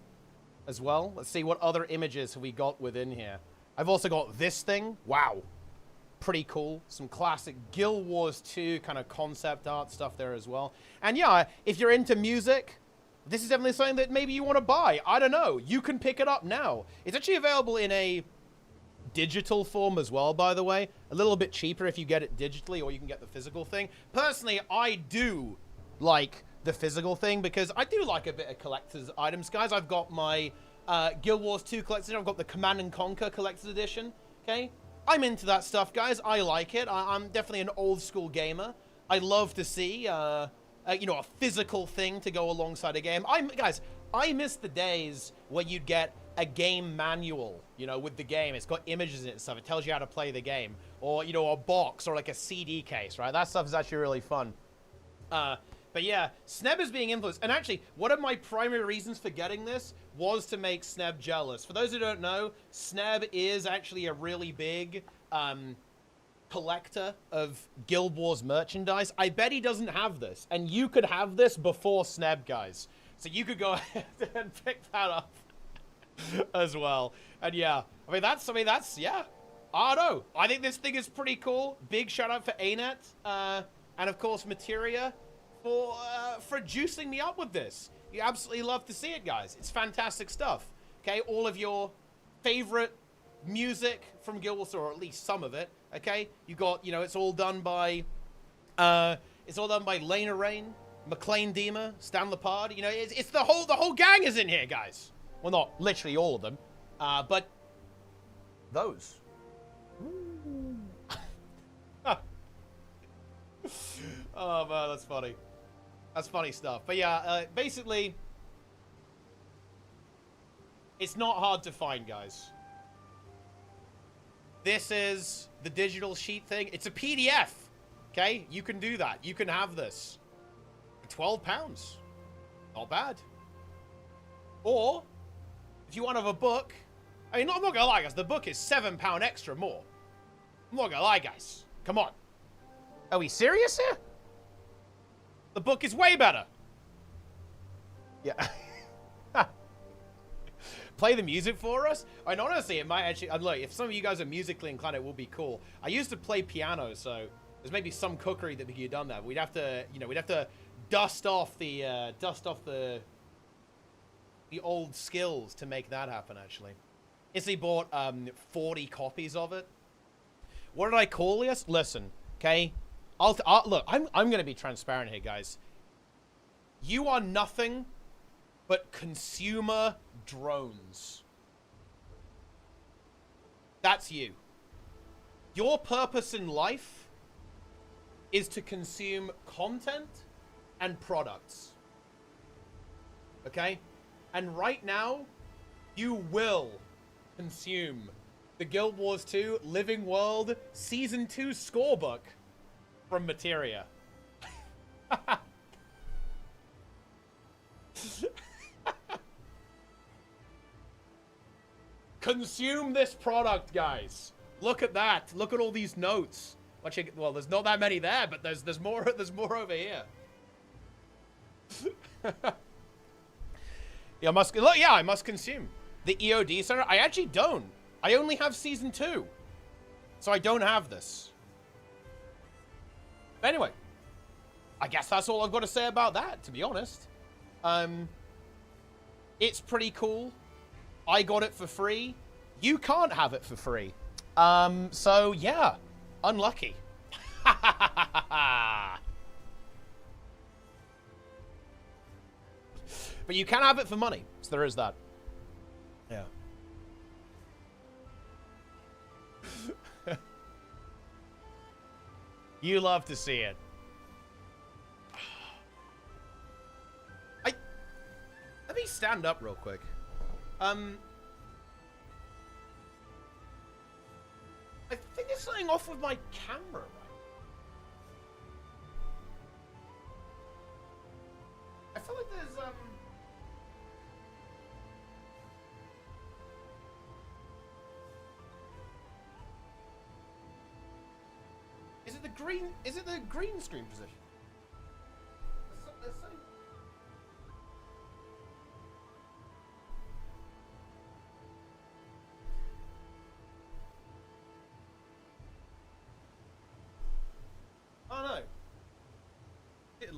as well. Let's see what other images have we got within here. I've also got this thing. Wow. pretty cool. Some classic Guild Wars 2 kind of concept art stuff there as well. And yeah, if you're into music, this is definitely something that maybe you want to buy. I don't know. You can pick it up now. It's actually available in a digital form as well, by the way. A little bit cheaper if you get it digitally, or you can get the physical thing. Personally, I do like the physical thing because I do like a bit of collector's items. Guys, I've got my Guild Wars 2 collector's edition. I've got the Command and Conquer collector's edition. Okay? I'm into that stuff, guys. I like it. I'm definitely an old school gamer. I love to see, you know, a physical thing to go alongside a game. Guys, I miss the days where you'd get a game manual, you know, with the game. It's got images in it and stuff. It tells you how to play the game. Or, you know, a box or like a CD case, right? That stuff is actually really fun. But yeah, SNEB is being influenced. And actually, one of my primary reasons for getting this was to make SNEB jealous. For those who don't know, SNEB is actually a really big collector of Guild Wars merchandise. I bet he doesn't have this. And you could have this before SNEB, guys. So you could go ahead and pick that up as well. And yeah, I mean, that's, yeah. I don't know. I think this thing is pretty cool. Big shout out for ArenaNet. And of course, Materia for juicing me up with this. You absolutely love to see it, guys. It's fantastic stuff. Okay, all of your favorite music from Guild Wars, or at least some of it. Okay, you got, you know, it's all done by Lena Raine, Maclaine Diemer, Stan LePard. You know, it's the whole gang is in here, guys. Well, not literally all of them, but those. Oh man, that's funny. That's funny stuff. But yeah, basically, it's not hard to find, guys. This is the digital sheet thing. It's a PDF, okay? You can do that. You can have this for £12. Not bad. Or, if you want to have a book, I mean, I'm not gonna lie, guys, the book is £7 extra more. I'm not gonna lie, guys. Come on. Are we serious here? The book is way better. Yeah. Play the music for us? I mean, honestly, it might actually... look, if some of you guys are musically inclined, it will be cool. I used to play piano, so there's maybe some cookery that we could have done that. We'd have to, you know, we'd have to dust off the old skills to make that happen, actually. Instantly bought 40 copies of it. What did I call this? Listen, okay? Look, I'm going to be transparent here, guys. You are nothing but consumer drones. That's you. Your purpose in life is to consume content and products. Okay? And right now, you will consume the Guild Wars 2 Living World Season 2 scorebook from Materia. Consume this product, guys. Look at that. Look at all these notes. Well, there's not that many there, but there's more over here. Yeah, I must consume the EOD Center. I actually don't. I only have Season 2. So I don't have this. But anyway, I guess that's all I've got to say about that, to be honest. It's pretty cool. I got it for free. You can't have it for free. So yeah, unlucky. But you can have it for money, so there is that. Yeah. You love to see it. Let me stand up real quick. I think there's something off with my camera, right? I feel like there's, Is it the green screen position? There's something...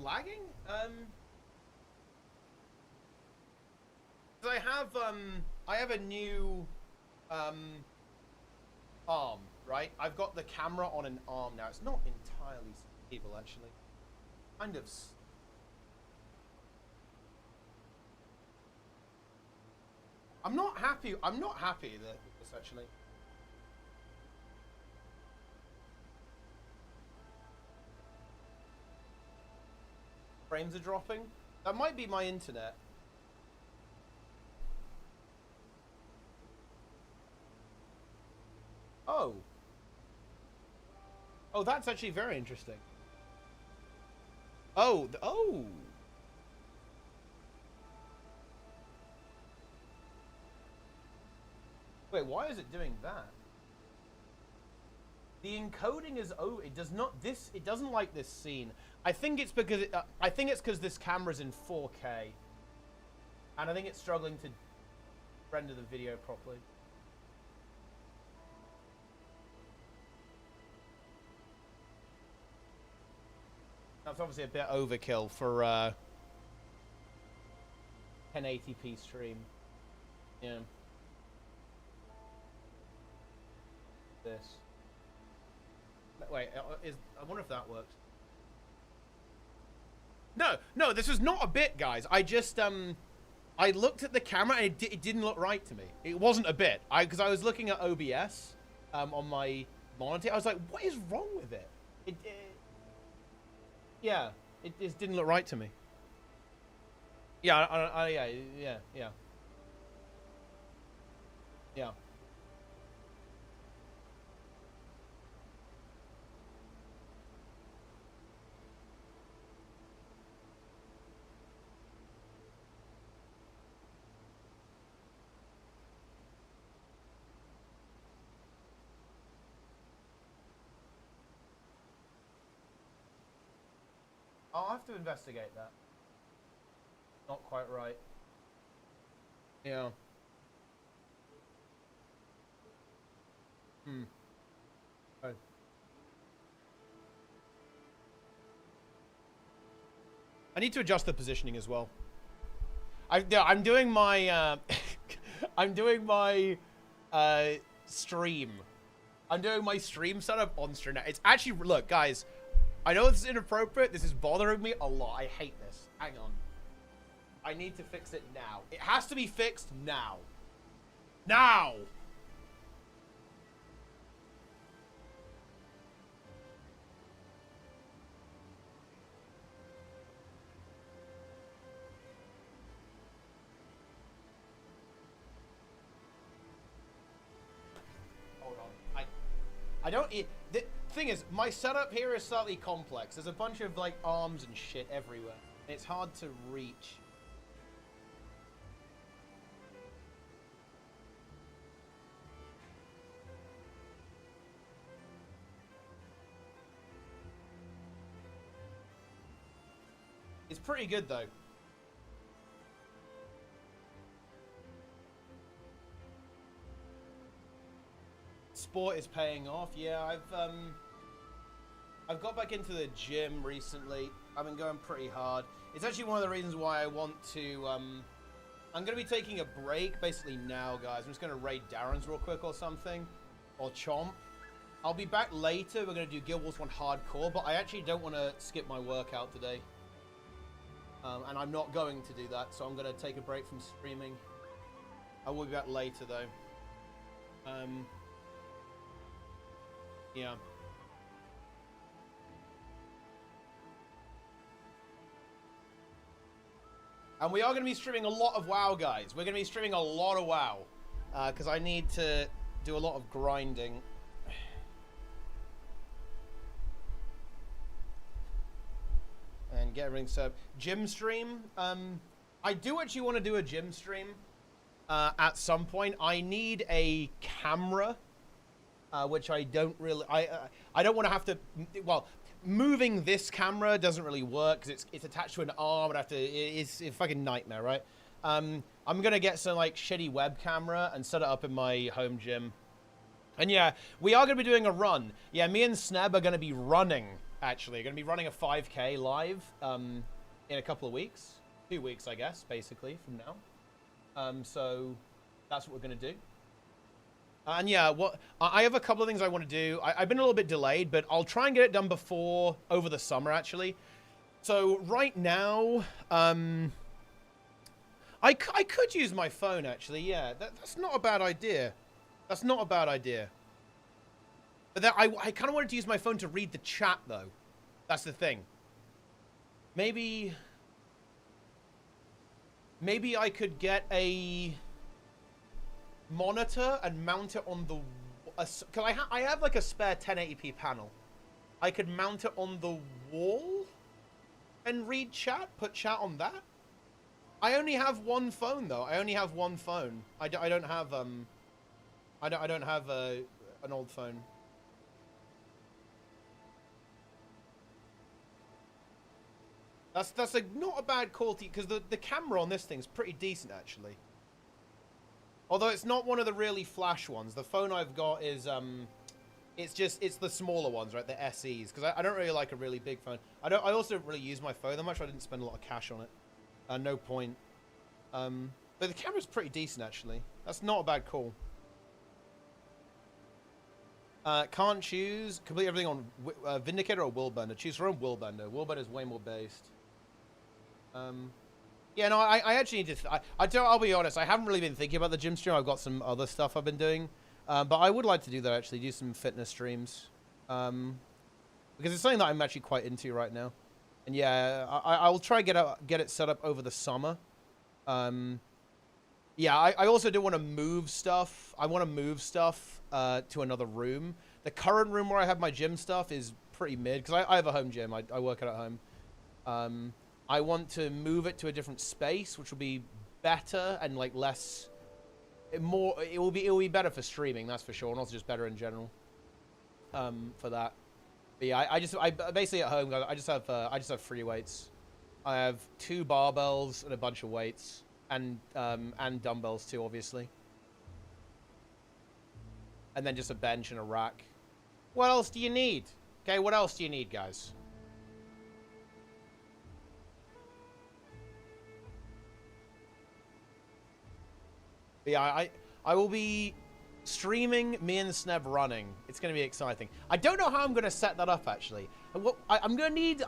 lagging? 'Cause I have a new arm, right? I've got the camera on an arm now. It's not entirely stable, actually. Kind of. I'm not happy with this, actually. Frames are dropping. That might be my internet. Oh. Oh, that's actually very interesting. Oh, oh. Wait, why is it doing that? The encoding is it doesn't like this scene. I think it's because this camera's in 4K. And I think it's struggling to render the video properly. That's obviously a bit overkill for 1080p stream. Yeah. This. Wait, I wonder if that works. No, this was not a bit, guys. I just I looked at the camera and it didn't look right to me. It wasn't a bit. Because I was looking at OBS on my monitor. I was like, what is wrong with it? Yeah, it just didn't look right to me. Yeah, yeah. I'll have to investigate that. Not quite right. Yeah. Oh. I need to adjust the positioning as well. I'm doing my I'm doing my stream. I'm doing my stream setup on StreamNet. It's actually, look, guys. I know this is inappropriate. This is bothering me a lot. I hate this. Hang on. I need to fix it now. It has to be fixed now. Now! Hold on. I don't... The thing is, my setup here is slightly complex. There's a bunch of, like, arms and shit everywhere. It's hard to reach. It's pretty good, though. Sport is paying off. Yeah, I've got back into the gym recently. I've been going pretty hard. It's actually one of the reasons why I want to, I'm going to be taking a break basically now, guys. I'm just going to raid Darren's real quick or something. Or Chomp. I'll be back later. We're going to do Guild Wars 1 Hardcore, but I actually don't want to skip my workout today. And I'm not going to do that, so I'm going to take a break from streaming. I will be back later, though. Yeah. And we are going to be streaming a lot of WoW, guys. We're going to be streaming a lot of WoW. Because I need to do a lot of grinding. And get everything set up. Gym stream. I do actually want to do a gym stream. At some point. I need a camera. Which I don't really... I don't want to have to... Well... Moving this camera doesn't really work because it's attached to an arm. I'd have to. It's a fucking nightmare, right? I'm gonna get some like shitty web camera and set it up in my home gym. And yeah, we are gonna be doing a run. Yeah, me and Sneb are gonna be running actually. Going to be running a 5K live in a couple of weeks. 2 weeks, I guess, basically, from now. So that's what we're going to do. And yeah, I have a couple of things I want to do. I've been a little bit delayed, but I'll try and get it done over the summer, actually. So right now, I could use my phone, actually. Yeah, that's not a bad idea. That's not a bad idea. But I kind of wanted to use my phone to read the chat, though. That's the thing. Maybe I could get a monitor and mount it on the... Cause I have like a spare 1080p panel. I could mount it on the wall and read chat, put chat on that. I only have one phone though. I only have one phone. I don't have I don't have an old phone. That's like not a bad quality because the camera on this thing's pretty decent actually. Although it's not one of the really flash ones. The phone I've got is it's the smaller ones, right? The SEs, because I don't really like a really big phone. I also don't really use my phone that much. I didn't spend a lot of cash on it. No point. But the camera's pretty decent actually. That's not a bad call. Can't choose. Complete everything on Vindicator or Willbender. Choose from Willbender. Willbender is way more based. Yeah, no, I actually need to... I'll be honest, I haven't really been thinking about the gym stream. I've got some other stuff I've been doing. But I would like to do that, actually. Do some fitness streams. Because it's something that I'm actually quite into right now. And yeah, I'll try to get it set up over the summer. Yeah, I also do want to move stuff. I want to move stuff to another room. The current room where I have my gym stuff is pretty mid. Because I have a home gym. I work out at home. I want to move it to a different space, which will be better and like less, it will be better for streaming, that's for sure, and also just better in general. For that. But yeah, I basically at home, I just have free weights. I have 2 barbells and a bunch of weights, and dumbbells too, obviously. And then just a bench and a rack. What else do you need? Okay, what else do you need, guys? But yeah, I will be streaming me and Sneb running. It's gonna be exciting. I don't know how I'm gonna set that up actually. I'm gonna need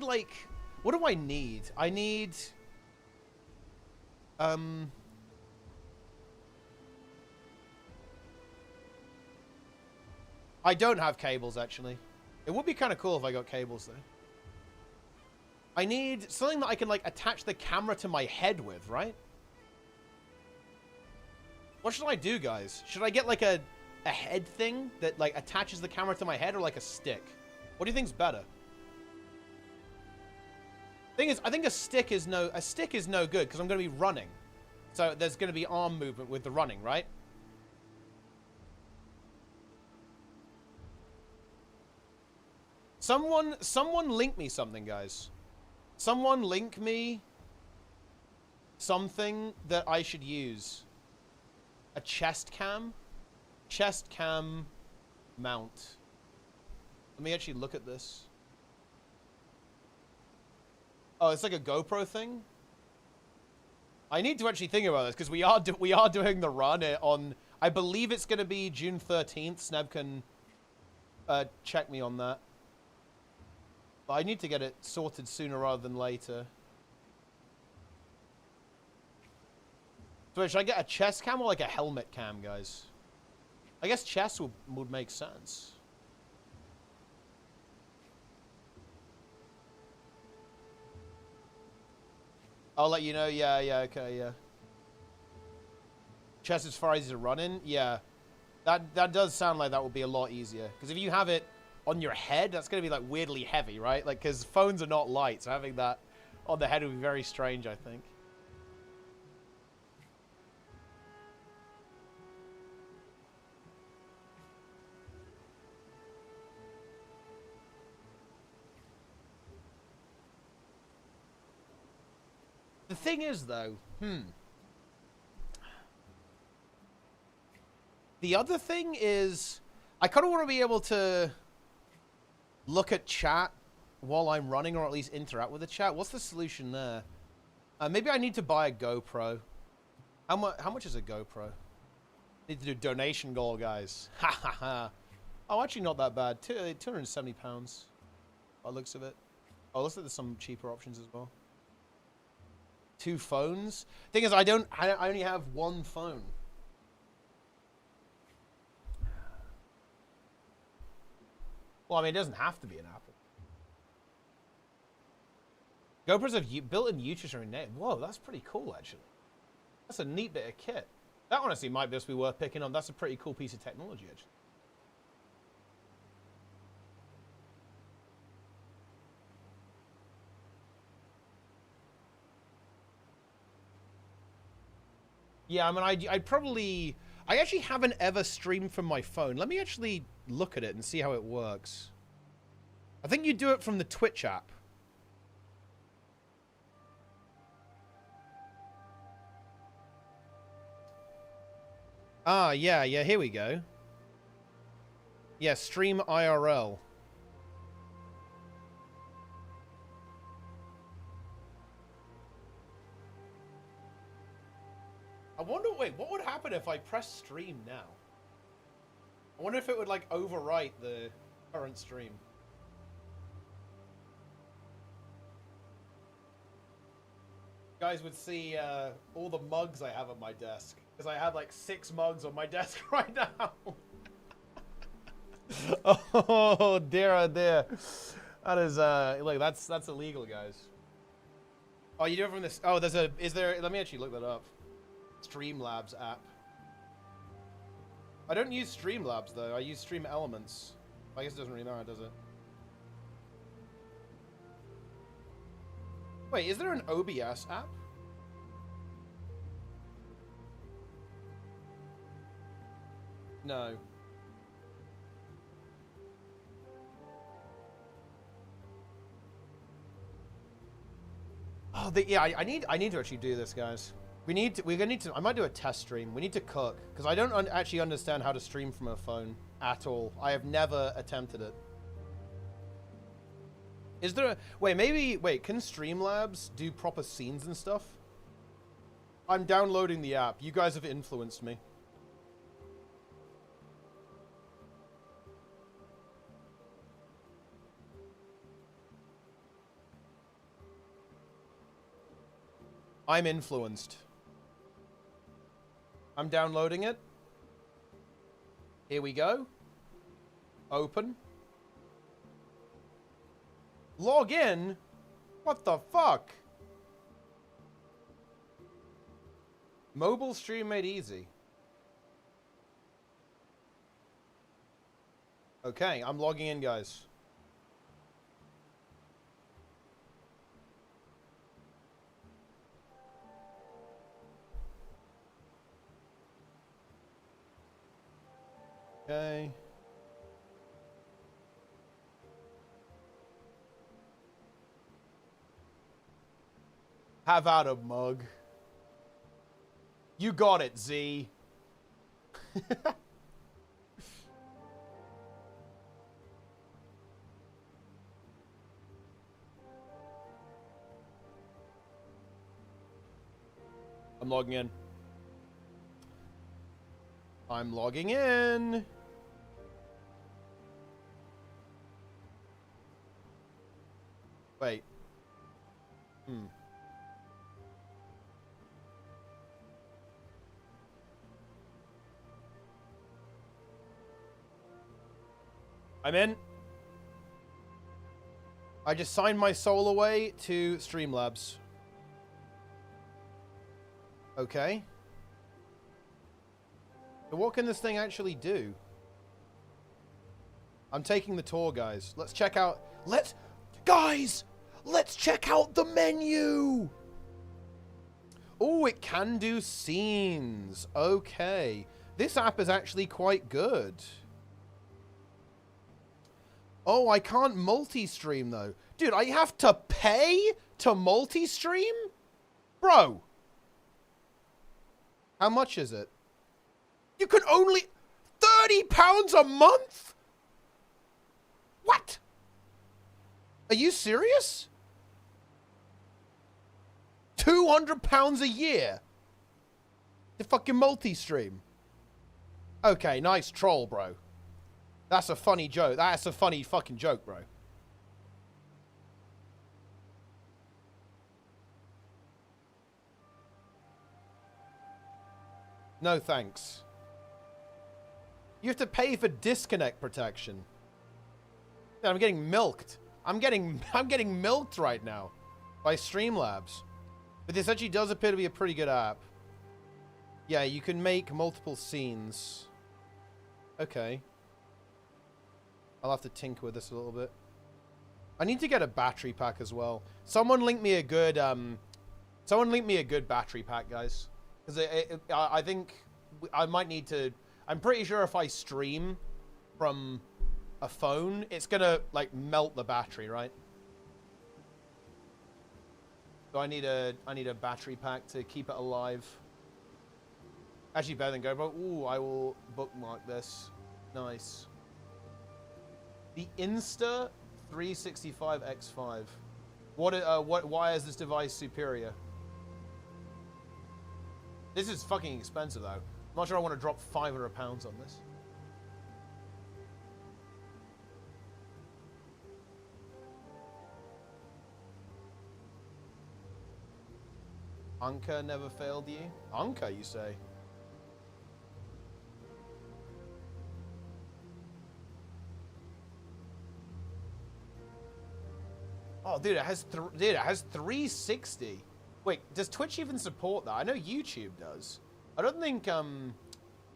like, what do I need? I need I don't have cables actually. It would be kind of cool if I got cables though. I need something that I can like attach the camera to my head with, right? What should I do, guys? Should I get, like, a head thing that, like, attaches the camera to my head or, like, a stick? What do you think's better? Thing is, I think a stick is no good because I'm going to be running. So there's going to be arm movement with the running, right? Someone link me something, guys. Someone link me something that I should use. A chest cam mount. Let me actually look at this. Oh, it's like a GoPro thing. I need to actually think about this because we are doing the run on. I believe it's going to be June 13th. Sneb can check me on that. But I need to get it sorted sooner rather than later. So should I get a chest cam or like a helmet cam, guys? I guess chest would make sense. I'll let you know. Yeah, okay, yeah. Chest as far as to run in? Yeah. That does sound like that would be a lot easier. Because if you have it on your head, that's going to be like weirdly heavy, right? Like, because phones are not light, so having that on the head would be very strange, I think. The thing is, though, the other thing is, I kind of want to be able to... look at chat while I'm running, or at least interact with the chat. What's the solution there? Maybe I need to buy a GoPro. How much is a GoPro? Need to do donation goal, guys. Ha ha ha. Oh, actually not that bad. £270 by the looks of it. Oh, looks like there's some cheaper options as well. 2 phones. Thing is, I only have 1 phone. Well, I mean, it doesn't have to be an Apple. GoPros have built-in Utilitarian net. Whoa, that's pretty cool, actually. That's a neat bit of kit. That honestly might just be worth picking on. That's a pretty cool piece of technology, actually. Yeah, I mean, I actually haven't ever streamed from my phone. Let me actually look at it and see how it works. I think you do it from the Twitch app. Ah, yeah, here we go. Yeah, stream IRL. I wonder, wait, what would happen if I press stream now? I wonder if it would, like, overwrite the current stream. You guys would see all the mugs I have on my desk. Because I have, like, 6 mugs on my desk right now. Oh, dear, oh, dear. That is, look, that's illegal, guys. Oh, you do it from this, oh, let me actually look that up. Streamlabs app. I don't use Streamlabs though. I use Stream Elements. I guess it doesn't really matter, does it? Wait, is there an OBS app? No. Oh, yeah. I need to actually do this, guys. We're gonna need to. I might do a test stream. We need to cook because I don't actually understand how to stream from a phone at all. I have never attempted it. Is there a wait? Can Streamlabs do proper scenes and stuff? I'm downloading the app. You guys have influenced me. I'm influenced. I'm downloading it. Here we go. Open. Log in? What the fuck? Mobile stream made easy. Okay, I'm logging in, guys. Okay. Have at a mug. You got it, Z. I'm logging in. I'm logging in. Wait. I'm in. I just signed my soul away to Streamlabs. Okay. So what can this thing actually do? I'm taking the tour, guys. Let's check out... Guys! Let's check out the menu! Oh, it can do scenes. Okay. This app is actually quite good. Oh, I can't multi-stream, though. Dude, I have to pay to multi-stream? Bro. How much is it? You can only... £30 a month? What? Are you serious? £200 a year? The fucking multi-stream. Okay, nice troll, bro. That's a funny joke. That's a funny fucking joke, bro. No thanks. You have to pay for disconnect protection. Yeah, I'm getting milked. I'm getting milked right now by Streamlabs. But this actually does appear to be a pretty good app. Yeah, you can make multiple scenes. Okay. I'll have to tinker with this a little bit. I need to get a battery pack as well. Someone link me a good battery pack, guys. Because I think I might need to... I'm pretty sure if I stream from a phone, it's gonna, like, melt the battery, right? So I need a battery pack to keep it alive. Actually, better than GoPro. Ooh, I will bookmark this. Nice. The Insta 365X5. Why is this device superior? This is fucking expensive, though. I'm not sure I want to drop £500 on this. Anka never failed you? Anka, you say? Oh, dude, it has 360. Wait, does Twitch even support that? I know YouTube does. I don't think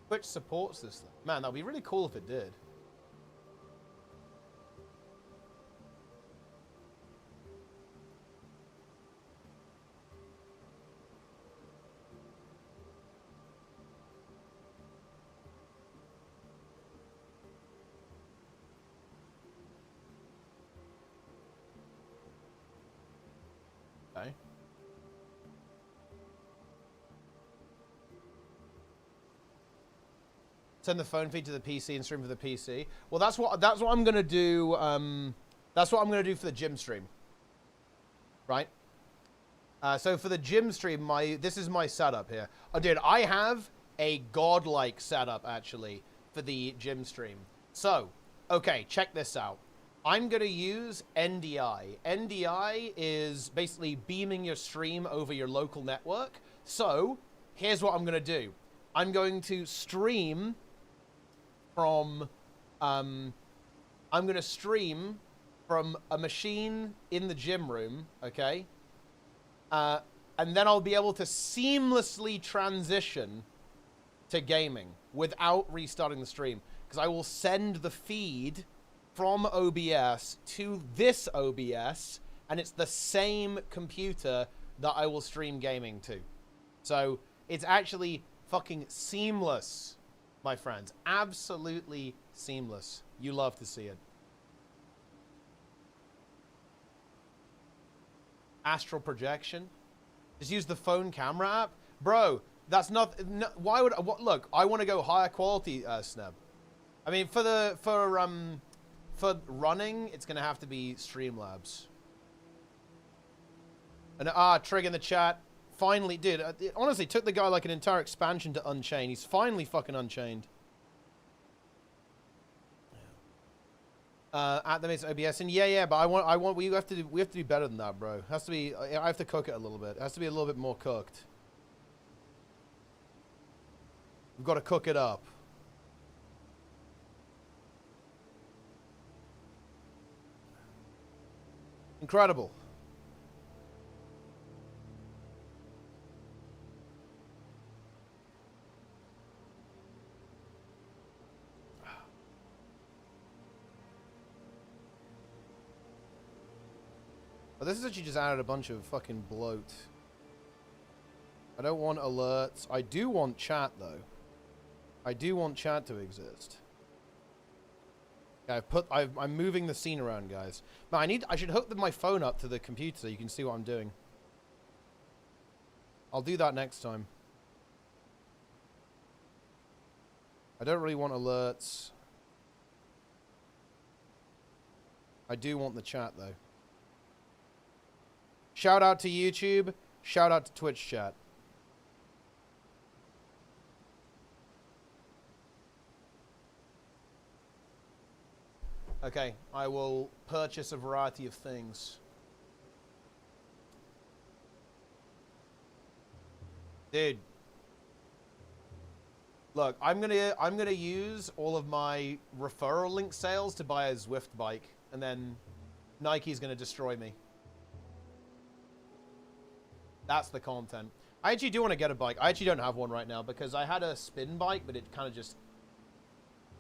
Twitch supports this thing. Man, that would be really cool if it did. Okay. Send the phone feed to the PC and stream for the PC. Well, that's what I'm gonna do. That's what I'm gonna do for the gym stream. Right. So for the gym stream, this is my setup here. Oh, dude, I have a godlike setup actually for the gym stream. So, okay, check this out. I'm gonna use NDI. NDI is basically beaming your stream over your local network. So, here's what I'm gonna do. I'm going to stream from, I'm gonna stream from a machine in the gym room, okay? And then I'll be able to seamlessly transition to gaming without restarting the stream. Because I will send the feed from OBS to this OBS, and it's the same computer that I will stream gaming to. So it's actually fucking seamless, my friends. Absolutely seamless. You love to see it. Astral projection. Just use the phone camera app. Bro, that's not... No, why would... Look, I want to go higher quality, Sneb. I mean, for running, it's going to have to be Streamlabs. And, Trig in the chat. Finally, dude, it honestly took the guy like an entire expansion to unchain. He's finally fucking unchained. At the base OBS, and yeah, but we have to do better than that, bro. It has to be, I have to cook it a little bit. It has to be a little bit more cooked. We've got to cook it up. Incredible. But this has actually just added a bunch of fucking bloat. I don't want alerts. I do want chat, though. I do want chat to exist. Yeah, I'm moving the scene around, guys. But I should hook my phone up to the computer so you can see what I'm doing. I'll do that next time. I don't really want alerts. I do want the chat, though. Shout out to YouTube. Shout out to Twitch chat. Okay, I will purchase a variety of things. Dude. Look, I'm gonna use all of my referral link sales to buy a Zwift bike, and then Nike's gonna destroy me. That's the content. I actually do want to get a bike. I actually don't have one right now because I had a spin bike, but it kind of just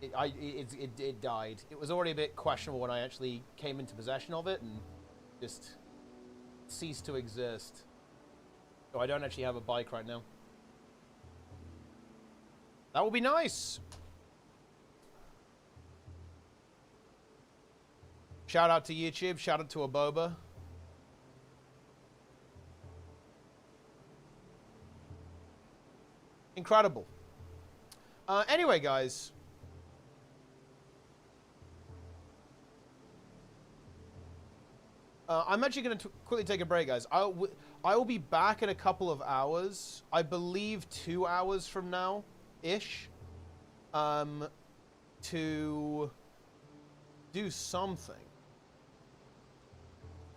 it died. It was already a bit questionable when I actually came into possession of it, and just ceased to exist. So I don't actually have a bike right now. That would be nice. Shout out to YouTube. Shout out to Aboba. Incredible. Anyway, guys. I'm actually going to quickly take a break, guys. I will be back in a couple of hours. I believe 2 hours from now-ish. To do something.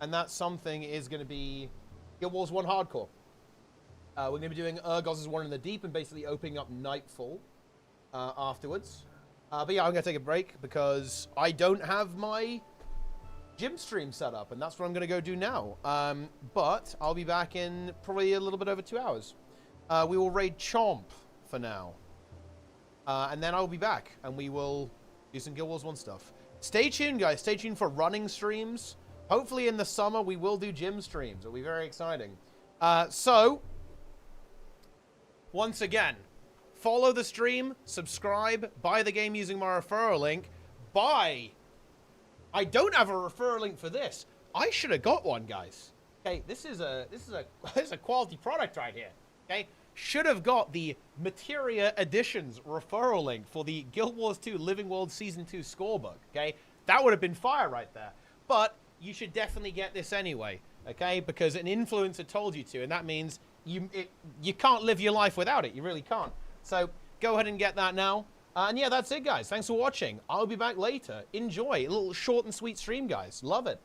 And that something is going to be Guild Wars 1 Hardcore. We're going to be doing Urgos' One in the Deep and basically opening up Nightfall afterwards. But yeah, I'm going to take a break because I don't have my gym stream set up, and that's what I'm going to go do now. But I'll be back in probably a little bit over 2 hours. We will raid Chomp for now. And then I'll be back, and we will do some Guild Wars 1 stuff. Stay tuned, guys. Stay tuned for running streams. Hopefully in the summer we will do gym streams. It'll be very exciting. So, once again, follow the stream, subscribe, buy the game using my referral link, buy. I don't have a referral link for this. I should have got one, guys. Okay, this is a quality product right here. Okay, should have got the Materia Editions referral link for the Guild Wars 2 Living World Season 2 scorebook. Okay, that would have been fire right there. But you should definitely get this anyway. Okay, because an influencer told you to, and that means you can't live your life without it. You really can't. So go ahead and get that now. And yeah, that's it, guys. Thanks for watching. I'll be back later. Enjoy. A little short and sweet stream, guys. Love it.